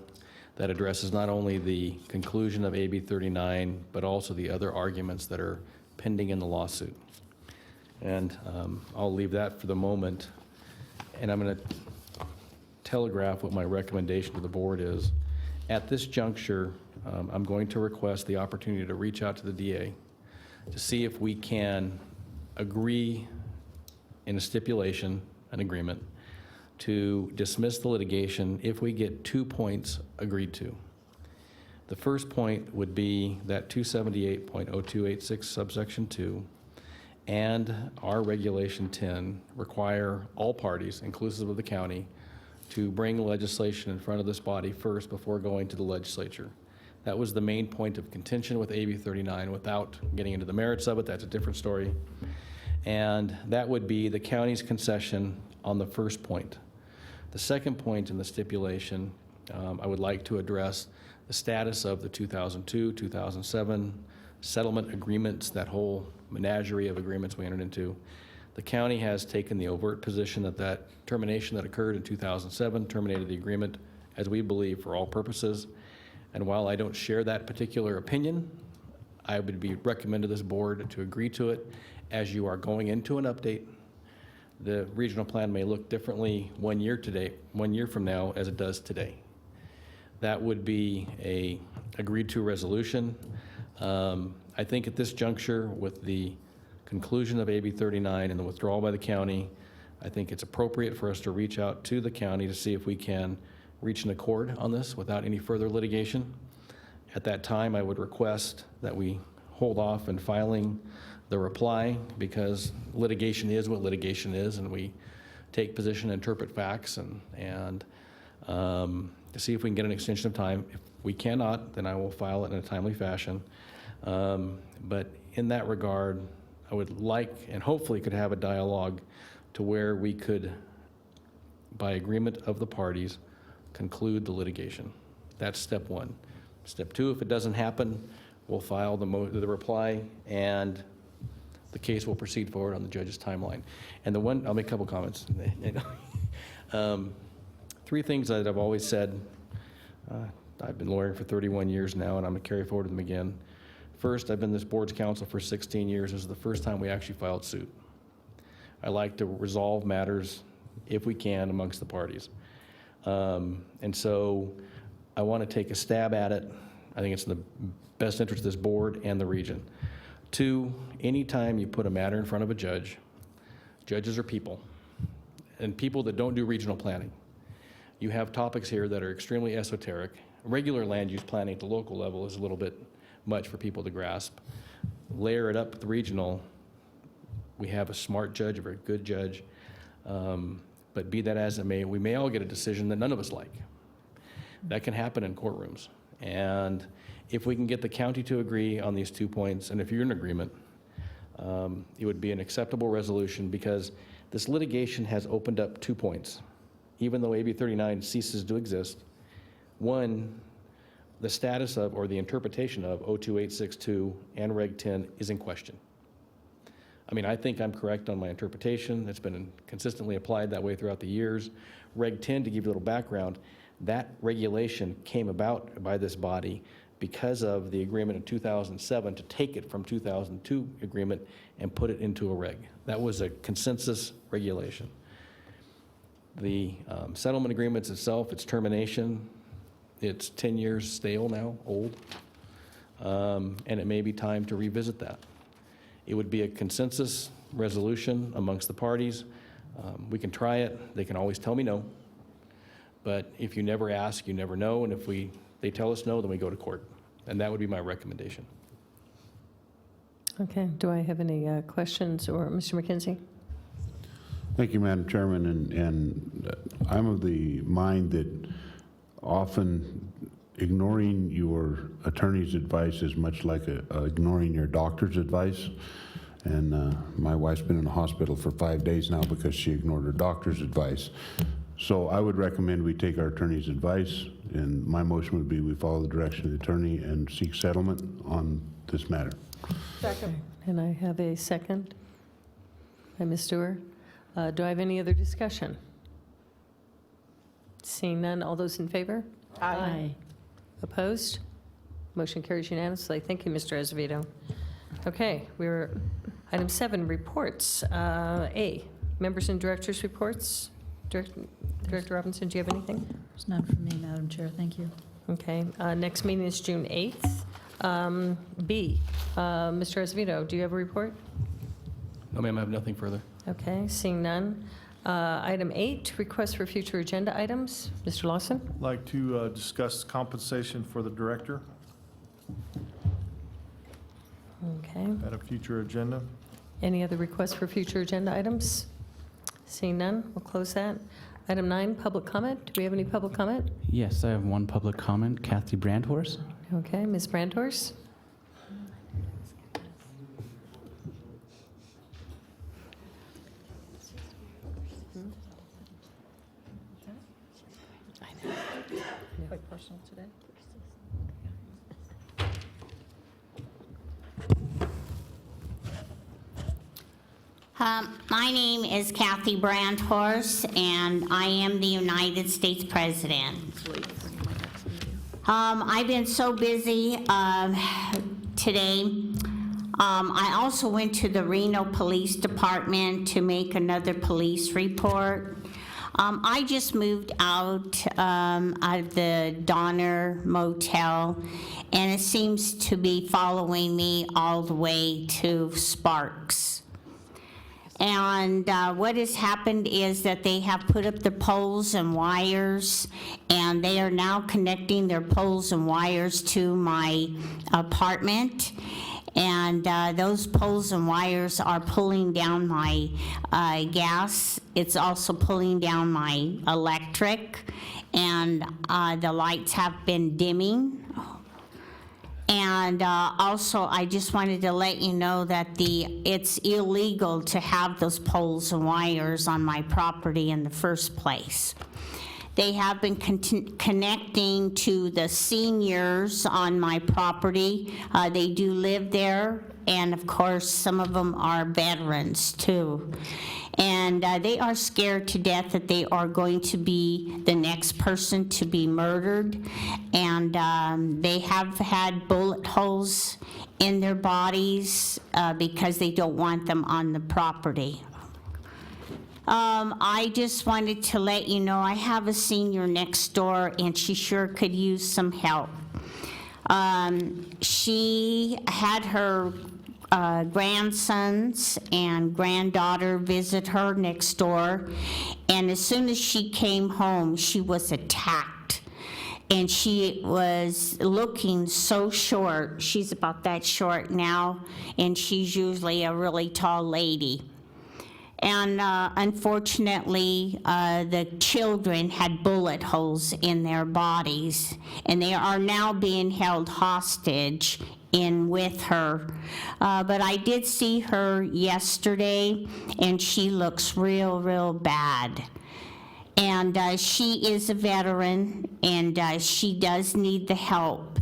That addresses not only the conclusion of AB 39, but also the other arguments that are pending in the lawsuit. And I'll leave that for the moment. And I'm going to telegraph what my recommendation to the board is. At this juncture, I'm going to request the opportunity to reach out to the DA to see if we can agree in a stipulation, an agreement, to dismiss the litigation if we get 2 points agreed to. The first point would be that 278.0286 subsection 2 and our Regulation 10 require all parties, inclusive of the county, to bring legislation in front of this body first before going to the legislature. That was the main point of contention with AB 39. Without getting into the merits of it, that's a different story. And that would be the county's concession on the first point. The second point in the stipulation, I would like to address the status of the 2002, 2007 settlement agreements, that whole menagerie of agreements we entered into. The county has taken the overt position that that termination that occurred in 2007 terminated the agreement, as we believe, for all purposes. And while I don't share that particular opinion, I would be recommend to this board to agree to it as you are going into an update. The regional plan may look differently 1 year from now as it does today. That would be a agreed to resolution. I think at this juncture, with the conclusion of AB 39 and the withdrawal by the county, I think it's appropriate for us to reach out to the county to see if we can reach an accord on this without any further litigation. At that time, I would request that we hold off in filing the reply, because litigation is what litigation is, and we take position, interpret facts, and to see if we can get an extension of time. If we cannot, then I will file it in a timely fashion. But in that regard, I would like and hopefully could have a dialogue to where we could, by agreement of the parties, conclude the litigation. That's step one. Step two, if it doesn't happen, we'll file the reply, and the case will proceed forward on the judge's timeline. And I'll make a couple comments. Three things that I've always said. I've been lawyering for 31 years now, and I'm gonna carry forward them again. First, I've been this board's counsel for 16 years. This is the first time we actually filed suit. I like to resolve matters, if we can, amongst the parties. And so I want to take a stab at it. I think it's in the best interest of this board and the region. Two, anytime you put a matter in front of a judge, judges are people, and people that don't do regional planning. You have topics here that are extremely esoteric. Regular land use planning at the local level is a little bit much for people to grasp. Layer it up at the regional, we have a smart judge, a very good judge. But be that as it may, we may all get a decision that none of us like. That can happen in courtrooms. And if we can get the county to agree on these 2 points, and if you're in agreement, it would be an acceptable resolution, because this litigation has opened up 2 points. Even though AB 39 ceases to exist, one, the status of, or the interpretation of 02862 and Reg 10 is in question. I mean, I think I'm correct on my interpretation. It's been consistently applied that way throughout the years. Reg 10, to give you a little background, that regulation came about by this body because of the agreement in 2007 to take it from 2002 agreement and put it into a reg. That was a consensus regulation. The settlement agreements itself, its termination, it's 10 years stale now, old, and it may be time to revisit that. It would be a consensus resolution amongst the parties. We can try it. They can always tell me no. But if you never ask, you never know. And if they tell us no, then we go to court. And that would be my recommendation. Okay, do I have any questions, or Mr. McKenzie? Thank you, Madam Chairman, and I'm of the mind that often ignoring your attorney's advice is much like ignoring your doctor's advice. And my wife's been in the hospital for 5 days now because she ignored her doctor's advice. So I would recommend we take our attorney's advice, and my motion would be we follow the direction of the attorney and seek settlement on this matter. Second. And I have a second by Ms. Stewart. Do I have any other discussion? Seeing none, all those in favor? Aye. Opposed? Motion carries unanimously. Thank you, Mr. Azevedo. Okay, we're item 7, reports. A, members and directors' reports. Director Robinson, do you have anything? There's none from me, Madam Chair. Thank you. Okay, next meeting is June 8th. B, Mr. Azevedo, do you have a report? No, ma'am, I have nothing further. Okay, seeing none. Item 8, request for future agenda items. Mr. Lawson? I'd like to discuss compensation for the director Okay. at a future agenda. Any other requests for future agenda items? Seeing none, we'll close that. Item 9, public comment. Do we have any public comment? Yes, I have one public comment. Kathy Brandhorst. Okay, Ms. Brandhorst. Quite personal today. My name is Kathy Brandhorst, and I am the United States President. I've been so busy today. I also went to the Reno Police Department to make another police report. I just moved out of the Donner Motel, and it seems to be following me all the way to Sparks. And what has happened is that they have put up the poles and wires, and they are now connecting their poles and wires to my apartment. And those poles and wires are pulling down my gas. It's also pulling down my electric, and the lights have been dimming. And also, I just wanted to let you know that it's illegal to have those poles and wires on my property in the first place. They have been connecting to the seniors on my property. They do live there, and of course, some of them are veterans too. And they are scared to death that they are going to be the next person to be murdered. And they have had bullet holes in their bodies because they don't want them on the property. I just wanted to let you know I have a senior next door, and she sure could use some help. She had her grandsons and granddaughter visit her next door, and as soon as she came home, she was attacked. And she was looking so short. She's about that short now, and she's usually a really tall lady. And unfortunately, the children had bullet holes in their bodies, and they are now being held hostage in with her. But I did see her yesterday, and she looks real, real bad. And she is a veteran, and she does need the help.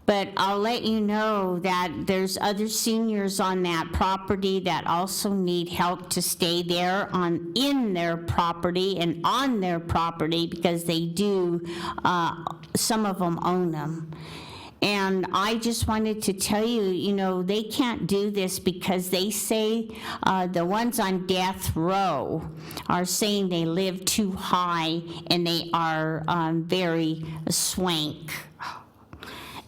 But I'll let you know that there's other seniors on that property that also need help to stay there in their property and on their property, because they do, some of them own them. And I just wanted to tell you, you know, they can't do this because they say the ones on death row are saying they live too high and they are very swank.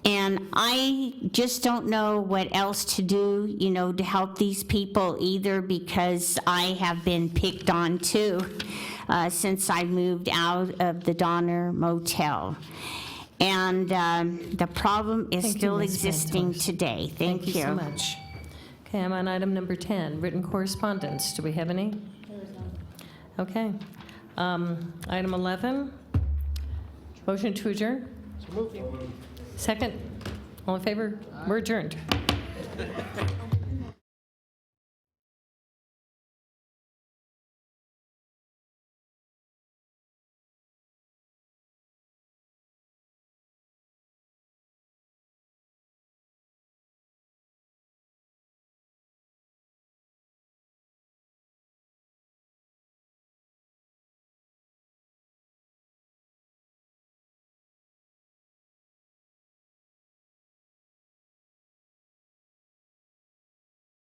And I just don't know what else to do, you know, to help these people either, because I have been picked on too since I moved out of the Donner Motel. And the problem is still existing today. Thank you. Thank you so much. Okay, I'm on item number 10, written correspondence. Do we have any? Okay. Item 11, motion to adjourn. Second. All in favor? We're adjourned.